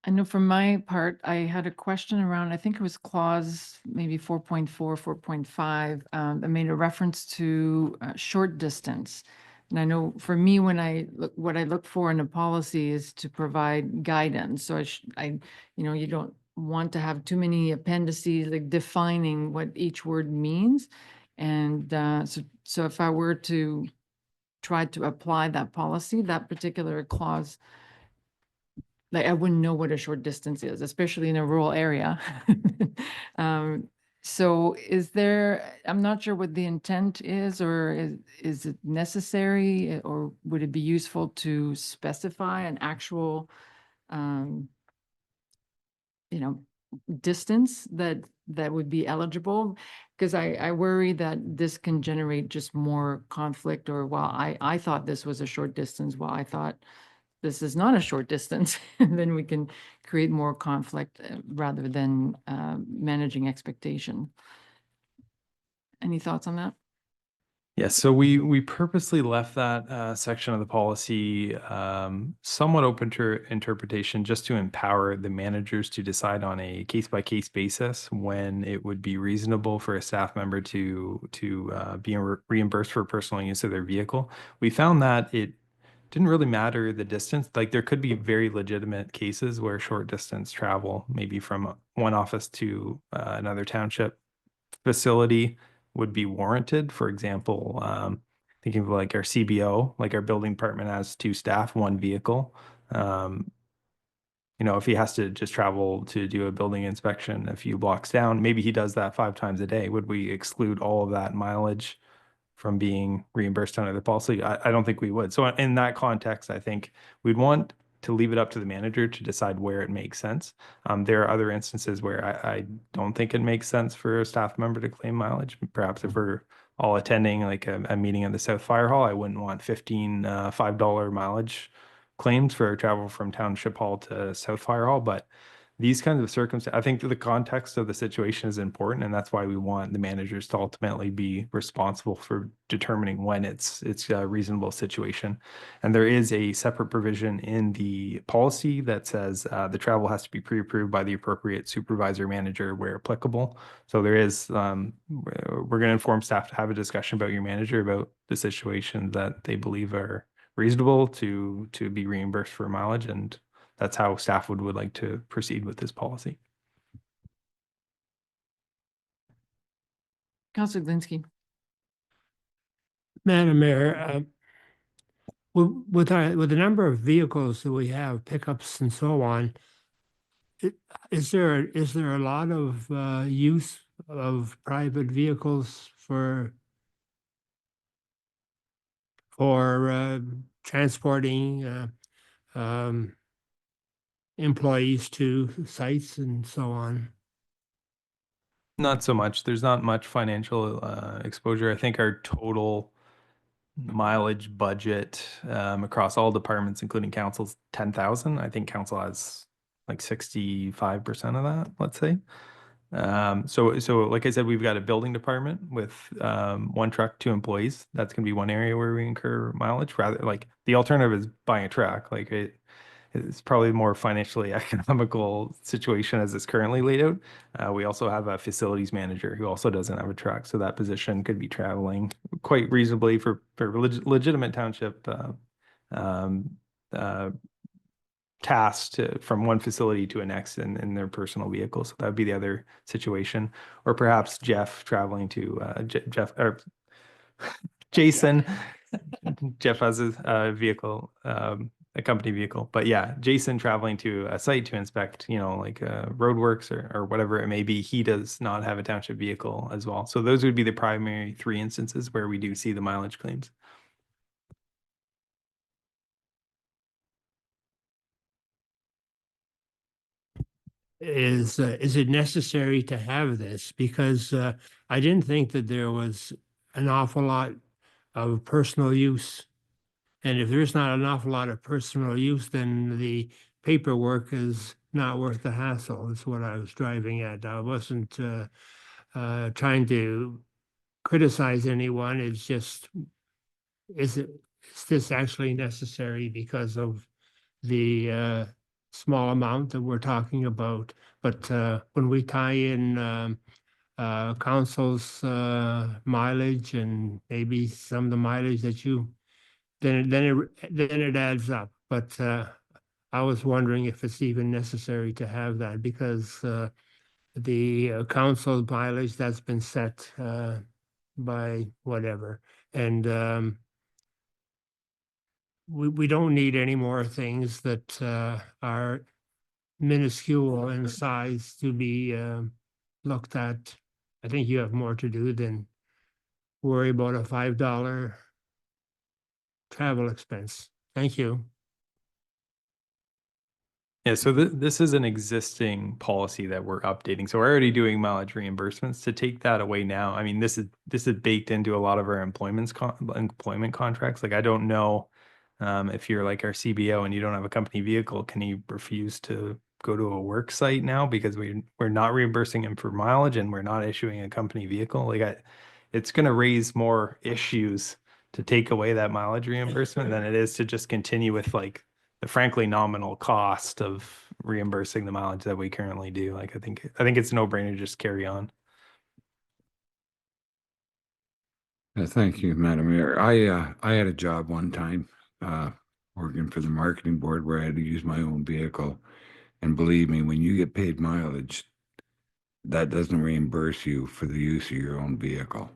I know from my part, I had a question around, I think it was clause maybe 4.4, 4.5, that made a reference to short distance. And I know for me, when I look, what I look for in a policy is to provide guidance. So you don't want to have too many appendices like defining what each word means. And so if I were to try to apply that policy, that particular clause, like I wouldn't know what a short distance is, especially in a rural area. So I'm not sure what the intent is, or is it necessary, or would it be useful to specify an actual, distance that would be eligible? Because I worry that this can generate just more conflict, or I thought this was a short distance, I thought this is not a short distance, and then we can create more conflict rather than managing expectation. Any thoughts on that? Yes, so we purposely left that section of the policy somewhat open to interpretation, just to empower the managers to decide on a case-by-case basis when it would be reasonable for a staff member to be reimbursed for personal use of their vehicle. We found that it didn't really matter the distance. Like there could be very legitimate cases where short distance travel, maybe from one office to another township facility, would be warranted. For example, thinking of like our CBO, like our building department has 2 staff, 1 vehicle. If he has to just travel to do a building inspection a few blocks down, maybe he does that 5 times a day. Would we exclude all of that mileage from being reimbursed under the policy? I don't think we would. So in that context, I think we'd want to leave it up to the manager to decide where it makes sense. There are other instances where I don't think it makes sense for a staff member to claim mileage. Perhaps if we're all attending like a meeting at the South Fire Hall, I wouldn't want 15 $5 mileage claims for travel from Township Hall to South Fire Hall. But these kinds of circumstances, I think the context of the situation is important, and that's why we want the managers to ultimately be responsible for determining when it's a reasonable situation. And there is a separate provision in the policy that says the travel has to be pre-approved by the appropriate supervisor manager where applicable. So there is, we're going to inform staff to have a discussion about your manager about the situation that they believe are reasonable to be reimbursed for mileage, and that's how staff would like to proceed with this policy. Councilor Glinski. Madam Mayor, with the number of vehicles that we have, pickups and so on, is there a lot of use of private vehicles for transporting employees to sites and so on? Not so much. There's not much financial exposure. I think our total mileage budget across all departments, including council's 10,000. I think council has like 65% of that, let's say. So like I said, we've got a building department with one truck, 2 employees. That's going to be one area where we incur mileage. Rather, like the alternative is buying a truck. Like it's probably a more financially economical situation as it's currently laid out. We also have a facilities manager who also doesn't have a truck, so that position could be traveling quite reasonably for legitimate township tasks from one facility to a next in their personal vehicle. So that would be the other situation, or perhaps Jeff traveling to Jeff or Jason. Jeff has a vehicle. A company vehicle, but yeah, Jason traveling to a site to inspect, like roadworks or whatever it may be, he does not have a township vehicle as well. So those would be the primary 3 instances where we do see the mileage claims. Is it necessary to have this? Because I didn't think that there was an awful lot of personal use. And if there's not an awful lot of personal use, then the paperwork is not worth the hassle, is what I was driving at. I wasn't trying to criticize anyone. It's just, is this actually necessary because of the small amount that we're talking about? But when we tie in council's mileage and maybe some of the mileage that you then it adds up. But I was wondering if it's even necessary to have that, because the council mileage that's been set by whatever, and we don't need any more things that are minuscule in size to be looked at. I think you have more to do than worry about a $5 travel expense. Thank you. Yeah, so this is an existing policy that we're updating. So we're already doing mileage reimbursements. To take that away now, I mean, this is baked into a lot of our employment contracts. Like I don't know if you're like our CBO and you don't have a company vehicle, can you refuse to go to a work site now because we're not reimbursing him for mileage and we're not issuing a company vehicle? Like it's going to raise more issues to take away that mileage reimbursement than it is to just continue with like the frankly nominal cost of reimbursing the mileage that we currently do. Like I think it's a no-brainer to just carry on. Thank you, Madam Mayor. I had a job one time working for the marketing board where I had to use my own vehicle. And believe me, when you get paid mileage, that doesn't reimburse you for the use of your own vehicle.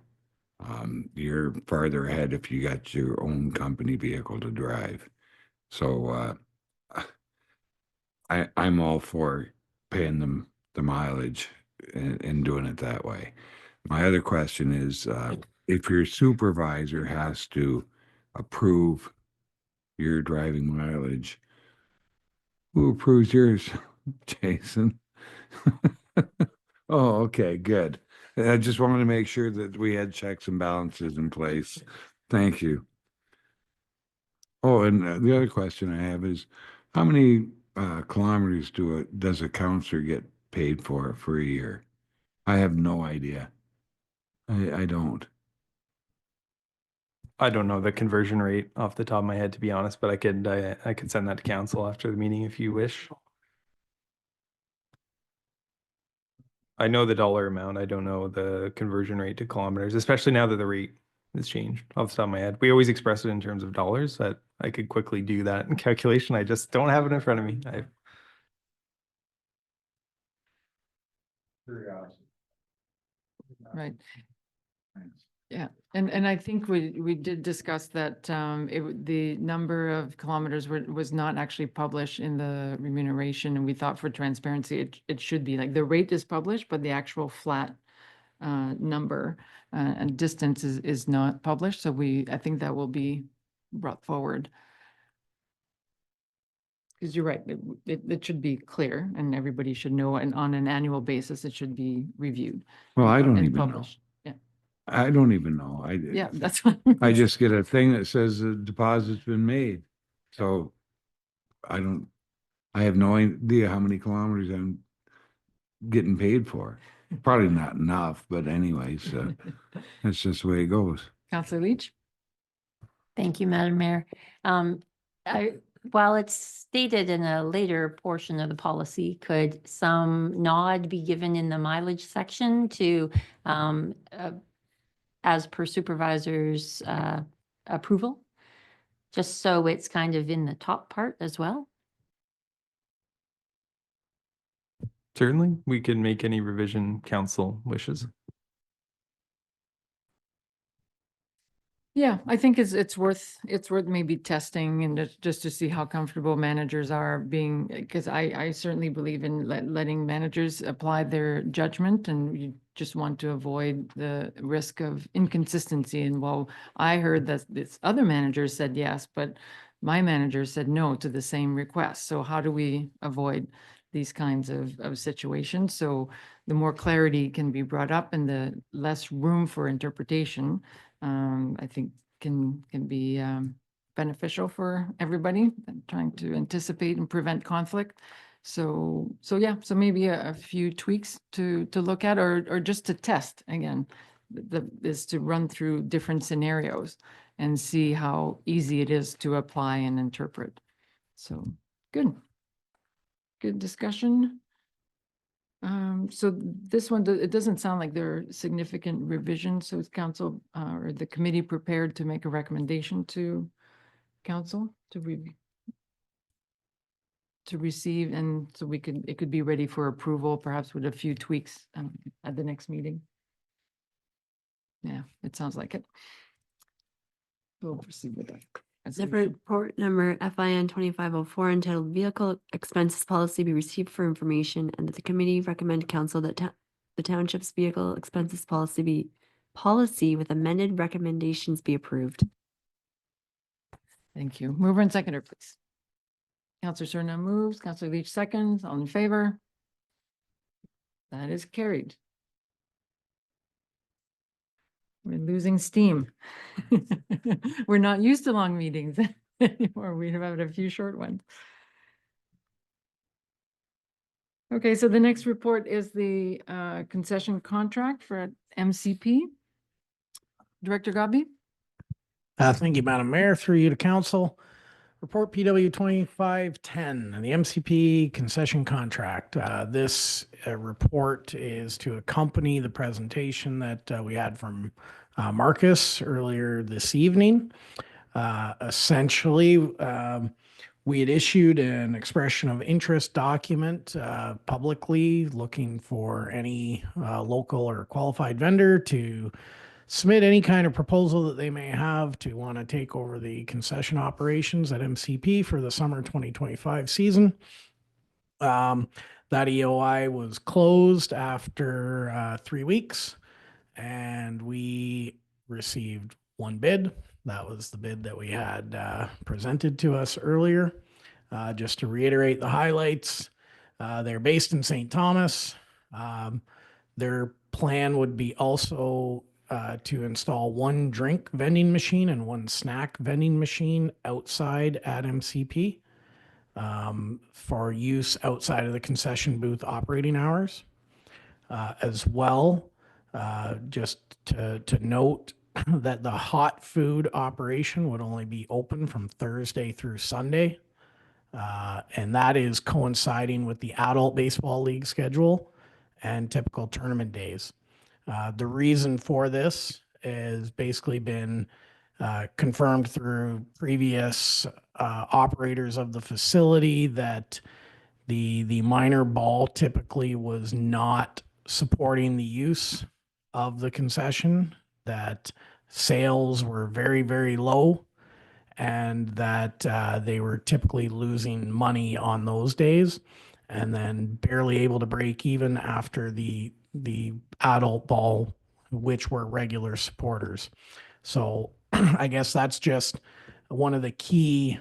You're farther ahead if you got your own company vehicle to drive. So I'm all for paying them the mileage and doing it that way. My other question is, if your supervisor has to approve your driving mileage, who approves yours, Jason? Oh, okay, good. I just wanted to make sure that we had checks and balances in place. Thank you. Oh, and the other question I have is, how many kilometers does a counselor get paid for a year? I have no idea. I don't. I don't know the conversion rate off the top of my head, to be honest, but I could send that to council after the meeting if you wish. I know the dollar amount. I don't know the conversion rate to kilometers, especially now that the rate has changed off the top of my head. We always express it in terms of dollars. That I could quickly do that in calculation. I just don't have it in front of me. Curiosity. Right. Yeah, and I think we did discuss that the number of kilometers was not actually published in the remuneration, and we thought for transparency, it should be like the rate is published, but the actual flat number and distance is not published. So I think that will be brought forward. Because you're right, it should be clear and everybody should know, and on an annual basis, it should be reviewed. Well, I don't and even know. published. Yeah, I don't even know. yeah, that's what. I just get a thing that says the deposit's been made. So I have no idea how many kilometers I'm getting paid for. Probably not enough, but anyways, that's just the way it goes. Counselor Leach? Thank you, Madam Mayor. While it's stated in a later portion of the policy, could some nod be given in the mileage section to, as per supervisor's approval? Just so it's kind of in the top part as well? Certainly, we can make any revision council wishes. Yeah, I think it's worth maybe testing and just to see how comfortable managers are being, because I certainly believe in letting managers apply their judgment, and you just want to avoid the risk of inconsistency. And while I heard that this other manager said yes, but my manager said no to the same request. So how do we avoid these kinds of situations? So the more clarity can be brought up and the less room for interpretation, I think can be beneficial for everybody, and trying to anticipate and prevent conflict. So yeah, so maybe a few tweaks to look at, or just to test again, is to run through different scenarios and see how easy it is to apply and interpret. So good discussion. So this one, it doesn't sound like there are significant revisions. So is council or the committee prepared to make a recommendation to council to receive, and so it could be ready for approval, perhaps with a few tweaks at the next meeting? Yeah, it sounds like it. We'll proceed with that. Report number FIN 2504 entitled Vehicle Expenses Policy be received for information, and that the committee recommend council that the township's vehicle expenses policy with amended recommendations be approved. Thank you. Mover and seconder, please. Counselor Serna moves, Counselor Leach seconds, all in favor? That is carried. We're losing steam. We're not used to long meetings anymore. We have had a few short ones. Okay, so the next report is the concession contract for MCP. Director Gabi? Thank you, Madam Mayor. Through you to council. Report PW 2510, the MCP concession contract. This report is to accompany the presentation that we had from Marcus earlier this evening. Essentially, we had issued an expression of interest document publicly, looking for any local or qualified vendor to submit any kind of proposal that they may have to want to take over the concession operations at MCP for the summer 2025 season. That EOI was closed after 3 weeks, and we received one bid. That was the bid that we had presented to us earlier. Just to reiterate the highlights, they're based in St. Thomas. Their plan would be also to install one drink vending machine and one snack vending machine outside at MCP for use outside of the concession booth operating hours. As well, just to note that the hot food operation would only be open from Thursday through Sunday. And that is coinciding with the adult baseball league schedule and typical tournament days. The reason for this has basically been confirmed through previous operators of the facility that the minor ball typically was not supporting the use of the concession that sales were very, very low and that they were typically losing money on those days and then barely able to break even after the adult ball, which were regular supporters. So I guess that's just one of the key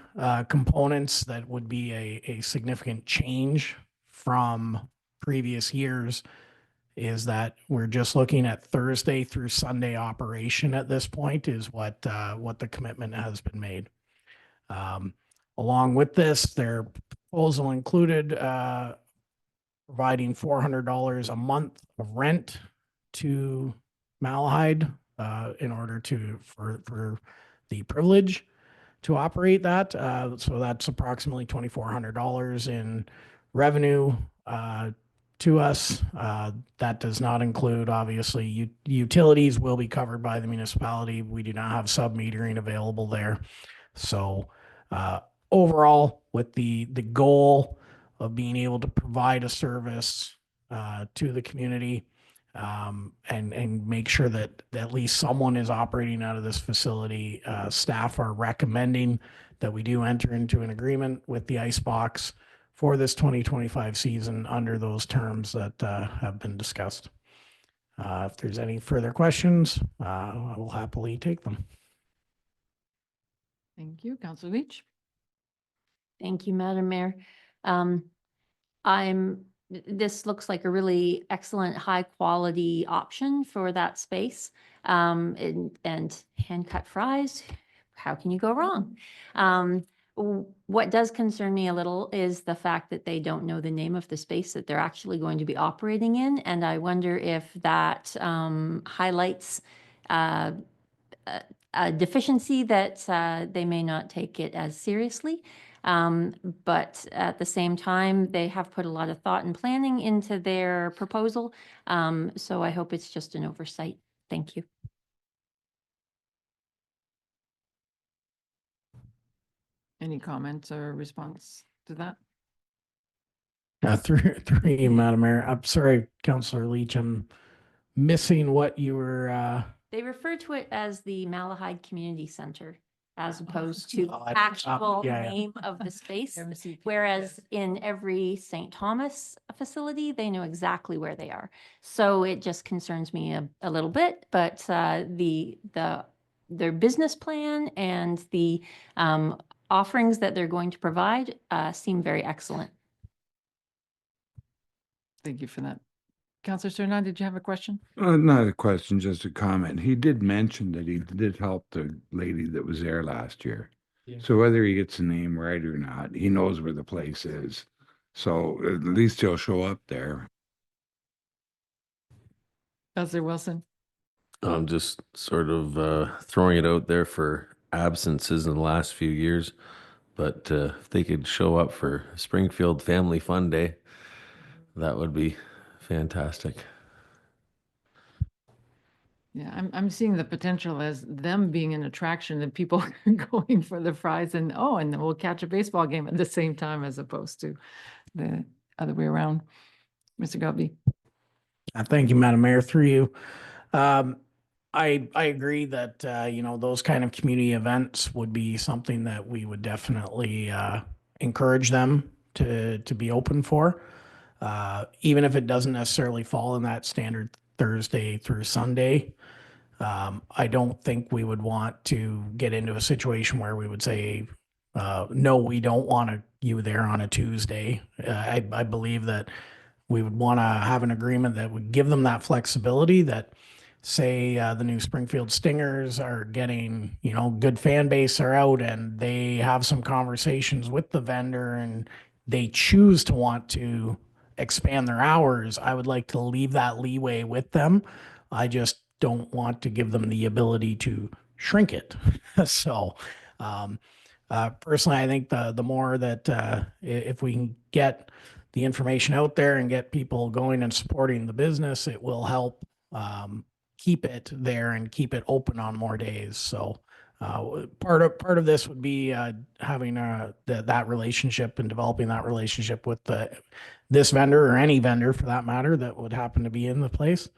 components that would be a significant change from previous years, is that we're just looking at Thursday through Sunday operation at this point is what the commitment has been made. Along with this, their proposal included providing $400 a month of rent to Malahide in order for the privilege to operate that. So that's approximately $2,400 in revenue to us. That does not include, obviously, utilities will be covered by the municipality. We do not have sub-metering available there. So overall, with the goal of being able to provide a service to the community and make sure that at least someone is operating out of this facility, staff are recommending that we do enter into an agreement with the Icebox for this 2025 season under those terms that have been discussed. If there's any further questions, I will happily take them. Thank you. Councillor Leach? Thank you, Madam Mayor. This looks like a really excellent, high quality option for that space. And hand cut fries, how can you go wrong? What does concern me a little is the fact that they don't know the name of the space that they're actually going to be operating in. And I wonder if that highlights a deficiency that they may not take it as seriously. But at the same time, they have put a lot of thought and planning into their proposal. So I hope it's just an oversight. Thank you. Any comments or response to that? Through you, Madam Mayor. I'm sorry, Councillor Leach, I'm missing what you were. They refer to it as the Malahide Community Center as opposed to Oh, the actual yeah, yeah. name of the space. Whereas in every St. Thomas facility, they know exactly where they are. So it just concerns me a little bit, but their business plan and the offerings that they're going to provide seem very excellent. Thank you for that. Councillor Serna, did you have a question? Not a question, just a comment. He did mention that he did help the lady that was there last year. Yeah. So whether he gets the name right or not, he knows where the place is. So at least he'll show up there. Councillor Wilson? I'm just sort of throwing it out there for absences in the last few years, but if they could show up for Springfield Family Fun Day, that would be fantastic. Yeah, I'm seeing the potential as them being an attraction and people going for the fries and then we'll catch a baseball game at the same time as opposed to the other way around. Mr. Gubby? Thank you, Madam Mayor. Through you. I agree that, those kind of community events would be something that we would definitely encourage them to be open for. Even if it doesn't necessarily fall in that standard Thursday through Sunday. I don't think we would want to get into a situation where we would say, no, we don't want you there on a Tuesday. I believe that we would want to have an agreement that would give them that flexibility that say the new Springfield Stingers are getting, good fan base are out and they have some conversations with the vendor and they choose to want to expand their hours. I would like to leave that leeway with them. I just don't want to give them the ability to shrink it. So personally, I think the more that if we can get the information out there and get people going and supporting the business, it will help keep it there and keep it open on more days. So part of this would be having that relationship and developing that relationship with this vendor or any vendor for that matter that would happen to be in the place.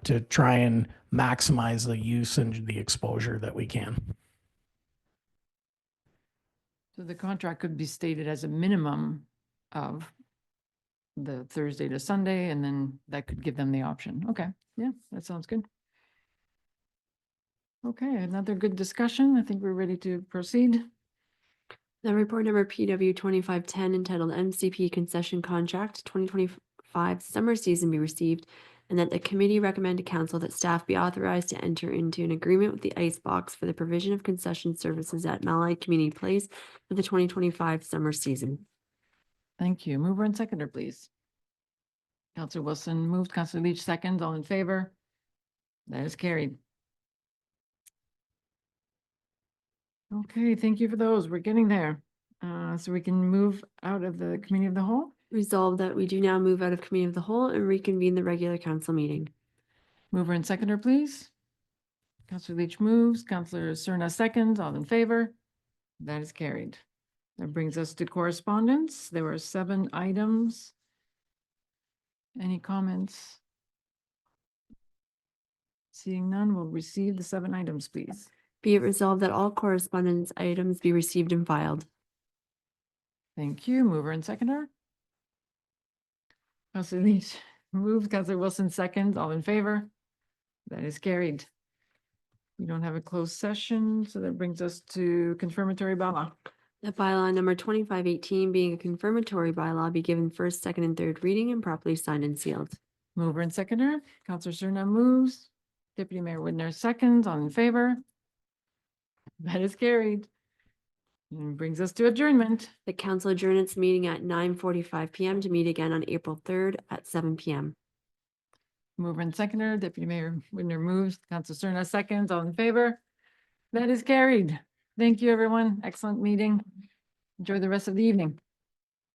to try and maximize the use and the exposure that we can. So the contract could be stated as a minimum of the Thursday to Sunday, and then that could give them the option. Okay, yeah, that sounds good. Okay, another good discussion. I think we're ready to proceed. The report number PW 2510 entitled MCP Concession Contract 2025 Summer Season be received, and that the committee recommend to council that staff be authorized to enter into an agreement with the Icebox for the provision of concession services at Malai Community Place for the 2025 summer season. Thank you. Mover and seconder, please. Counselor Wilson moved, Counselor Leach seconds, all in favor? That is carried. Okay, thank you for those. We're getting there. So we can move out of the committee of the whole. Resolved that we do now move out of committee of the whole and reconvene the regular council meeting. Mover and seconder, please. Counselor Leach moves, Counselor Cerna seconds, all in favor? That is carried. That brings us to correspondence. There were 7 items. Any comments? Seeing none, we'll receive the 7 items, please. Be it resolved that all correspondence items be received and filed. Thank you. Mover and seconder. Counselor Leach moved, Counselor Wilson seconds, all in favor? That is carried. We don't have a closed session, so that brings us to confirmatory bylaw. That bylaw number 2518 being a confirmatory bylaw be given first, second, and third reading and properly signed and sealed. Mover and seconder. Counselor Cerna moves. Deputy Mayor Widner seconds, all in favor? That is carried. And brings us to adjournment. The council adjourned its meeting at 9:45 PM to meet again on April 3rd at 7 PM. Mover and seconder, Deputy Mayor Widner moves, Counselor Cerna seconds, all in favor? That is carried. Thank you, everyone. Excellent meeting. Enjoy the rest of the evening.